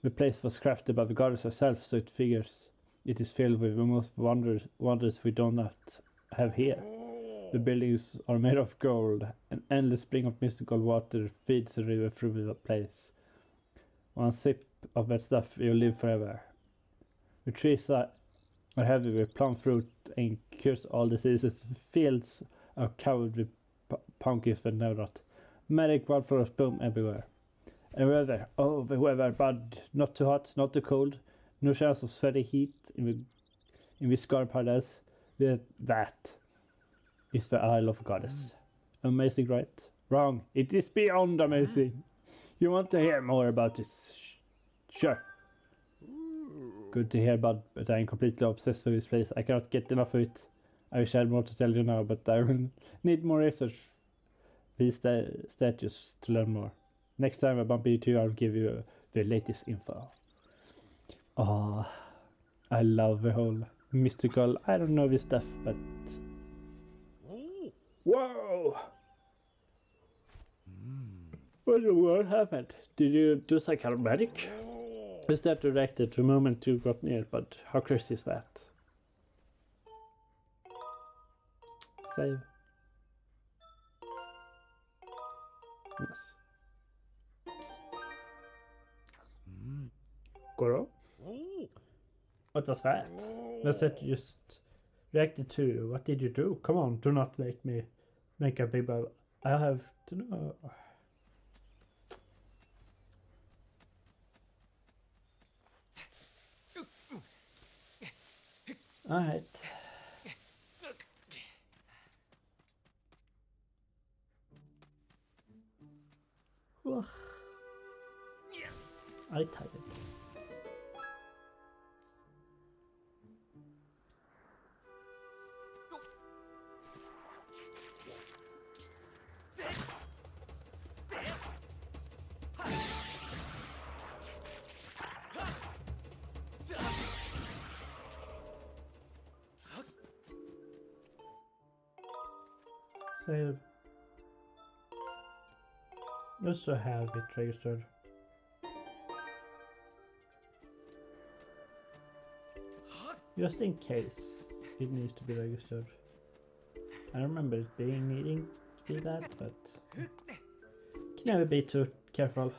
The place was crafted by the goddess herself, so it figures it is filled with the most wonders we do not have here. The buildings are made of gold. An endless spring of mystical water feeds the river through the place. One sip of that stuff, you'll live forever. The trees are heavy with plum fruit and cures all diseases. Fields are covered with pumpkins that never rot. Magic wildflowers bloom everywhere. And weather, oh the weather, bud, not too hot, not too cold. No chance of sweaty heat in this garden paradise. That is the Isle of Goddess. Amazing, right? Wrong. It is beyond amazing. You want to hear more about this? Sure. Good to hear, bud, but I'm completely obsessed with this place. I cannot get enough of it. I wish I had more to tell you now, but I will need more research these statues to learn more. Next time I bump into you, I'll give you the latest info. Oh, I love the whole mystical, I don't know this stuff, but... Whoa! What the world happened? Did you do some kind of magic? Is that directed to the moment you got near, but how crazy is that? Save. Yes. Goro? What was that? Was that just reacted to? What did you do? Come on, do not make me make a big bell. I have to know. Alright. I tired. Save. Just to have it registered. Just in case it needs to be registered. I remember it being needing to do that, but can never be too careful.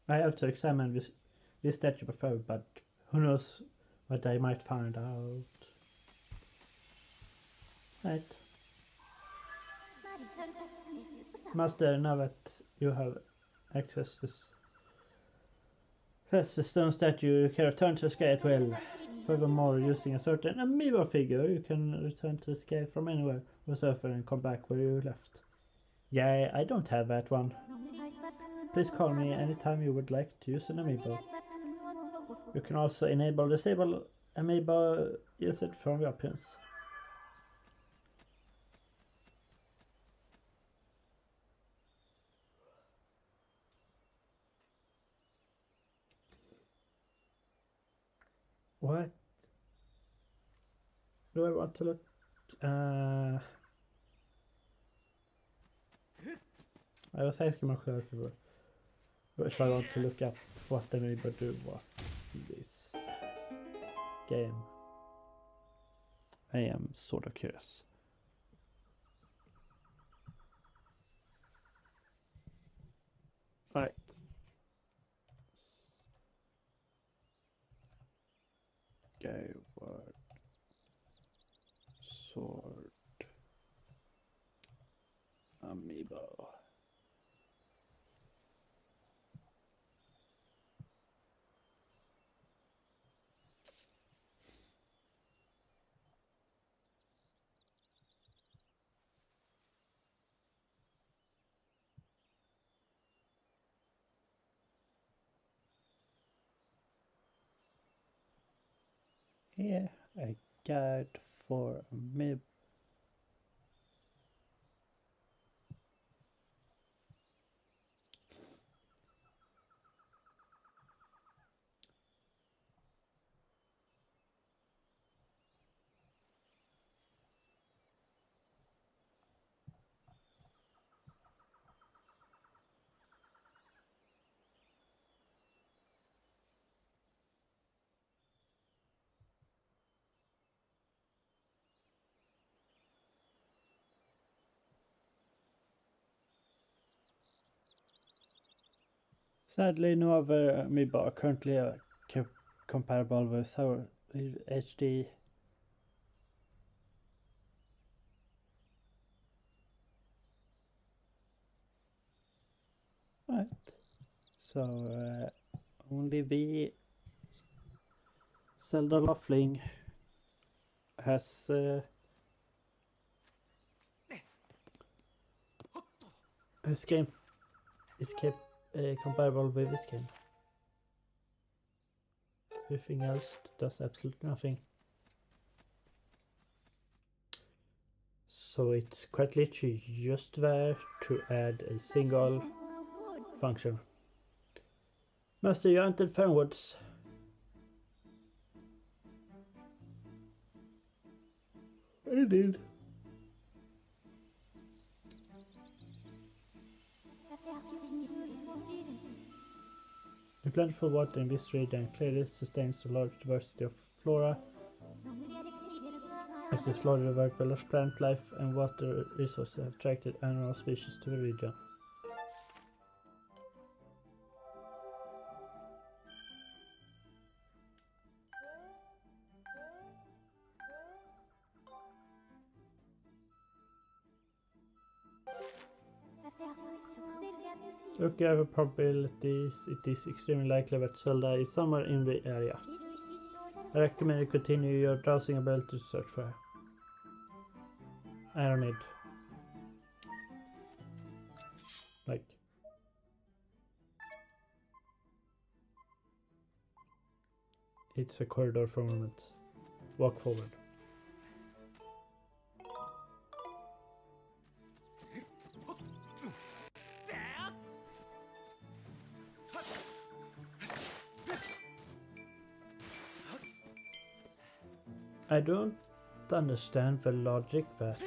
I have to examine this statue before, but who knows what I might find out. Right. Master, now that you have access to the stone statue, you can return to the sky at will. Furthermore, using a certain amiibo figure, you can return to the sky from anywhere or surfer and come back where you left. Yeah, I don't have that one. Please call me anytime you would like to use an amiibo. You can also disable amiibo usage from your pins. What do I want to look? I was asking myself if I want to look up what the neighbor do what this game. I am sort of curious. Right. Skyward Sword Amiibo. Here, a guide for Amiibo. Sadly, no other Amiibo are currently comparable with our HD. Right. So only the Zelda Loftling has his game is comparable with this game. Everything else does absolutely nothing. So it's quite literally just there to add a single function. Master, you entered Fernwoods. I did. The plentiful water in this region clearly sustains a large diversity of flora. As the slaughter of Archipelago's plant life and water resources have attracted animal species to the region. Looking at the probabilities, it is extremely likely that Zelda is somewhere in the area. I recommend you continue your browsing ability to search for her. I don't need. Like. It's a corridor for a moment. Walk forward. I don't understand the logic that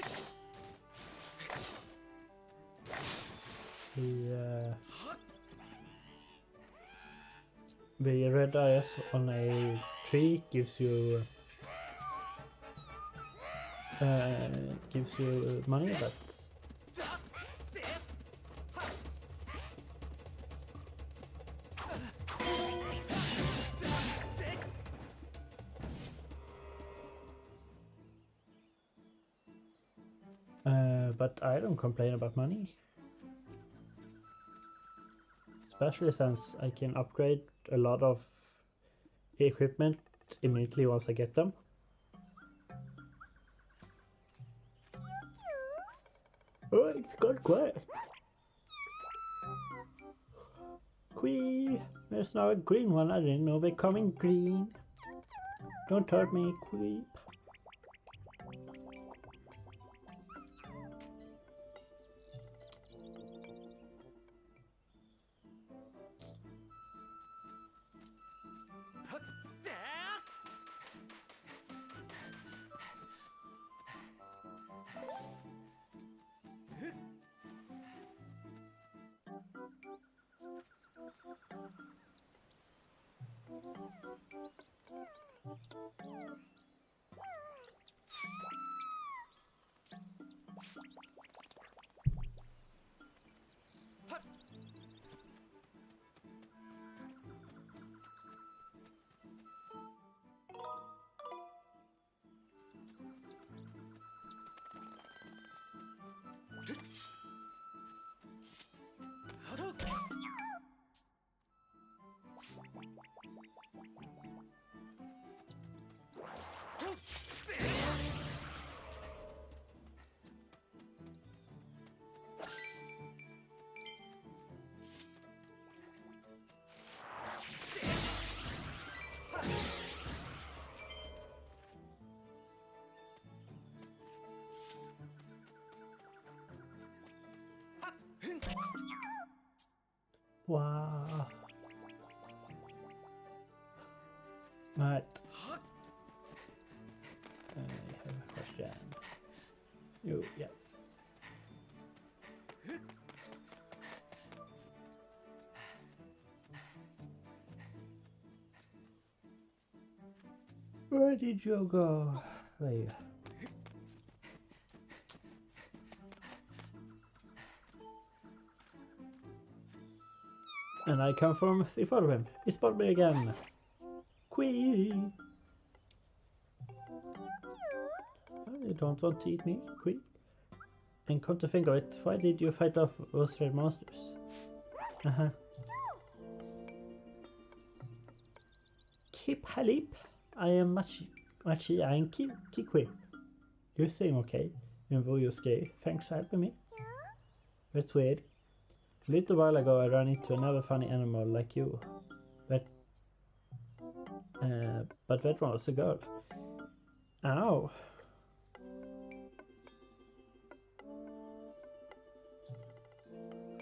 the red eyes on a tree gives you money, but I don't complain about money. Especially since I can upgrade a lot of equipment immediately once I get them. Oh, it's got quiet. Quee! There's now a green one. I didn't know they're coming green. Don't hurt me, Queep. Wow. Right. I have a question. You, yeah. Where did you go? Where are you? And I come from before him. He spotted me again. Queen! You don't want to eat me, Queen? And come to think of it, why did you fight off those red monsters? Keep Halip. I am Machi and Kikwi. You seem okay, even though you're scary. Thanks for helping me. That's weird. A little while ago I ran into another funny animal like you. But that one was a girl. Ow.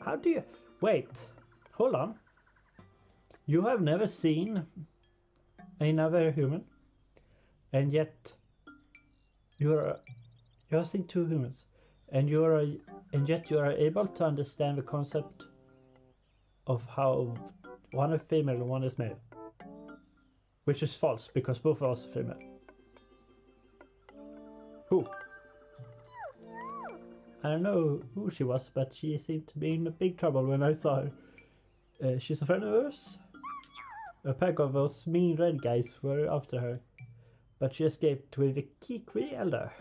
How do you... Wait. Hold on. You have never seen another human, and yet you have seen two humans, and yet you are able to understand the concept of how one is female and one is male, which is false because both of us are female. Who? I don't know who she was, but she seemed to be in big trouble when I saw her. She's a friend of ours. A pack of those mean red guys were after her, but she escaped with the Kikwi Elder.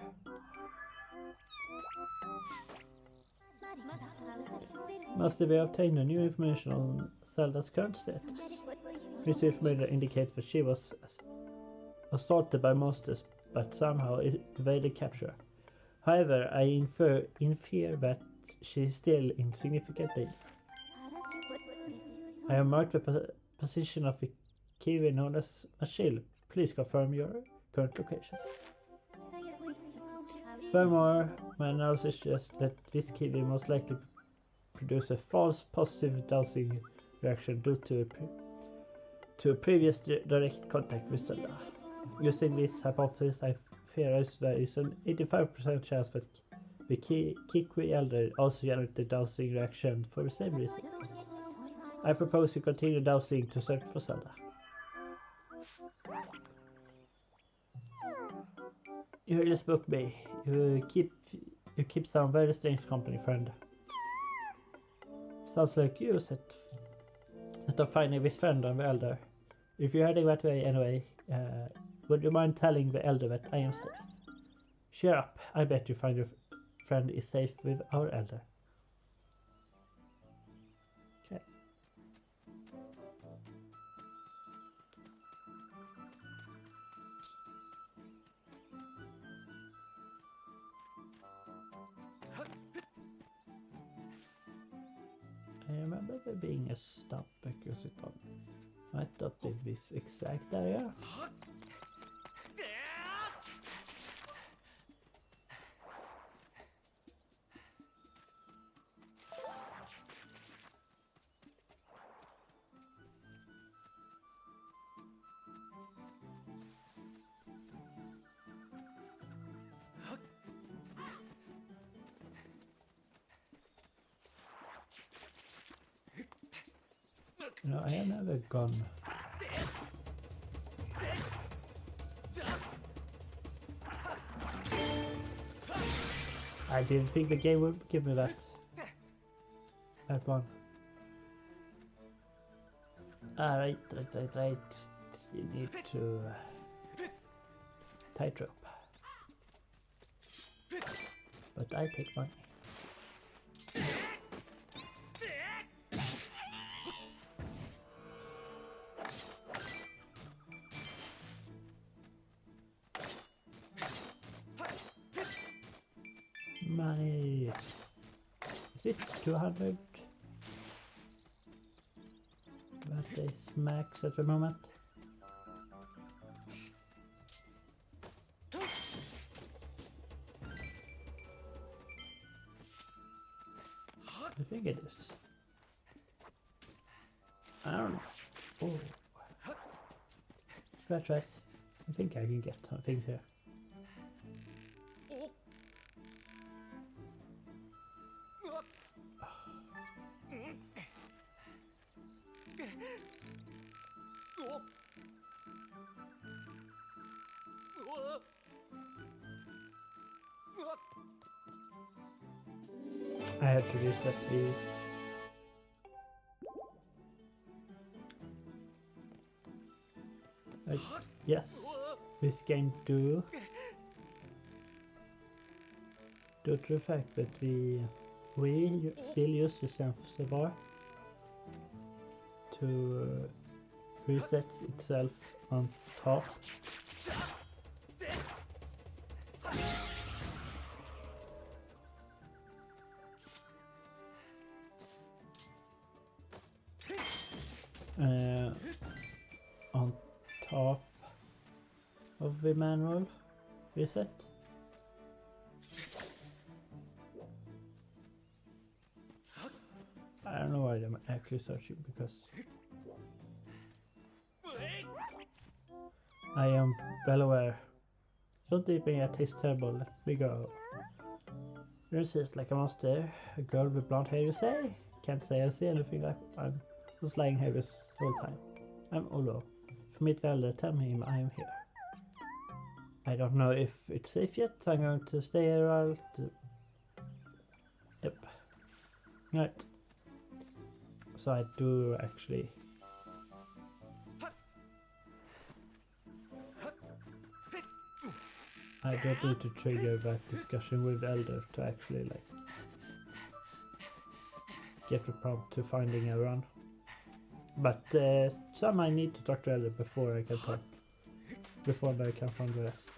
Must have obtained new information on Zelda's current status. This information indicates that she was assaulted by monsters, but somehow evaded capture. However, I infer that she is still in significant danger. I have marked the position of the kiwi known as Achille. Please confirm your current location. Furthermore, my analysis suggests that this kiwi most likely produce a false positive dowsing reaction due to a previous direct contact with Zelda. Using this hypothesis, I theorize there is an 85% chance that the Kikwi Elder also generated dowsing reaction for the same reason. I propose to continue dowsing to search for Zelda. You really spoke me. You keep some very strange company, friend. Sounds like you set of finding this friend on the Elder. If you're heading that way anyway, would you mind telling the Elder that I am safe? Cheer up, I bet you find your friend is safe with our Elder. Okay. I remember there being a stump I could sit on. Might not be this exact area. No, I have never gone. I didn't think the game would give me that one. Right. You need to tightrope. But I take money. Money. Is it 200? That is max at the moment. I think it is. I don't know. Oh. Scratch that. I think I can get some things here. I have to reset the... yes, this game due to the fact that we still use the sensor bar to reset itself on top. On top of the manual reset. I don't know why I'm actually searching, because I am well aware. So deeping it tastes terrible. Let me go. You insist like a monster. A girl with blonde hair, you say? Can't say I see anything like I'm just lying here this whole time. I'm Olo. If you meet Zelda, tell him I am here. I don't know if it's safe yet. I'm going to stay here while... Yep. Right. So I do actually... I don't need to trigger that discussion with Elder to actually like get the prompt to finding a run. But some I need to talk to Elder before I can talk. Before I can find the rest.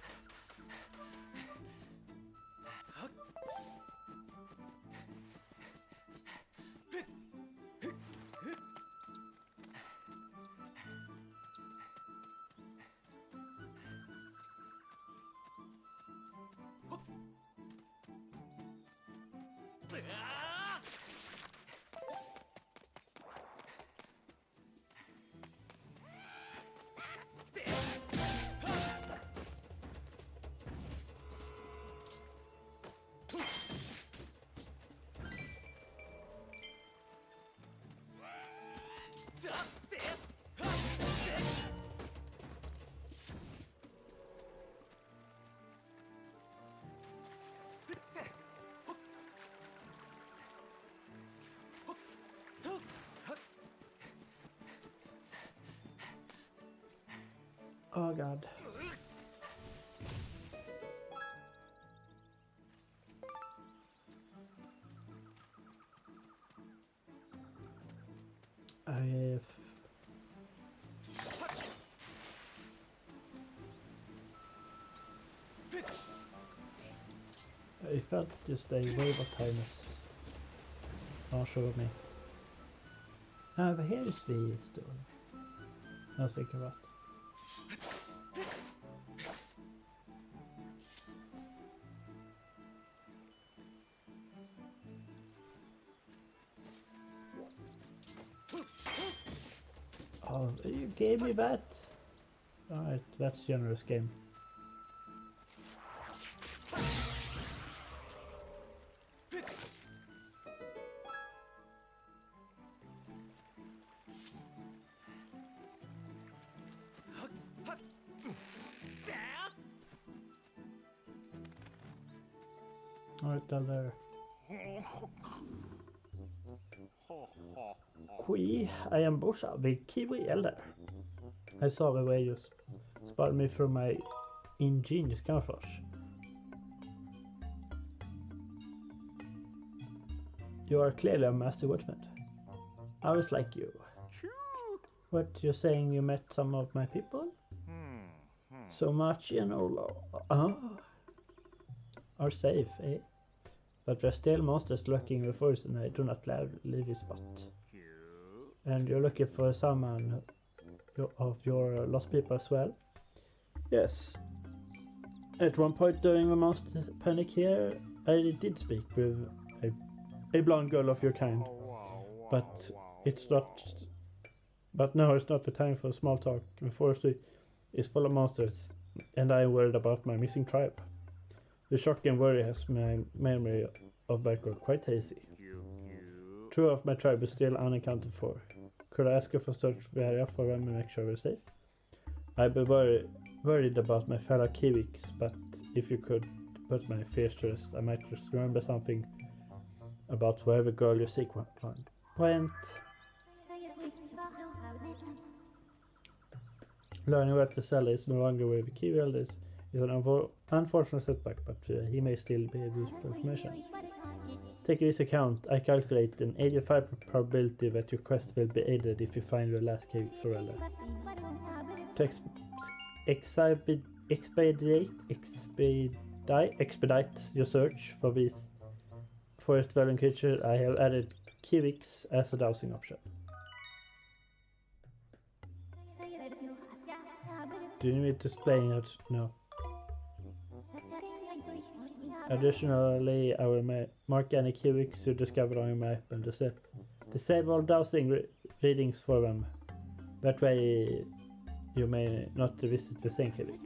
Oh god. I felt just a wave of tightness. I'll show me. But here is the story I was thinking about. Oh, you gave me that? Alright, that's generous game. Alright, down there. Qui, I am Bosha, the Kiwi Elder. I saw the way you spotted me from my ingenious camouflage. You are clearly a master woodsman. I was like you. What, you're saying you met some of my people? So much in Olo. Are safe, eh? But there are still monsters lurking in the forest and I do not leave this spot. And you're looking for someone of your lost people as well? Yes. At one point during the monster panic here, I did speak with a blonde girl of your kind. But it's not But now is not the time for small talk. The forest is full of monsters, and I am worried about my missing tribe. The shock and worry has my memory of Backward quite hazy. Two of my tribe is still unaccounted for. Could I ask you for search the area for them and make sure we're safe? I'd be worried about my fellow Kiwiks, but if you could put my fears to rest, I might just remember something about where the girl you seek went. Learning that the Zelda is no longer where the Kiwi is an unfortunate setback, but he may still be useful information. Taking this account, I calculate an 85% probability that your quest will be aided if you find your last Kiwi Sorella. To expedite your search for these forest-dwelling creatures, I have added Kiwiks as a dowsing option. Do you need me to explain it? No. Additionally, I will mark any Kiwiks you discover on your map and disable dowsing readings for them. That way you may not visit the same Kiwiks.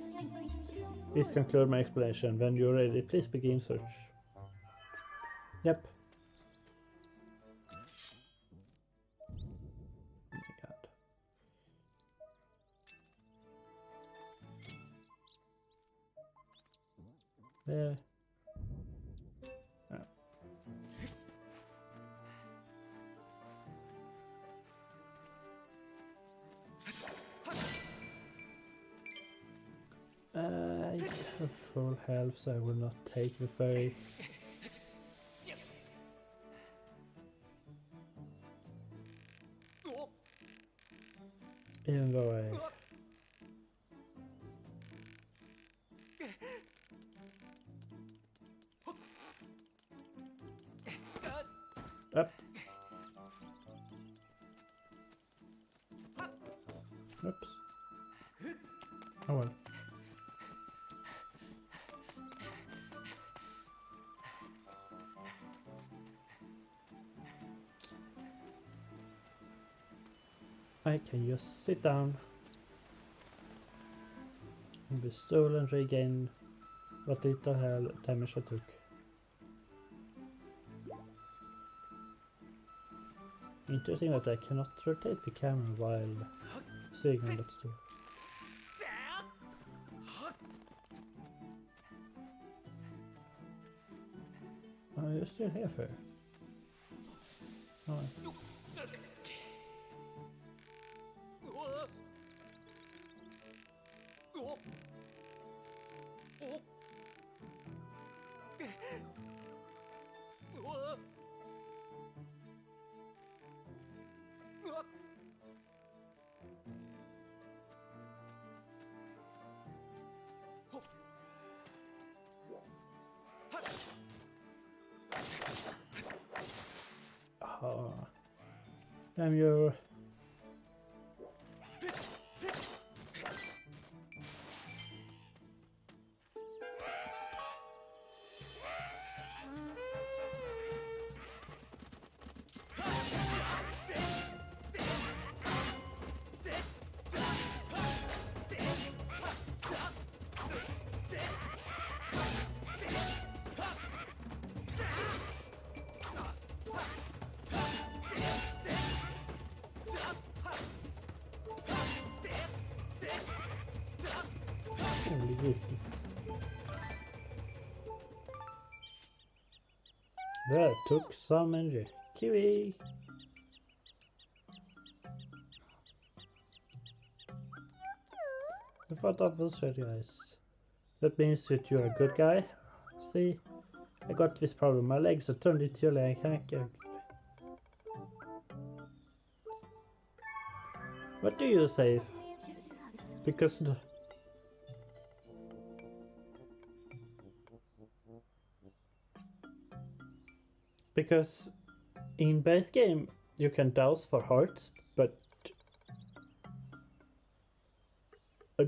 This concludes my explanation. When you're ready, please begin search. Yep. Oh my god. There. I have full health, so I will not take the ferry. Even though up. Oops. Oh well. I can just sit down and be stolen and regain what little damage I took. Interesting that I cannot rotate the camera while seeing on that store. Oh, you're still here for? Oh. Oh, damn you. Holy Jesus. That took some energy. Kiwi! I thought that was very nice. That means that you're a good guy. See? I got this problem. My legs are turned into your leg. I can't get. What do you say? Because in base game you can douse for hearts, but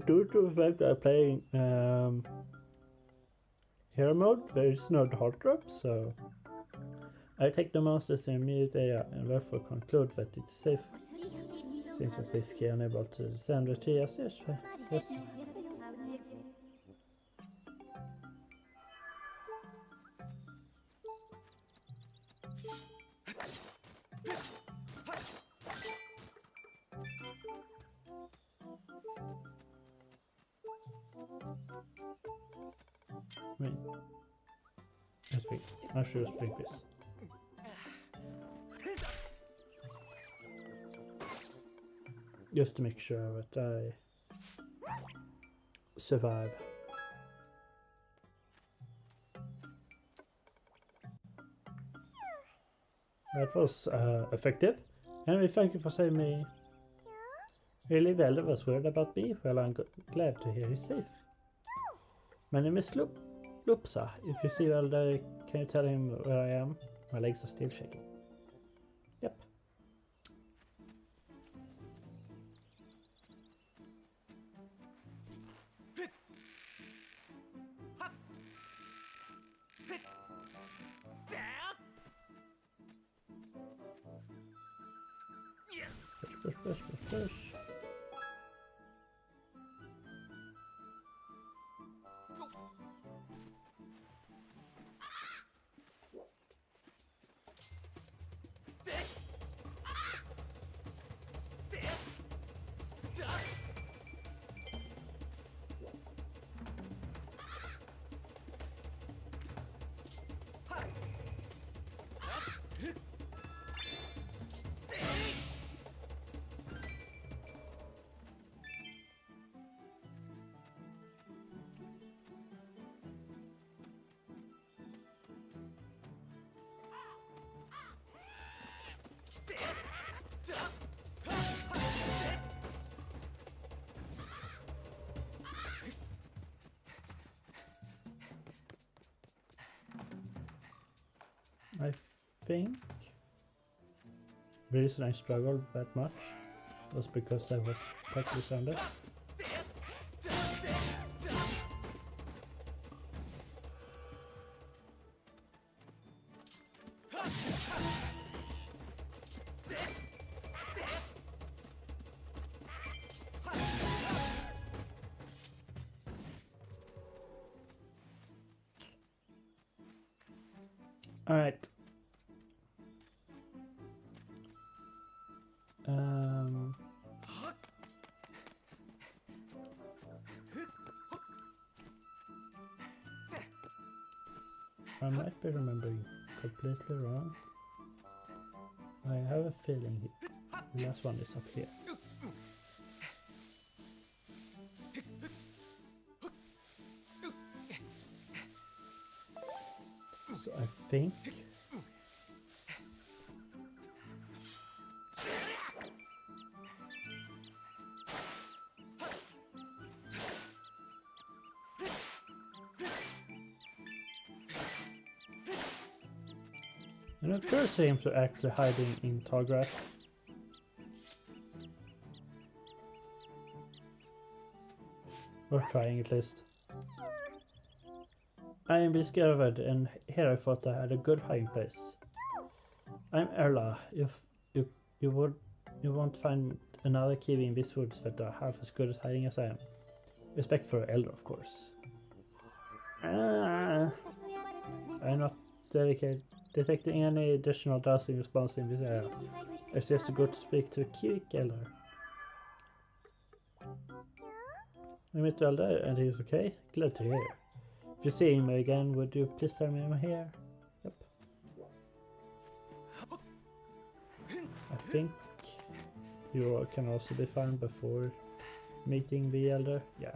due to the fact that I'm playing hero mode, there is no heart drop, so I take the monsters in immediate area and therefore conclude that it's safe. Since it's risky, unable to send it to yes, yes, yes. I mean, let's see. I should have picked this. Just to make sure that I survive. That was effective. Anyway, thank you for saving me. Really, Zelda was worried about me. Well, I'm glad to hear he's safe. My name is Lupsa. If you see Zelda, can you tell him where I am? My legs are still shaking. Yep. Push, push, push, push, push. I think the reason I struggled that much was because I was practically under. Alright. I might be remembering completely wrong. I have a feeling the last one is up here. So I think I'm not sure seems to actually hiding in tall grass. Or trying at least. I am discovered, and here I thought I had a good hiding place. I'm Erla. If you won't find another kiwi in these woods that are half as good at hiding as I am. Respect for elder, of course. I'm not detecting any additional dowsing response in this area. I suggest to go to speak to a kiwi elder. I met Zelda and he's okay. Glad to hear. If you see him again, would you please tell me I'm here? Yep. I think you can also be found before meeting the elder. Yeah.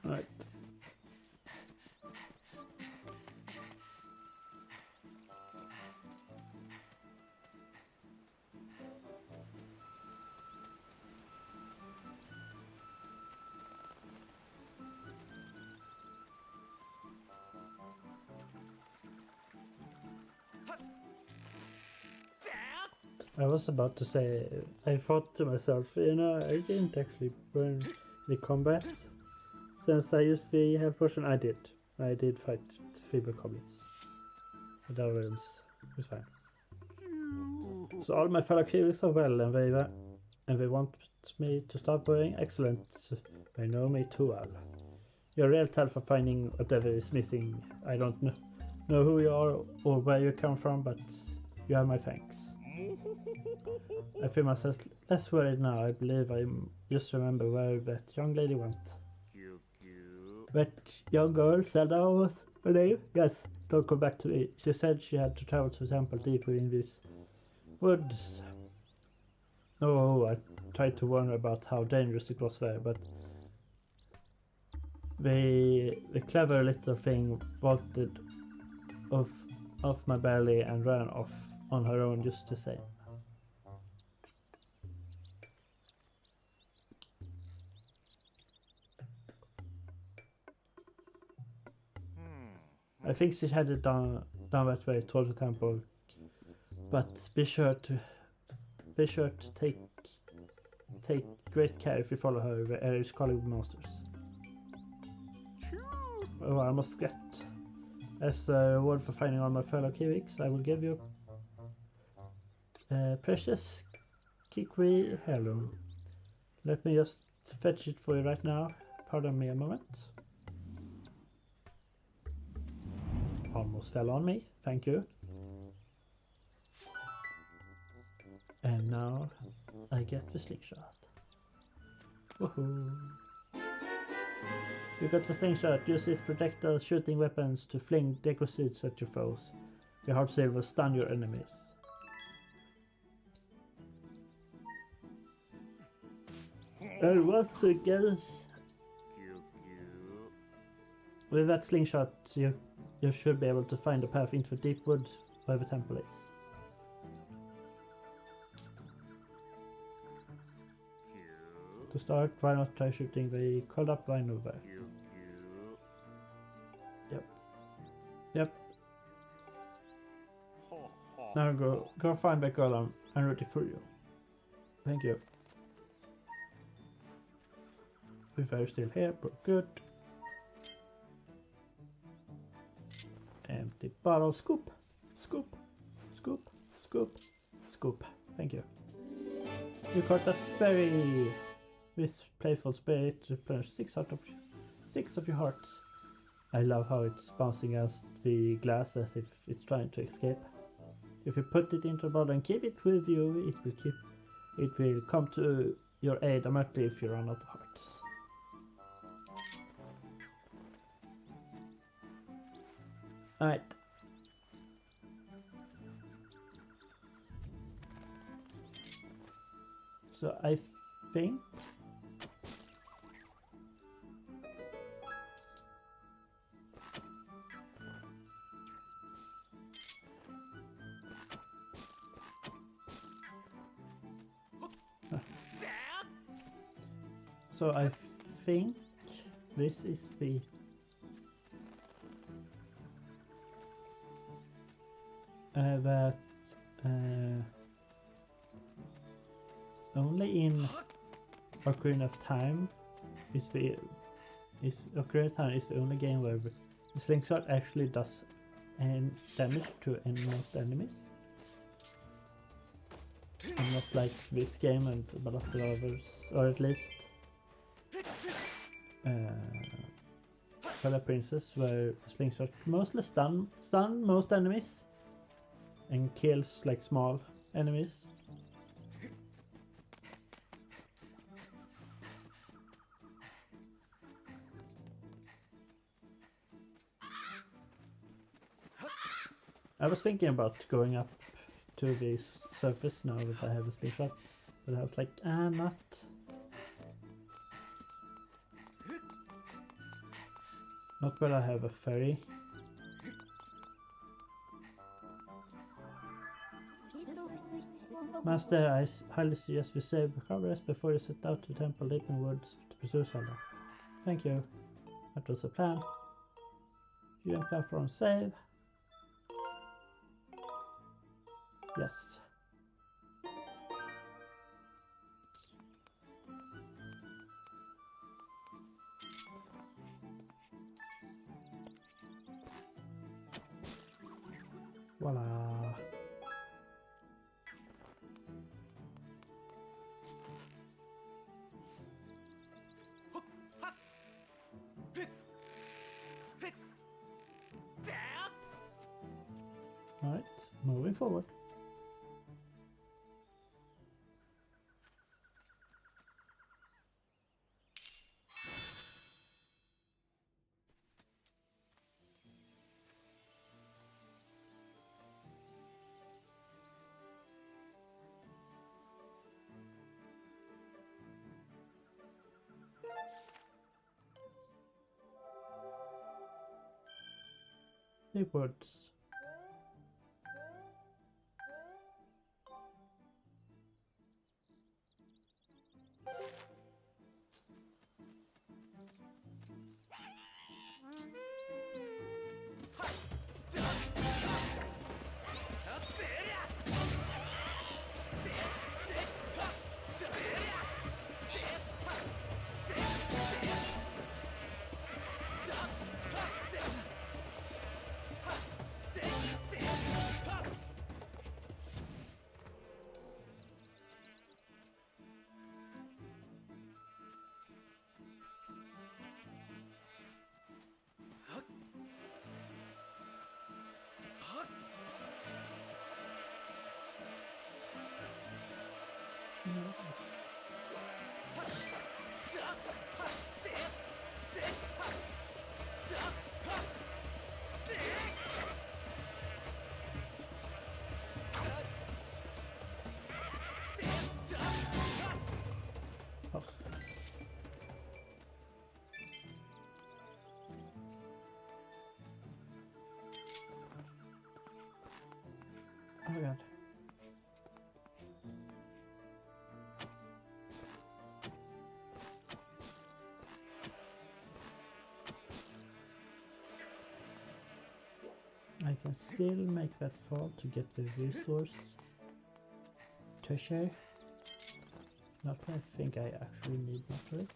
Right. I was about to say, I thought to myself, you know, I didn't actually burn the combat. Since I used the health potion, I did. I did fight feeble goblins. But that was fine. So all my fellow Kiwis are well, and they want me to start playing. Excellent. They know me too well. You're a real tell for finding whatever is missing. I don't know who you are or where you come from, but you have my thanks. I feel myself less worried now. I believe I just remember where that young lady went. That young girl, Zelda was her name? Yes, don't come back to me. She said she had to travel to a temple deep within these woods. Oh, I tried to warn her about how dangerous it was there, but the clever little thing bolted off my belly and ran off on her own just the same. I think she headed down that way toward the temple, but be sure to take great care if you follow her. The area is calling with monsters. Oh, I almost forget. As a reward for finding all my fellow Kiwiks, I will give you precious Kikwi heirloom. Let me just fetch it for you right now. Pardon me a moment. Almost fell on me. Thank you. And now I get the slingshot. Woohoo! You got the slingshot. Use these projectile shooting weapons to fling deco seeds at your foes. Your hard sale will stun your enemies. And once again, with that slingshot, you should be able to find a path into the deep woods where the temple is. To start, why not try shooting the coiled up rhino there? Yep. Now go find that girl. I'm ready for you. Thank you. If I'm still here, but good. Empty bottle. Scoop. Scoop. Scoop. Scoop. Scoop. Thank you. You caught a fairy. This playful spirit replenished 6 of your hearts. I love how it's bouncing against the glass as if it's trying to escape. If you put it into a bottle and keep it with you, it will come to your aid immediately if you run out of hearts. Alright. So I think this is the only in Ocarina of Time is the only game where the slingshot actually does damage to most enemies. And not like this game and a lot of others, or at least Twilight Princess, where slingshot mostly stun most enemies and kills like small enemies. I was thinking about going up to the surface now that I have a slingshot, but I was like, not. Not where I have a ferry. Master, I highly suggest you save progress before you set out to Temple Deep in Woods to pursue Zelda. Thank you. That was the plan. You and platform save. Yes. Voila. Alright, moving forward. Upwards. Oh. Oh god. I can still make that fall to get the resource treasure. Not what I think I actually need much of it.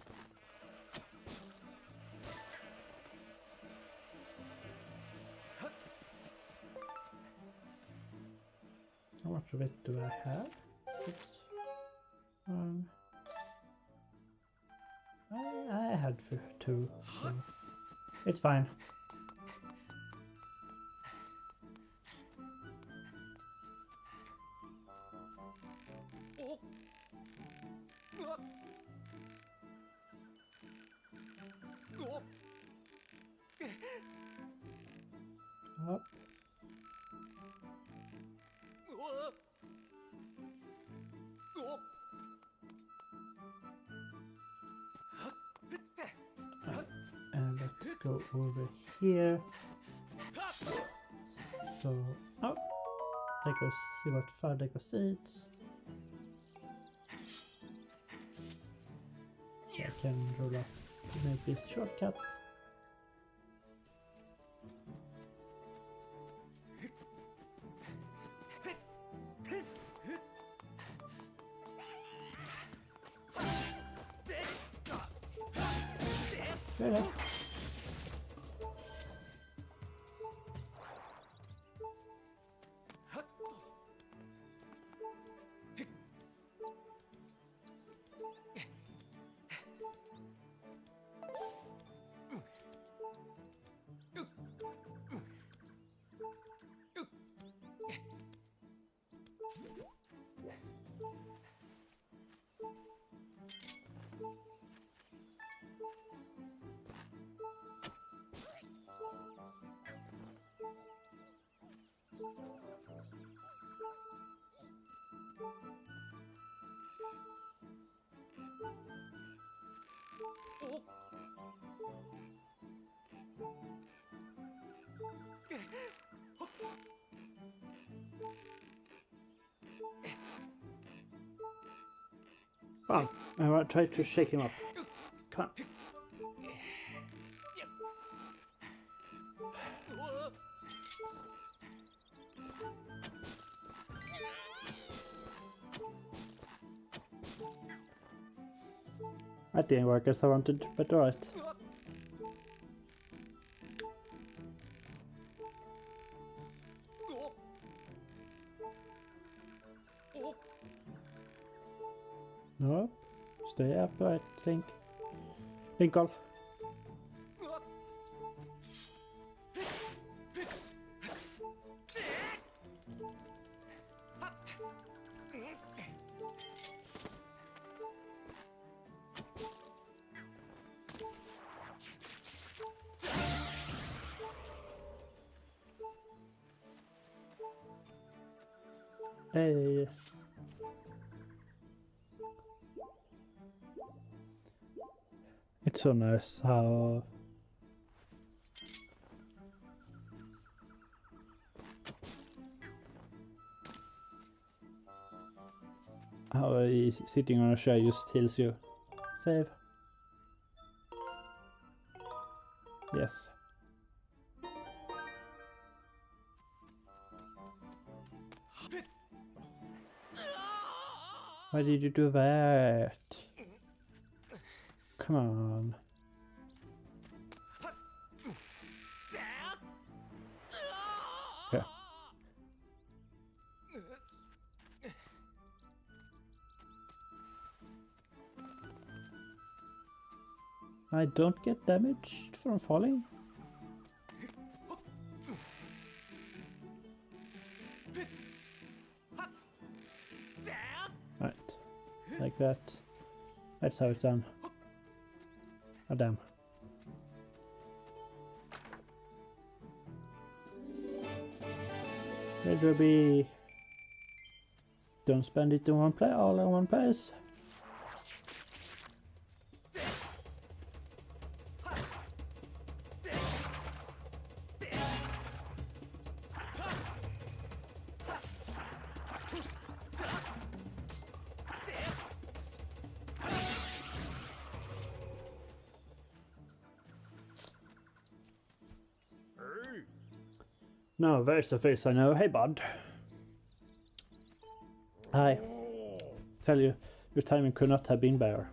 How much of it do I have? Oops. I had two, so it's fine. Up. And let's go over here. So, oh, there goes, you got 5 Lego seeds. So I can roll up to make this shortcut. Really? Wow, I will try to shake him off. Come on. That didn't work as I wanted, but alright. No. Stay upright, Linkle. Hey. It's so nice how sitting on a chair just heals you. Save. Yes. Why did you do that? Come on. Okay. I don't get damaged from falling. Right, like that. That's how it's done. Oh damn. Red Ruby. Don't spend it in one place, all in one place. No, there's a face I know. Hey, bud. Hi. Tell you, your timing could not have been better.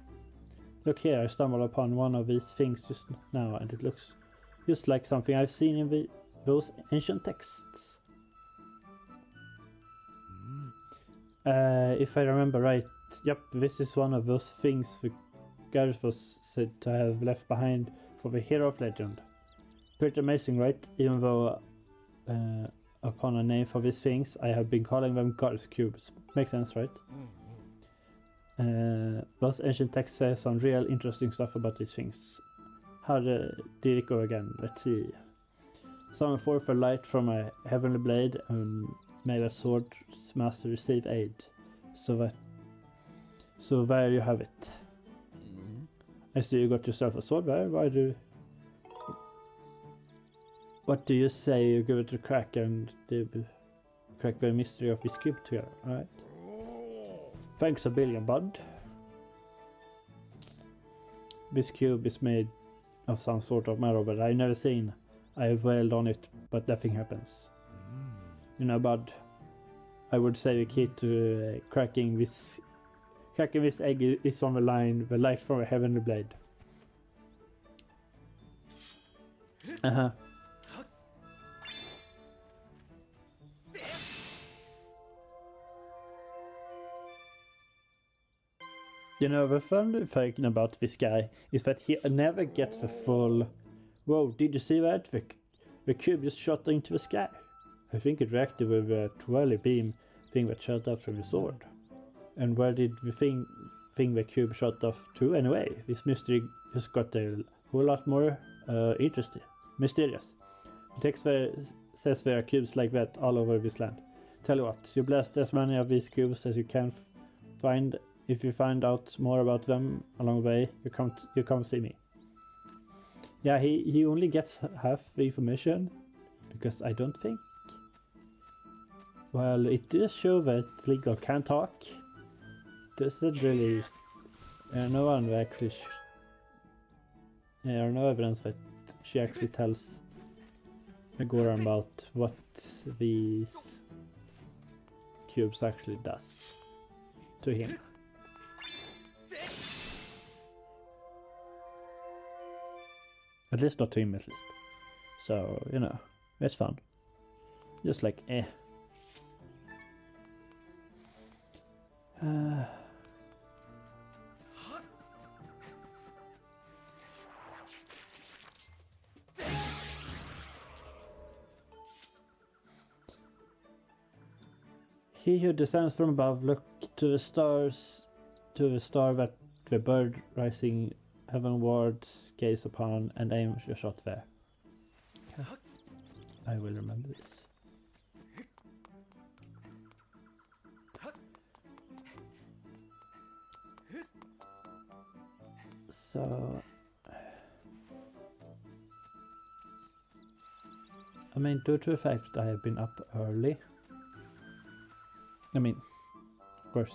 Look here, I stumbled upon one of these things just now, and it looks just like something I've seen in those ancient texts. If I remember right, yep, this is one of those things the Gareth was said to have left behind for the hero of legend. Pretty amazing, right? Even though upon a name for these things, I have been calling them Gareth cubes. Makes sense, right? Those ancient texts say some real interesting stuff about these things. How did it go again? Let's see. Summon forth a light from a heavenly blade and may the sword's master receive aid. So there you have it. I see you got yourself a sword there. What do you say you give it a crack and crack the mystery of this cube together, alright? Thanks a billion, bud. This cube is made of some sort of metal that I've never seen. I have wailed on it, but nothing happens. You know, bud, I would say the key to cracking this egg is on the light from a heavenly blade. You know, the fun thing about this guy is that he never gets the full... Whoa, did you see that? The cube just shot into the sky. I think it reacted with a twirly beam thing that shot out from the sword. And where did the thing the cube shot off to anyway? This mystery just got a whole lot more interesting. Mysterious. The text says there are cubes like that all over this land. Tell you what, you blast as many of these cubes as you can find. If you find out more about them along the way, you come see me. Yeah, he only gets half the information, because I don't think... Well, it does show that Linkle can talk. Does it really... no one actually... There are no evidence that she actually tells Megoran about what these cubes actually does to him. At least not to him, at least. So, you know, it's fun. Just like, He who descends from above, look to the stars, to the star that the bird rising heavenwards gaze upon, and aim your shot there. Okay. I will remember this. So, I mean, due to the fact that I have been up early, I mean, of course.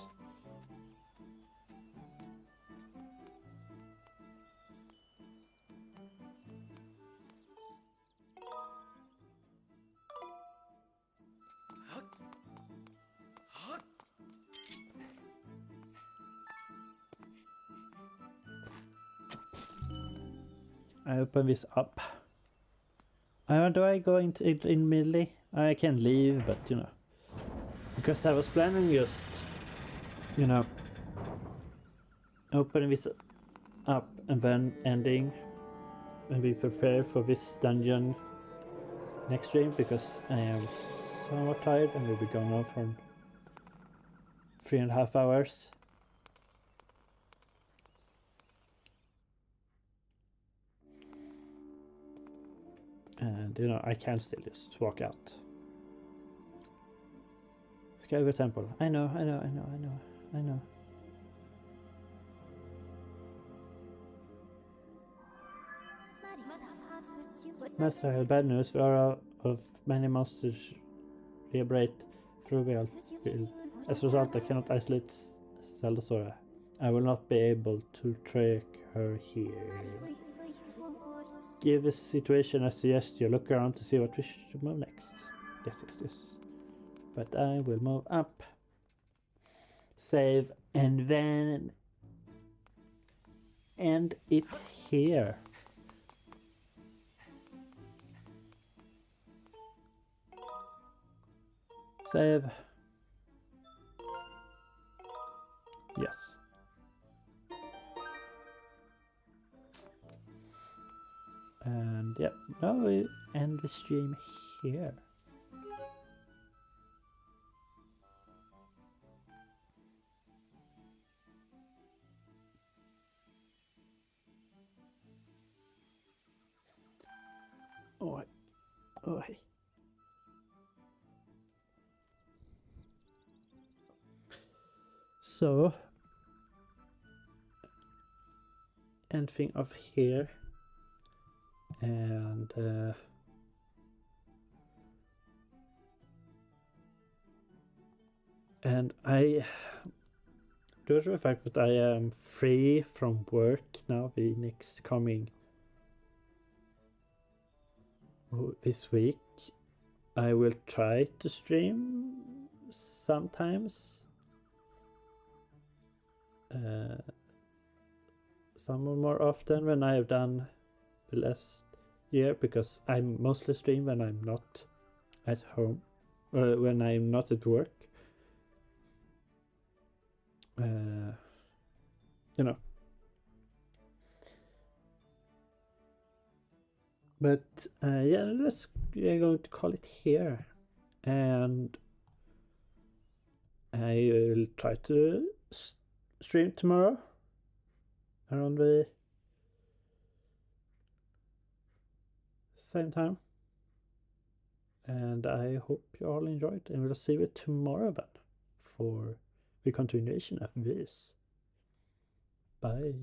I open this up. Do I go into it immediately? I can leave, but you know. Because I was planning just, you know, opening this up and then ending and be prepared for this dungeon next stream, because I am somewhat tired and we'll be going on for 3.5 hours. And you know, I can still just walk out. Skyward Temple. I know. Master, I have bad news. There are of many monsters reverberate through the field. As a result, I cannot isolate Zelda Sora. I will not be able to track her here. Give the situation a suggestion. Look around to see what we should move next. Yes. But I will move up. Save and then end it here. Save. Yes. And yeah, now we end the stream here. Oi. So, anything of here, and I, due to the fact that I am free from work now, the next coming this week, I will try to stream sometimes. Some more often than I have done the last year, because I mostly stream when I'm not at home, or when I'm not at work. You know. But yeah, we're going to call it here, and I will try to stream tomorrow around the same time, and I hope you all enjoyed, and we'll see you tomorrow then for the continuation of this. Bye.